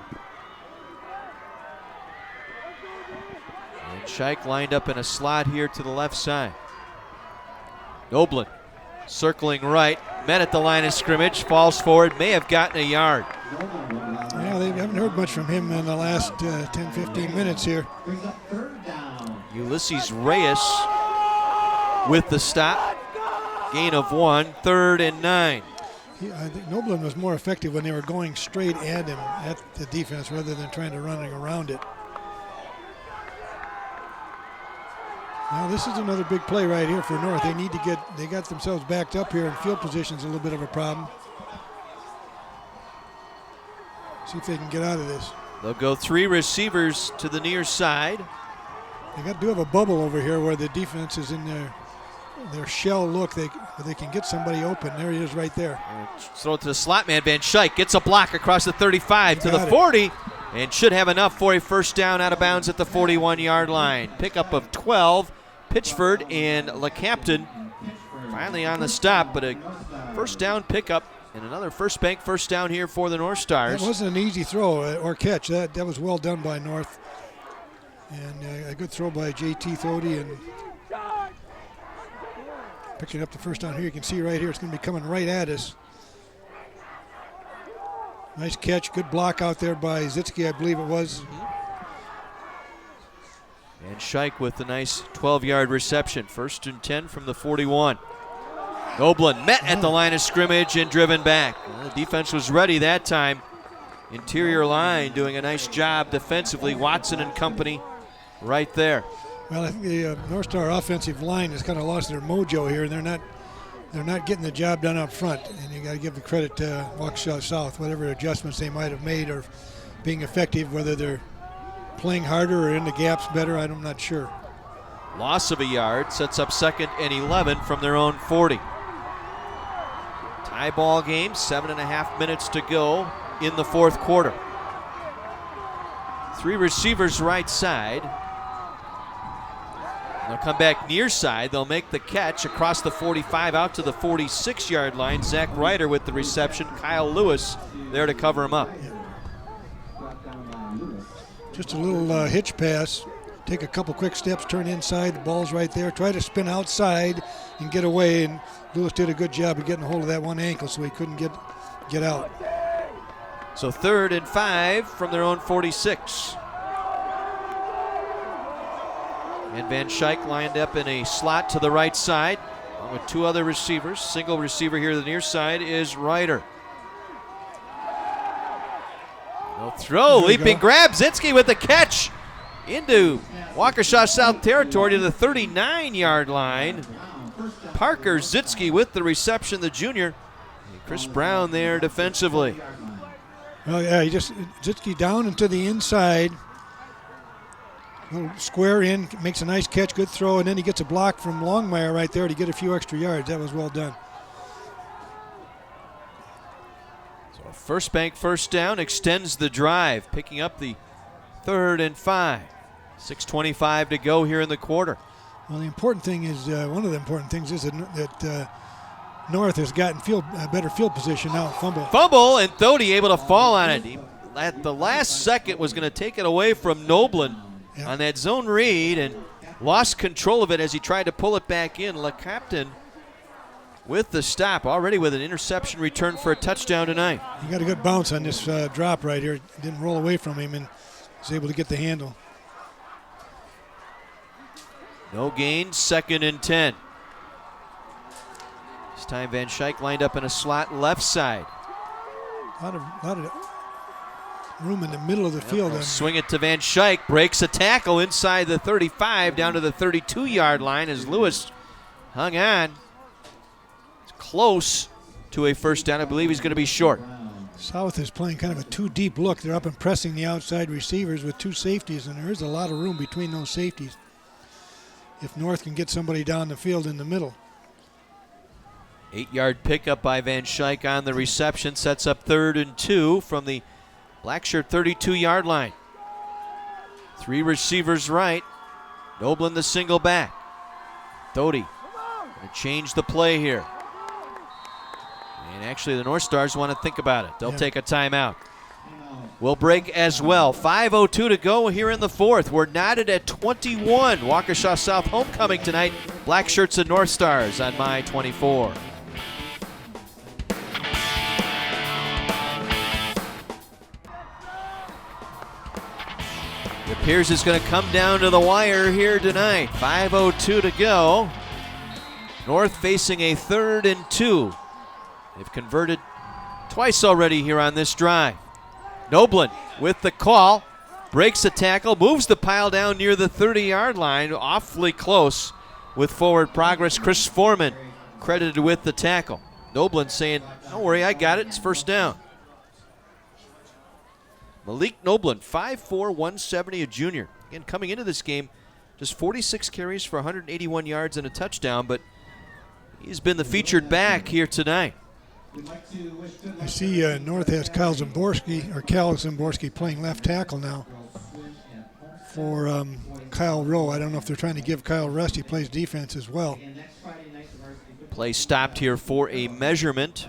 And Scheich lined up in a slot here to the left side. Noblin circling right, met at the line of scrimmage, falls forward, may have gotten a yard. Yeah, they haven't heard much from him in the last 10-15 minutes here. Ulysses Reyes with the stop. Gain of 1, 3rd and 9. I think Noblin was more effective when they were going straight at him, at the defense, rather than trying to run around it. Now this is another big play right here for North. They got themselves backed up here, and field position's a little bit of a problem. See if they can get out of this. They'll go 3 receivers to the near side. They do have a bubble over here where the defense is in their shell look. They can get somebody open. There he is right there. Throw it to the slot man. Van Scheich gets a block across the 35 to the 40 and should have enough for a first down out of bounds at the 41-yard line. Pickup of 12. Pitchford and LeCaptain finally on the stop, but a first down pickup and another first bank first down here for the North Stars. That wasn't an easy throw or catch. That was well done by North. And a good throw by J.T. Thody, and picking up the first down here. You can see right here it's going to be coming right at us. Nice catch, good block out there by Zitsky, I believe it was. And Scheich with the nice 12-yard reception. 1st and 10 from the 41. Noblin met at the line of scrimmage and driven back. Well, the defense was ready that time. Interior line doing a nice job defensively. Watson and company right there. Well, I think the North Star offensive line has kind of lost their mojo here, and they're not getting the job done up front. And you got to give the credit to Waukesha South, whatever adjustments they might have made or being effective, whether they're playing harder or in the gaps better, I'm not sure. Loss of a yard sets up 2nd and 11 from their own 40. Tie ball game, 7.5 minutes to go in the 4th quarter. 3 receivers right side. They'll come back near side. They'll make the catch across the 45 out to the 46-yard line. Zach Ryder with the reception. Kyle Lewis there to cover him up. Just a little hitch pass. Take a couple quick steps, turn inside. The ball's right there. Try to spin outside and get away. And Lewis did a good job of getting a hold of that one ankle, so he couldn't get out. So 3rd and 5 from their own 46. And Van Scheich lined up in a slot to the right side, along with 2 other receivers. Single receiver here to the near side is Ryder. No throw, leaping grab. Zitsky with the catch into Waukesha South territory to the 39-yard line. Parker Zitsky with the reception, the junior. And Chris Brown there defensively. Well, yeah, Zitsky down into the inside. little square in, makes a nice catch, good throw, and then he gets a block from Longmire right there to get a few extra yards. That was well done. So First Bank first down extends the drive, picking up the 3rd and 5. 6:25 to go here in the quarter. Well, the important thing is, one of the important things is that North has gotten better field position now. Fumble, and Thody able to fall on it. He, at the last second, was going to take it away from Noblin on that zone read and lost control of it as he tried to pull it back in. LeCaptain with the stop, already with an interception return for a touchdown tonight. He got a good bounce on this drop right here. Didn't roll away from him and was able to get the handle. No gain, 2nd and 10. This time Van Schaik lined up in a slot left side. A lot of room in the middle of the field. Swing it to Van Schaik, breaks a tackle inside the 35 down to the 32-yard line as Lewis hung on. It's close to a first down. I believe he's going to be short. South is playing kind of a too deep look. They're up and pressing the outside receivers with 2 safeties, and there is a lot of room between those safeties if North can get somebody down the field in the middle. 8-yard pickup by Van Schaik on the reception. Sets up 3rd and 2 from the Blackshirt 32-yard line. 3 receivers right. Noblin the single back. Thody going to change the play here. And actually the North Stars want to think about it. They'll take a timeout. We'll break as well. 5:02 to go here in the 4th. We're knotted at 21. Waukesha South homecoming tonight. Black Shirts and North Stars on My 24. It appears it's going to come down to the wire here tonight. 5:02 to go. North facing a 3rd and 2. They've converted twice already here on this drive. Noblin with the call, breaks a tackle, moves the pile down near the 30-yard line, awfully close with forward progress. Chris Foreman credited with the tackle. Noblin saying, don't worry, I got it, it's first down. Malik Noblin, 5'4", 170, a junior. Again, coming into this game, just 46 carries for 181 yards and a touchdown, but he's been the featured back here tonight. I see North has Cal Zimborski playing left tackle now for Kyle Rowe. I don't know if they're trying to give Kyle rest. He plays defense as well. Play stopped here for a measurement.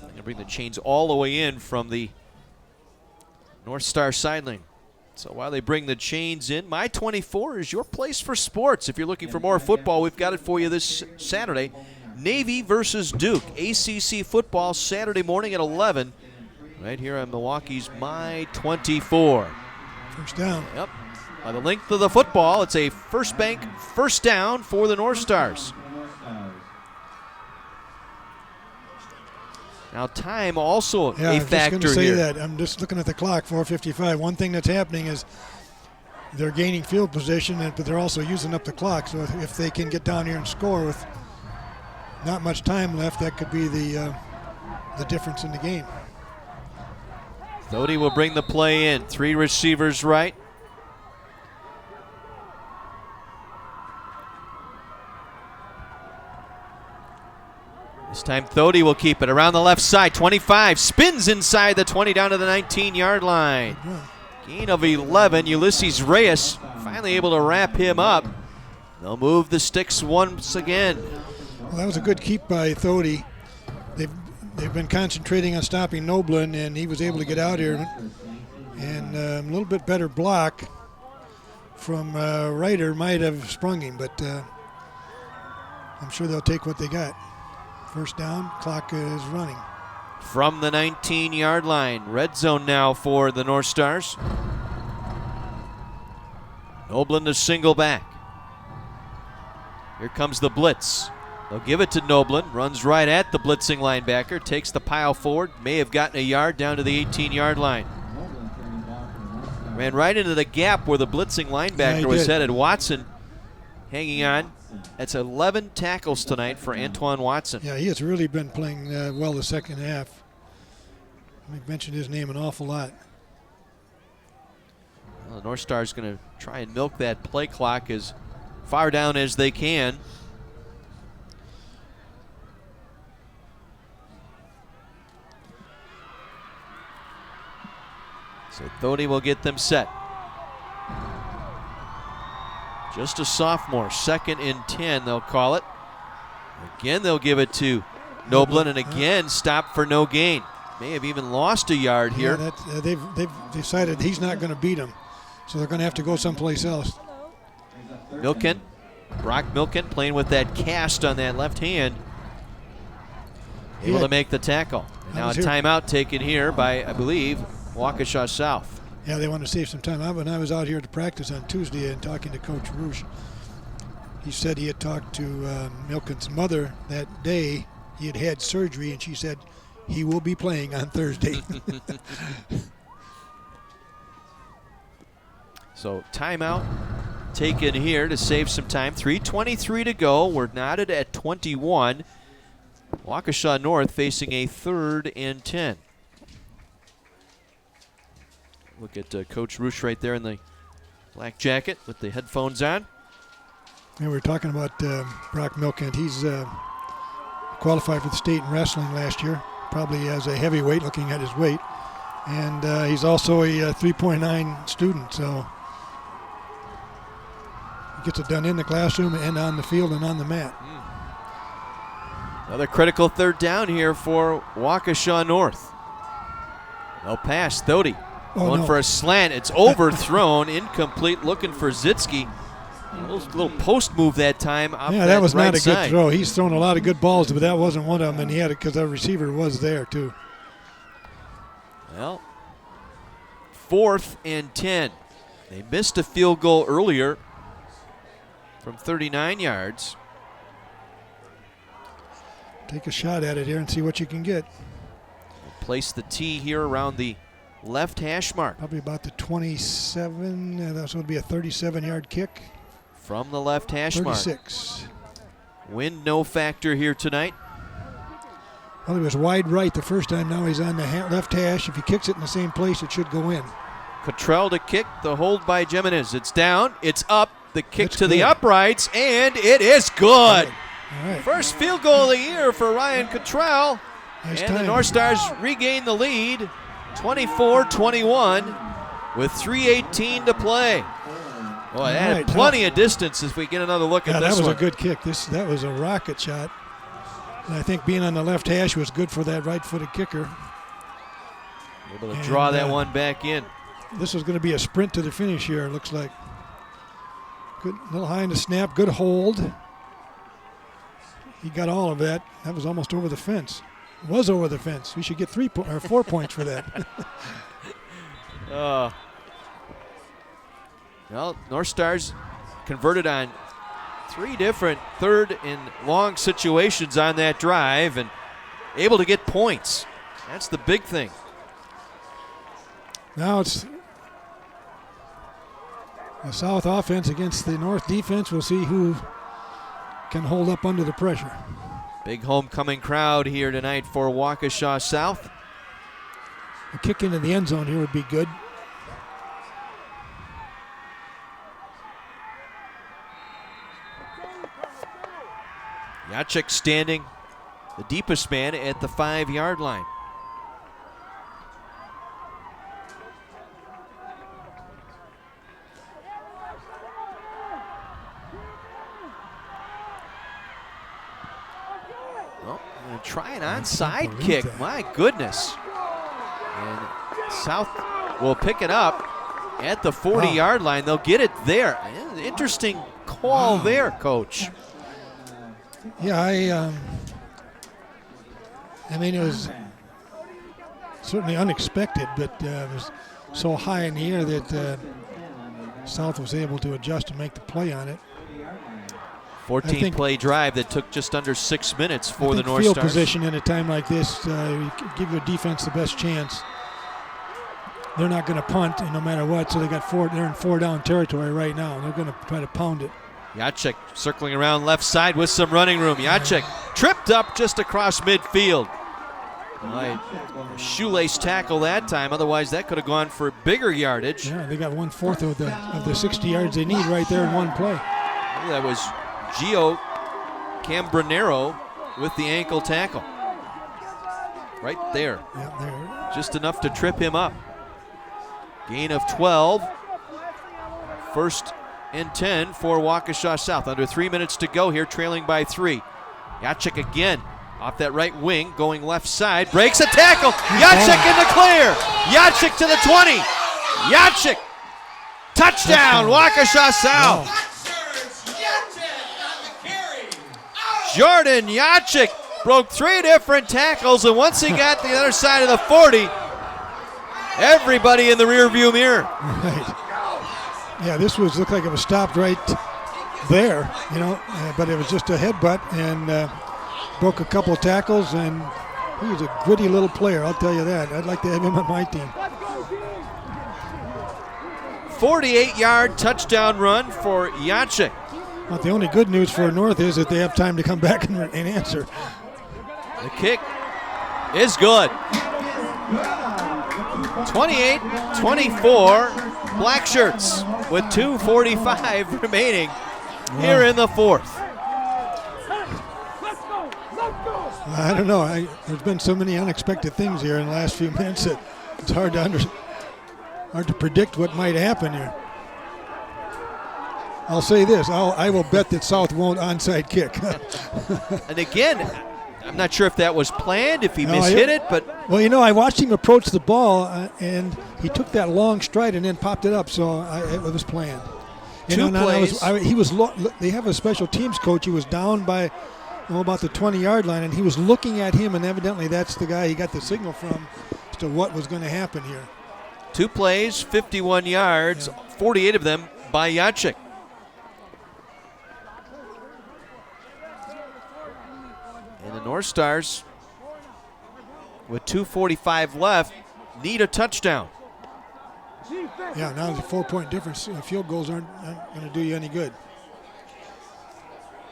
I'm going to bring the chains all the way in from the North Star sideline. So while they bring the chains in, My 24 is your place for sports. If you're looking for more football, we've got it for you this Saturday. Navy versus Duke, ACC football Saturday morning at 11, right here on Milwaukee's My 24. First down. Yep. By the length of the football, it's a First Bank first down for the North Stars. Now time also a factor here. That. I'm just looking at the clock, 4:55. One thing that's happening is they're gaining field position, but they're also using up the clock. So if they can get down here and score with not much time left, that could be the difference in the game. Thody will bring the play in. 3 receivers right. This time Thody will keep it around the left side. 25, spins inside the 20 down to the 19-yard line. Gain of 11. Ulysses Reyes finally able to wrap him up. They'll move the sticks once again. Well, that was a good keep by Thody. They've been concentrating on stopping Noblin, and he was able to get out here. And a little bit better block from Ryder might have sprung him, but I'm sure they'll take what they got. First down, clock is running. From the 19-yard line, red zone now for the North Stars. Noblin to single back. Here comes the blitz. They'll give it to Noblin, runs right at the blitzing linebacker, takes the pile forward, may have gotten a yard down to the 18-yard line. Ran right into the gap where the blitzing linebacker was headed. Watson hanging on. That's 11 tackles tonight for Antoine Watson. Yeah, he has really been playing well the second half. We've mentioned his name an awful lot. Well, the North Stars going to try and milk that play clock as far down as they can. So Thody will get them set. Just a sophomore, 2nd and 10 they'll call it. Again they'll give it to Noblin, and again stop for no gain. May have even lost a yard here. Yeah, they've decided he's not going to beat him, so they're going to have to go someplace else. Milken, Brock Milken playing with that cast on that left hand. Able to make the tackle. And now a timeout taken here by, I believe, Waukesha South. Yeah, they want to save some time. When I was out here to practice on Tuesday and talking to Coach Roosh, he said he had talked to Milken's mother that day. He had had surgery, and she said he will be playing on Thursday. So timeout taken here to save some time. 3:23 to go. We're knotted at 21. Waukesha North facing a 3rd and 10. Look at Coach Roosh right there in the black jacket with the headphones on. And we were talking about Brock Milken. He's qualified for the state in wrestling last year, probably as a heavyweight looking at his weight. And he's also a 3.9 student, so he gets it done in the classroom and on the field and on the mat. Another critical 3rd down here for Waukesha North. They'll pass. Thody going for a slant. It's overthrown, incomplete, looking for Zitsky. A little post move that time. Yeah, that was not a good throw. He's thrown a lot of good balls, but that wasn't one of them, and he had it because the receiver was there too. Well, 4th and 10. They missed a field goal earlier from 39 yards. Take a shot at it here and see what you can get. We'll place the tee here around the left hash mark. Probably about the 27. That's going to be a 37-yard kick. From the left hash 36. mark. Wind no factor here tonight. Well, he was wide right the first time. Now he's on the left hash. If he kicks it in the same place, it should go in. Cottrell to kick. The hold by Jimenez. It's down. It's up. The kick That's to good. the uprights, and it is good. All right. First field goal of the year for Ryan Cottrell. Nice and time. the North Stars regain the lead, 24-21, with 3:18 to play. Boy, that had plenty of distance as we get another look at this that was one. a good kick. That was a rocket shot. And I think being on the left hash was good for that right-footed kicker. Able to draw that one back in. This is going to be a sprint to the finish here, it looks like. Good, little high in the snap, good hold. He got all of that. That was almost over the fence. It was over the fence. We should get 4 points for that. Well, North Stars converted on 3 different 3rd and long situations on that drive and able to get points. That's the big thing. Now it's the South offense against the North defense. We'll see who can hold up under the pressure. Big homecoming crowd here tonight for Waukesha South. A kick into the end zone here would be good. Jacek standing the deepest man at the 5-yard line. Well, going to try an onside kick. My goodness. And South will pick it up at the 40-yard line. They'll get it there. Interesting call there, Coach. Yeah, I mean, it was certainly unexpected, but it was so high in the air that South was able to adjust and make the play on it. 14-play drive that took just under 6 minutes for the North Stars. Field position in a time like this, give your defense the best chance. They're not going to punt no matter what, so they're in 4-down territory right now. They're going to try to pound it. Jacek circling around left side with some running room. Jacek tripped up just across midfield. Shoelace tackle that time. Otherwise, that could have gone for bigger yardage. Yeah, they got 1/4 of the 60 yards they need right there in one play. That was Gio Cambronero with the ankle tackle. Right there. Yeah, there. Just enough to trip him up. Gain of 12. 1st and 10 for Waukesha South. Under 3 minutes to go here, trailing by 3. Yachik again off that right wing, going left side, breaks a tackle. Yachik in the clear. Yachik to the 20. Yachik. Touchdown, Waukesha South. Jordan Yachik broke 3 different tackles, and once he got to the other side of the 40, everybody in the rearview mirror. Right. Yeah, this looked like it was stopped right there, but it was just a headbutt and broke a couple of tackles, and he was a gritty little player, I'll tell you that. I'd like to have him on my team. 48-yard touchdown run for Yachik. But the only good news for North is that they have time to come back and answer. The kick is good. 28-24, Black Shirts with 2:45 remaining here in the 4th. I don't know. There's been so many unexpected things here in the last few minutes that it's hard to predict what might happen here. I'll say this: I will bet that South won't onside kick. And again, I'm not sure if that was planned, if he mishit it, but well, I watched him approach the ball, and he took that long stride and then popped it up, so it was planned. Two plays. They have a special teams coach. He was down by about the 20-yard line, and he was looking at him, and evidently that's the guy he got the signal from as to what was going to happen here. 2 plays, 51 yards, 48 of them by Yachik. And the North Stars, with 2:45 left, need a touchdown. Yeah, now the 4-point difference. Field goals aren't going to do you any good.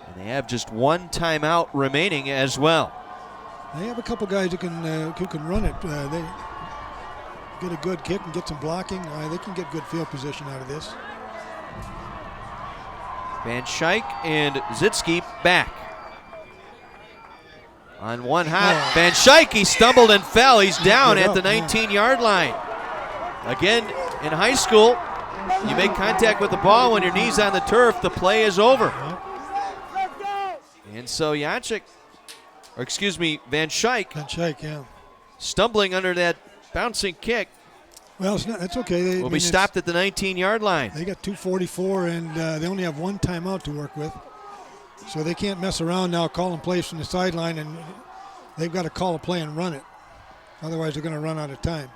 And they have just 1 timeout remaining as well. They have a couple guys who can run it. They get a good kick and get some blocking. They can get good field position out of this. Van Schaik and Zitsky back. On one hop, Van Schaik, he stumbled and fell. He's down at the 19-yard line. Again, in high school, you make contact with the ball when your knee's on the turf, the play is over. And so Van Schaik, stumbling under that bouncing kick. Well, it's okay. Will be stopped at the 19-yard line. They got 2:44, and they only have 1 timeout to work with. So they can't mess around now calling plays from the sideline, and they've got to call a play and run it. Otherwise, they're going to run out of time.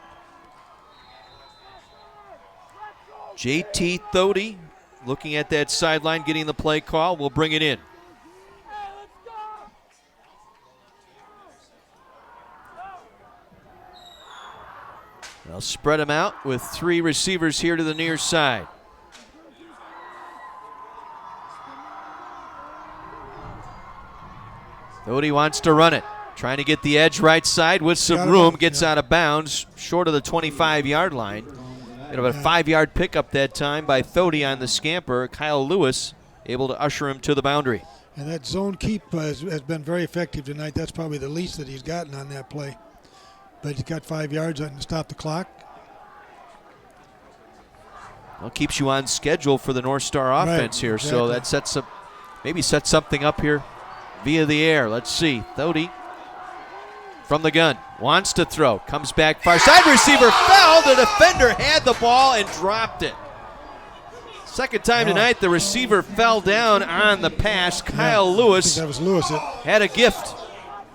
JT Thody looking at that sideline, getting the play call. We'll bring it in. They'll spread them out with 3 receivers here to the near side. Thody wants to run it. Trying to get the edge right side with some room. Gets out of bounds short of the 25-yard line. Bit of a 5-yard pickup that time by Thody on the scamper. Kyle Lewis able to usher him to the boundary. And that zone keep has been very effective tonight. That's probably the least that he's gotten on that play. But he's got 5 yards on to stop the clock. Well, keeps you on schedule for the North Star offense here. Exactly. So that sets something up here via the air. Let's see. Thody from the gun. Wants to throw. Comes back far side. Receiver fell. The defender had the ball and dropped it. Second time tonight the receiver fell down on the pass. Kyle Lewis. I think that was Lewis. Had a gift,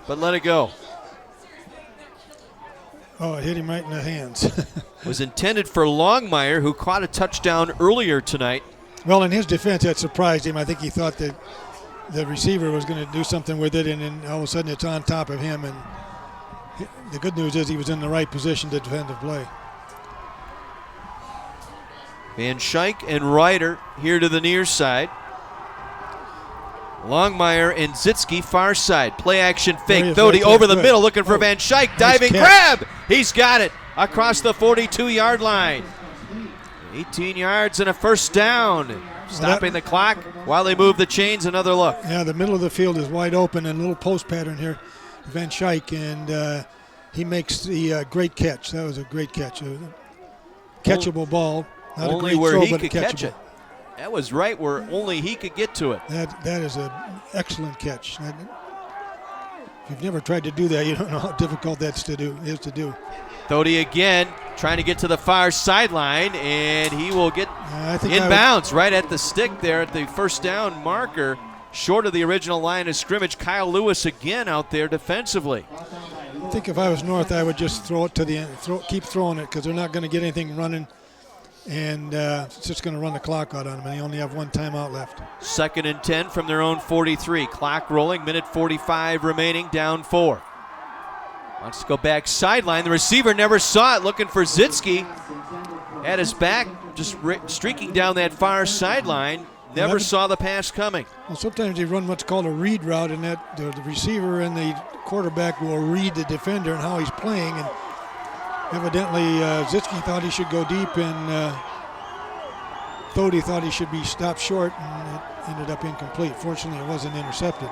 but let it go. Oh, it hit him right in the hands. Was intended for Longmire, who caught a touchdown earlier tonight. Well, in his defense, that surprised him. I think he thought that the receiver was going to do something with it, and then all of a sudden it's on top of him. And the good news is he was in the right position to defend the play. Van Schaik and Ryder here to the near side. Longmire and Zitsky far side. Play action There he fake. is, Thody right there. over the Good. middle looking for Oh, Van Schaik. nice Diving catch. grab. He's got it across the 42-yard line. 18 yards and a first down. Stopping the clock while they move the chains. Another look. Yeah, the middle of the field is wide open and a little post pattern here. Van Schaik, and he makes the great catch. That was a great catch. A catchable ball. Not Only a great where throw, he but could catchable. catch it. That was right where only he could get to it. That is an excellent catch. If you've never tried to do that, you don't know how difficult that is to do. Thody again trying to get to the far sideline, and he will get I think inbounds right at the stick there at the first down marker, short of the original line of scrimmage. Kyle Lewis again out there defensively. I think if I was North, I would just throw it to the end, keep throwing it because they're not going to get anything running, and it's just going to run the clock out on them, and they only have one timeout left. 2nd and 10 from their own 43. Clock rolling, minute 45 remaining, down 4. Wants to go back sideline. The receiver never saw it, looking for Zitsky. At his back, just streaking down that far sideline. Never saw the pass coming. Well, sometimes they run what's called a read route, and that the receiver and the quarterback will read the defender and how he's playing. And evidently, Zitsky thought he should go deep, and Thody thought he should be stopped short, and it ended up incomplete. Fortunately, it wasn't intercepted.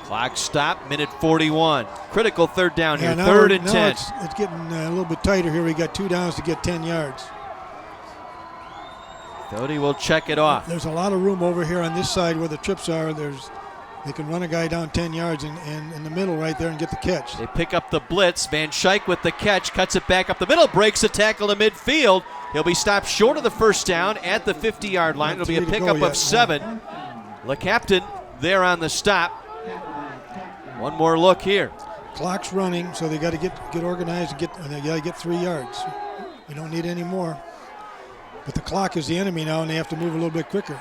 Clock stop, minute 41. Critical third down here, Yeah, now 3rd and now 10. It's getting a little bit tighter here. We got 2 downs to get 10 yards. Thody will check it off. There's a lot of room over here on this side where the trips are. They can run a guy down 10 yards and in the middle right there and get the catch. They pick up the blitz. Van Schaik with the catch, cuts it back up the middle, breaks a tackle to midfield. He'll be stopped short of the first down at the 50-yard line. It'll be a pickup of 7. Le Captain there on the stop. One more look here. Clock's running, so they got to get organized and they got to get 3 yards. We don't need any more. But the clock is the enemy now, and they have to move a little bit quicker.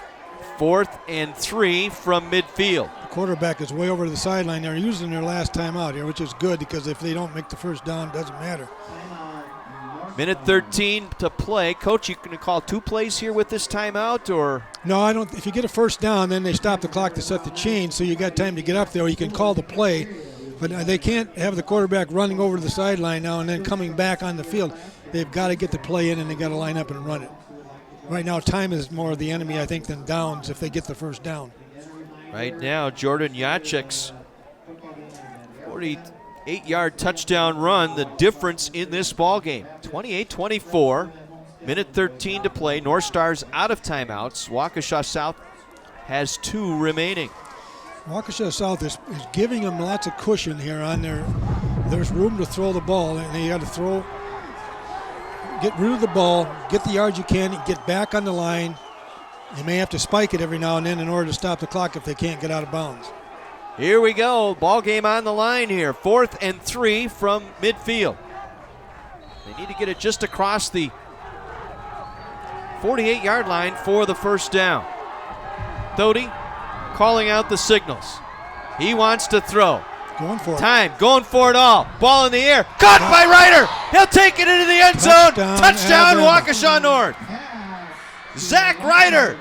4th and 3 from midfield. The quarterback is way over to the sideline. They're using their last timeout here, which is good because if they don't make the first down, it doesn't matter. Minute 13 to play. Coach, you going to call 2 plays here with this timeout, or? No, I don't. If you get a first down, then they stop the clock to set the chain, so you got time to get up there, or you can call the play. But they can't have the quarterback running over to the sideline now and then coming back on the field. They've got to get the play in, and they got to line up and run it. Right now, time is more of the enemy, I think, than downs if they get the first down. Right now, Jordan Yachik's 48-yard touchdown run, the difference in this ball game. 28-24, minute 13 to play. North Stars out of timeouts. Waukesha South has 2 remaining. Waukesha South is giving them lots of cushion here on their. There's room to throw the ball, and you got to get rid of the ball, get the yards you can, get back on the line. You may have to spike it every now and then in order to stop the clock if they can't get out of bounds. Here we go. Ball game on the line here. 4th and 3 from midfield. They need to get it just across the 48-yard line for the first down. Thody calling out the signals. He wants to throw. Going for it. Time, going for it all. Ball in the air. Caught by Ryder. He'll take it into the end zone. Touchdown, Waukesha North. Zach Ryder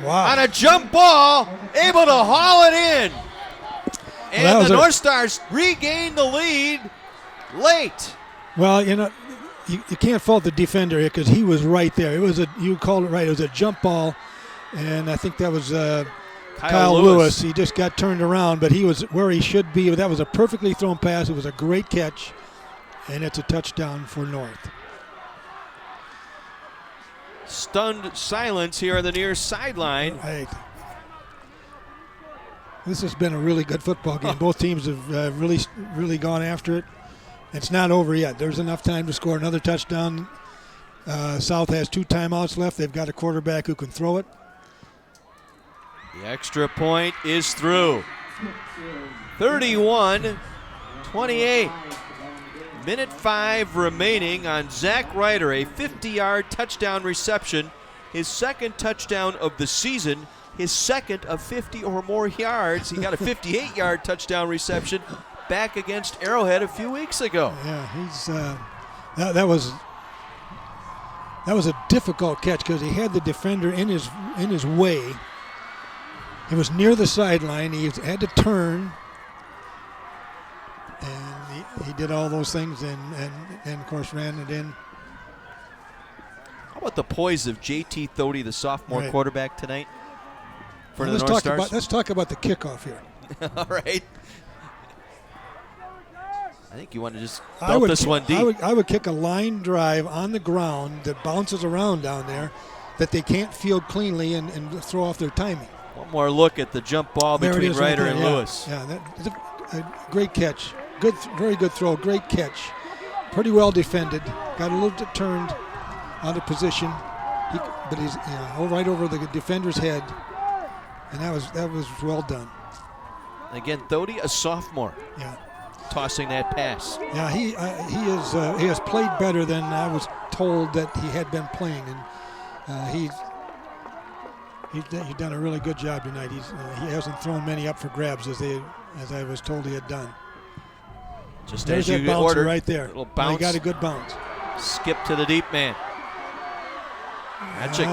on a jump ball, able to haul it in. And the North Stars regain the lead late. Well, you can't fault the defender here because he was right there. You called it right. It was a jump ball, and I think that was Kyle Lewis. He just got turned around, but he was where he should be. That was a perfectly thrown pass. It was a great catch, and it's a touchdown for North. Stunned silence here on the near sideline. Right. This has been a really good football game. Both teams have really gone after it. It's not over yet. There's enough time to score another touchdown. South has 2 timeouts left. They've got a quarterback who can throw it. The extra point is through. 31-28. Minute 5 remaining on Zach Ryder, a 50-yard touchdown reception, his 2nd touchdown of the season, his 2nd of 50 or more yards. He got a 58-yard touchdown reception back against Arrowhead a few weeks ago. Yeah, he's that was a difficult catch because he had the defender in his way. He was near the sideline. He had to turn, and he did all those things, and of course ran it in. How about the poise of J.T. Thody, the sophomore quarterback tonight for the let's North Stars? Let's talk about the kickoff here. All right. I think you want to just belt this one deep. I would kick a line drive on the ground that bounces around down there that they can't field cleanly and throw off their timing. One more look at the jump ball between Ryder and Lewis. Yeah, that's a great catch. Very good throw. Great catch. Pretty well defended. Got a little bit turned out of position, but he's right over the defender's head, and that was well done. Again, Thody, a sophomore. Yeah. Tossing that pass. Yeah, he has played better than I was told that he had been playing, and he's done a really good job tonight. He hasn't thrown many up for grabs as I was told he had done. Just there's as that you bouncer ordered, right there. Little bounce. He got a good bounce. Skip to the deep man. Magic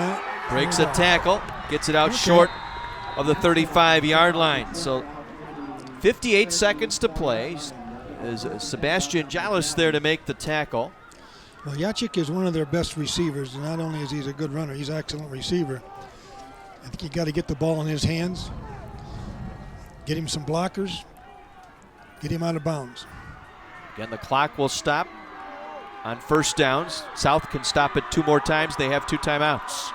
breaks a tackle, gets it out short of the 35-yard line. So 58 seconds to play. Is Sebastian Jalis there to make the tackle? Well, Jacek is one of their best receivers, and not only is he a good runner, he's an excellent receiver. I think you got to get the ball in his hands, get him some blockers, get him out of bounds. Again, the clock will stop on first downs. South can stop it 2 more times. They have 2 timeouts.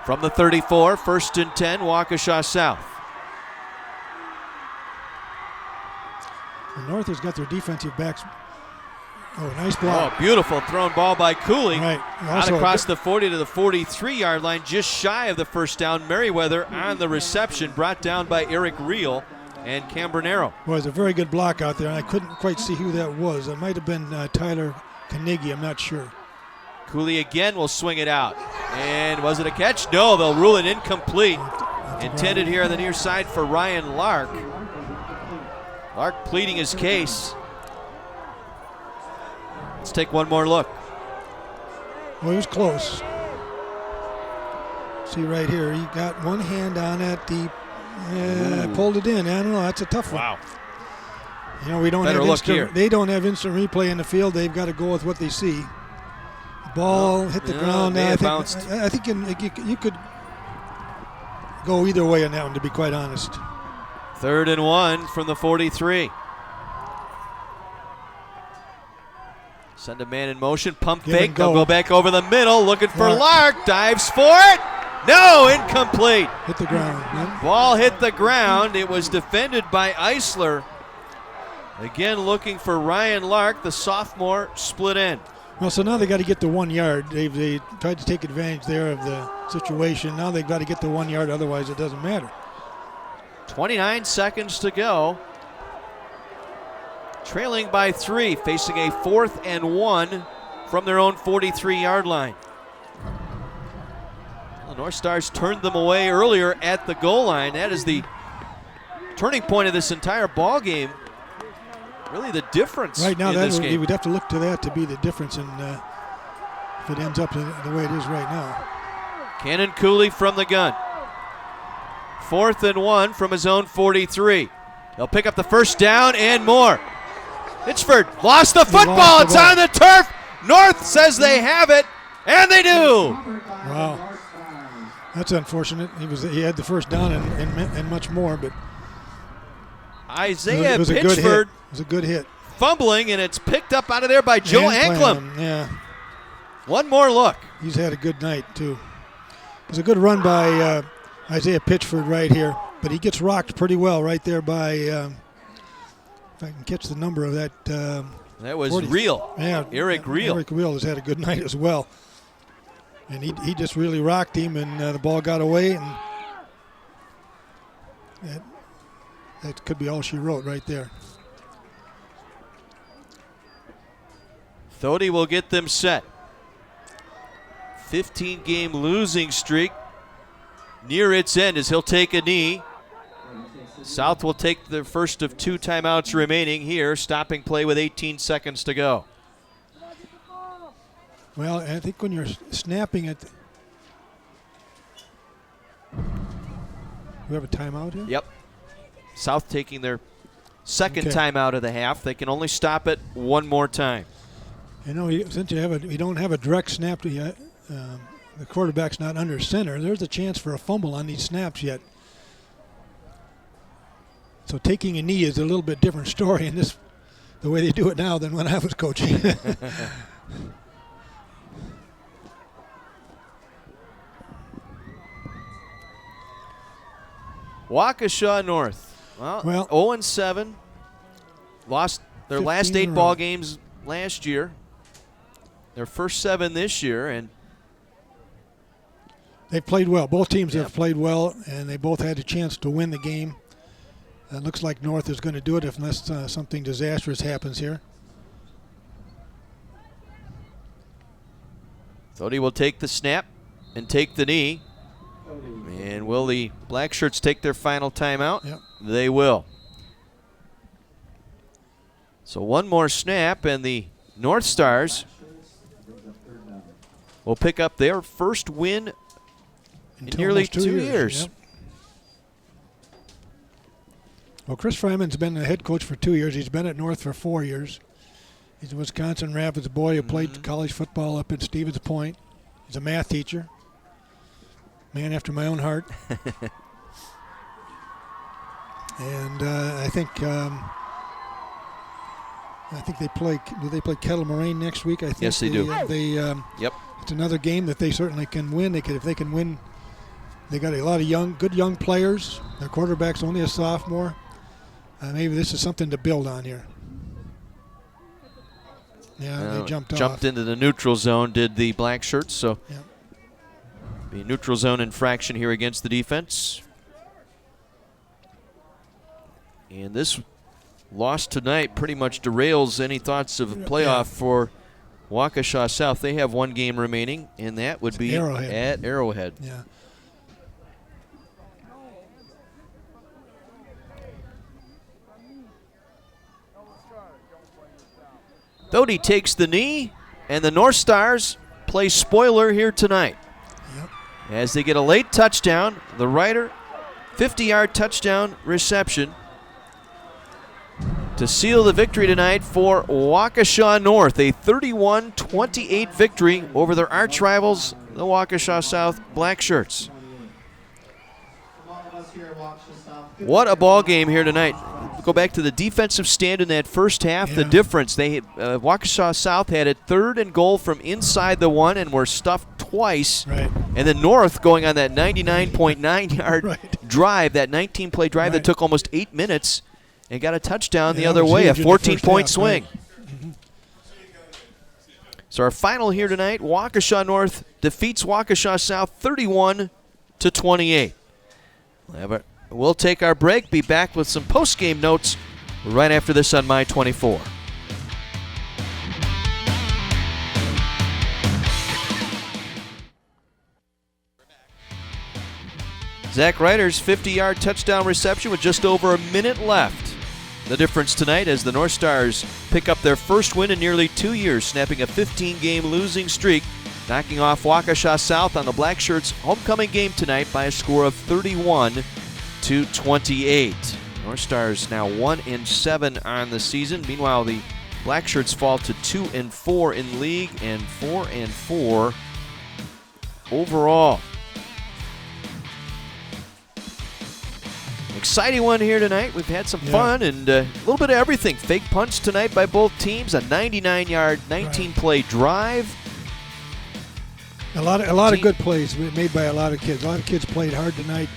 From the 34, 1st and 10, Waukesha South. The North has got their defensive backs. Oh, nice block. Oh, beautiful thrown ball by Cooley. Right. Out across the 40 to the 43-yard line, just shy of the first down. Merriweather on the reception, brought down by Eric Reel and Cambronero. Well, it's a very good block out there, and I couldn't quite see who that was. It might have been Tyler Carnegie. I'm not sure. Cooley again will swing it out. And was it a catch? No, they'll rule it incomplete. Intended here on the near side for Ryan Lark. Lark pleading his case. Let's take one more look. Well, he was close. See right here, he got one hand on it. He pulled it in. I don't know. That's a tough one. Wow. You know, we don't Better have look here. They don't have instant replay in the field. They've got to go with what they see. The ball hit the ground. I think you could go either way on that one, to be quite honest. 3rd and 1 from the 43. Send a man in motion, pump fake. They'll go back over the middle, looking for Lark. Dives for it. No, incomplete. Hit the ground. Yeah. Ball hit the ground. It was defended by Eisler. Again, looking for Ryan Lark, the sophomore, split end. Well, so now they got to get the 1 yard. They tried to take advantage there of the situation. Now they've got to get the 1 yard, otherwise it doesn't matter. 29 seconds to go. Trailing by 3, facing a 4th and 1 from their own 43-yard line. The North Stars turned them away earlier at the goal line. That is the turning point of this entire ball game. Really the difference right now, in this game. You would have to look to that to be the difference in if it ends up the way it is right now. Cannon Cooley from the gun. 4th and 1 from his own 43. They'll pick up the first down and more. Hitchford lost the football. It's on the turf. North says they have it, and they do. Wow. That's unfortunate. He had the first down and much more, but Isaiah it was Pitchford. It was a good hit. Fumbling, and it's picked up out of there by Joe Anklem. Yeah. One more look. He's had a good night, too. It was a good run by Isaiah Pitchford right here, but he gets rocked pretty well right there by, if I can catch the number of that. That was 40. Reel. Yeah. Eric Reel. Eric Reel has had a good night as well. And he just really rocked him, and the ball got away, and that could be all she wrote right there. Thody will get them set. 15-game losing streak near its end as he'll take a knee. South will take the first of 2 timeouts remaining here, stopping play with 18 seconds to go. Well, I think when you're snapping it, We have a timeout here? Yep. South taking their second Okay. timeout of the half. They can only stop it one more time. You know, since you don't have a direct snap to yet, the quarterback's not under center, there's a chance for a fumble on these snaps yet. So taking a knee is a little bit different story in this, the way they do it now, than when I was coaching. Waukesha North. Well, 0-7. Lost their last 15 8 in a ball row. games last year. Their first 7 this year, and They've played well. Both teams have played well, and they both had a chance to win the game. It looks like North is going to do it unless something disastrous happens here. Thody will take the snap and take the knee. And will the Black Shirts take their final timeout? Yep. They will. So one more snap, and the North Stars will pick up their first win in nearly almost 2 years. Yep. Well, Chris Fryman's been the head coach for 2 years. He's been at North for 4 years. He's a Wisconsin Rapids boy who played college football up at Stevens Point. He's a math teacher. Man after my own heart. And I think they play. Do they play Kettle Moraine next week? I think Yes, they do. Yep. It's another game that they certainly can win. If they can win, they got a lot of good young players. Their quarterback's only a sophomore. Maybe this is something to build on here. Yeah, they jumped into the neutral zone, did the Black Shirts. So the neutral zone infraction here against the defense. And this loss tonight pretty much derails any thoughts of a playoff for Waukesha South. They have one game remaining, and that would be at Arrowhead. Yeah. Thody takes the knee, and the North Stars play spoiler here tonight. Yep. As they get a late touchdown, the Ryder 50-yard touchdown reception to seal the victory tonight for Waukesha North. A 31-28 victory over their arch rivals, the Waukesha South Black Shirts. What a ball game here tonight. Go back to the defensive stand in that first half. The difference, Waukesha South had it 3rd and goal from inside the 1 and were stuffed twice. Right. And then North going on that 99.9-yard drive, that 19-play drive that took almost 8 minutes, and got a touchdown the other way, a 14-point swing. Right. So our final here tonight, Waukesha North defeats Waukesha South 31-28. We'll take our break, be back with some post-game notes right after this on My 24. Zach Ryder's 50-yard touchdown reception with just over a minute left. The difference tonight as the North Stars pick up their first win in nearly 2 years, snapping a 15-game losing streak, knocking off Waukesha South on the Black Shirts' homecoming game tonight by a score of 31-28. North Stars now 1-7 on the season. Meanwhile, the Black Shirts fall to 2-4 in league and 4-4 overall. Exciting one here tonight. We've had some fun and a little bit of everything. Fake punch tonight by both teams. A 99-yard, 19-play drive. A lot of good plays made by a lot of kids. A lot of kids played hard tonight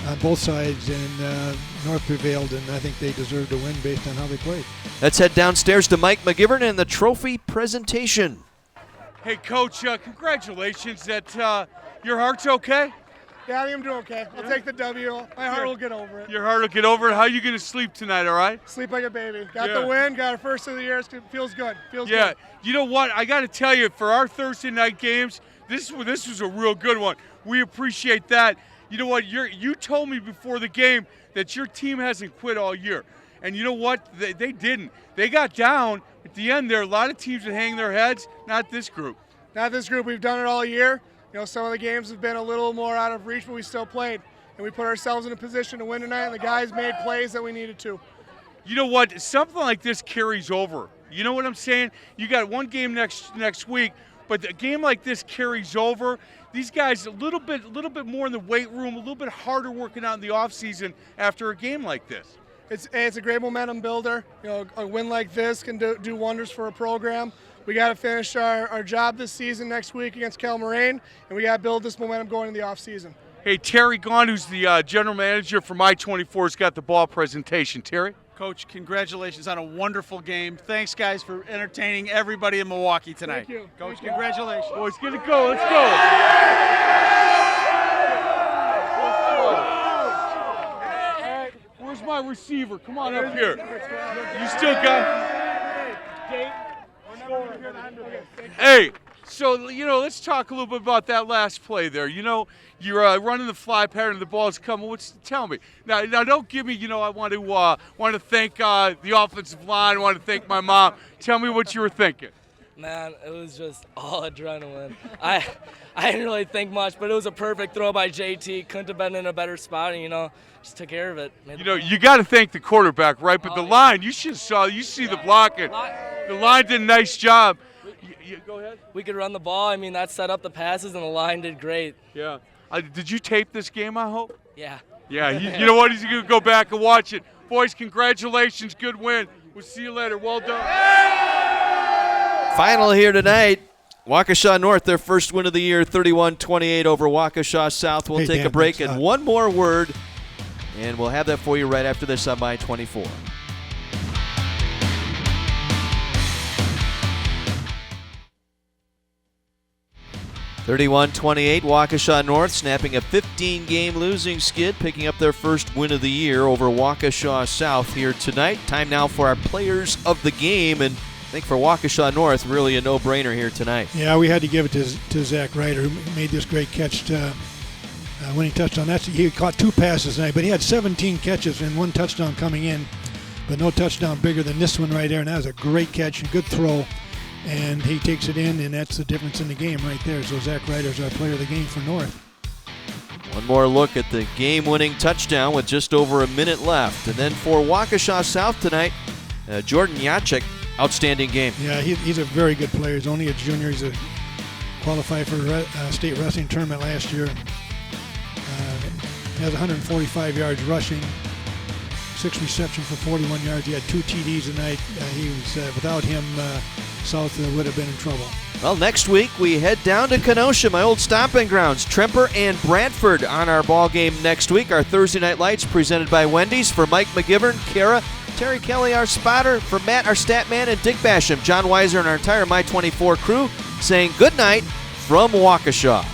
on both sides, and North prevailed, and I think they deserve to win based on how they played. Let's head downstairs to Mike McGivern and the trophy presentation. Hey, Coach, congratulations. That your heart's okay? Yeah, I think I'm doing okay. I'll take the W. My heart will get over it. Your heart will get over it. How are you going to sleep tonight, all right? Sleep like a baby. Got the win, got our first of the year. Feels good. Feels good. Yeah, you know what? I got to tell you, for our Thursday night games, this was a real good one. We appreciate that. You know what? You told me before the game that your team hasn't quit all year. And you know what? They didn't. They got down at the end there. A lot of teams that hang their heads. Not this group. Not this group. We've done it all year. You know, some of the games have been a little more out of reach, but we still played. and we put ourselves in a position to win tonight, and the guys made plays that we needed to. You know what? Something like this carries over. You know what I'm saying? You got one game next week, but a game like this carries over. These guys a little bit more in the weight room, a little bit harder working out in the offseason after a game like this. It's a great momentum builder. You know, a win like this can do wonders for a program. We got to finish our job this season next week against Cal Moraine, and we got to build this momentum going into the offseason. Hey, Terry Gahn, who's the general manager for I-24, has got the ball presentation. Terry? Coach, congratulations on a wonderful game. Thanks, guys, for entertaining everybody in Milwaukee tonight. Thank you. Coach, congratulations. Boys, get it go. Let's go. Where's my receiver? Come on up here. You still got... Hey, so, let's talk a little bit about that last play there. You're running the fly pattern, the ball's coming. Tell me. Now, don't give me, I want to thank the offensive line. I want to thank my mom. Tell me what you were thinking. Man, it was just all adrenaline. I didn't really think much, but it was a perfect throw by JT. Couldn't have been in a better spot, and, just took care of it. You got to thank the quarterback, right? But the line, you see the blocking. The line did a nice job. Go ahead. We could run the ball. That set up the passes, and the line did great. Yeah. Did you tape this game, I hope? Yeah. Yeah, you know what? He's going to go back and watch it. Boys, congratulations. Good win. We'll see you later. Well done. Final here tonight. Waukesha North, their first win of the year, 31-28 over Waukesha South. We'll take a break and one more word, and we'll have that for you right after this on I-24. (31-28) Waukesha North snapping a 15-game losing skid, picking up their first win of the year over Waukesha South here tonight. Time now for our players of the game, and I think for Waukesha North, really a no-brainer here tonight. Yeah, we had to give it to Zach Ryder, who made this great catch when he touched on that. He caught 2 passes tonight, but he had 17 catches and 1 touchdown coming in, but no touchdown bigger than this one right there, and that was a great catch, a good throw. And he takes it in, and that's the difference in the game right there. So Zach Ryder's our player of the game for North. One more look at the game-winning touchdown with just over a minute left. And then for Waukesha South tonight, Jordan Yachik, outstanding game. Yeah, he's a very good player. He's only a junior. He's qualified for a state wrestling tournament last year. He has 145 yards rushing, 6 receptions for 41 yards. He had 2 TDs tonight. He was without him, South would have been in trouble. Well, next week we head down to Kenosha, my old stomping grounds. Tremper and Bradford on our ball game next week. Our Thursday Night Lights presented by Wendy's. For Mike McGivern, Kara, Terry Kelly, our spotter. For Matt, our stat man, and Dick Basham, John Weiser, and our entire My24 crew saying good night from Waukesha.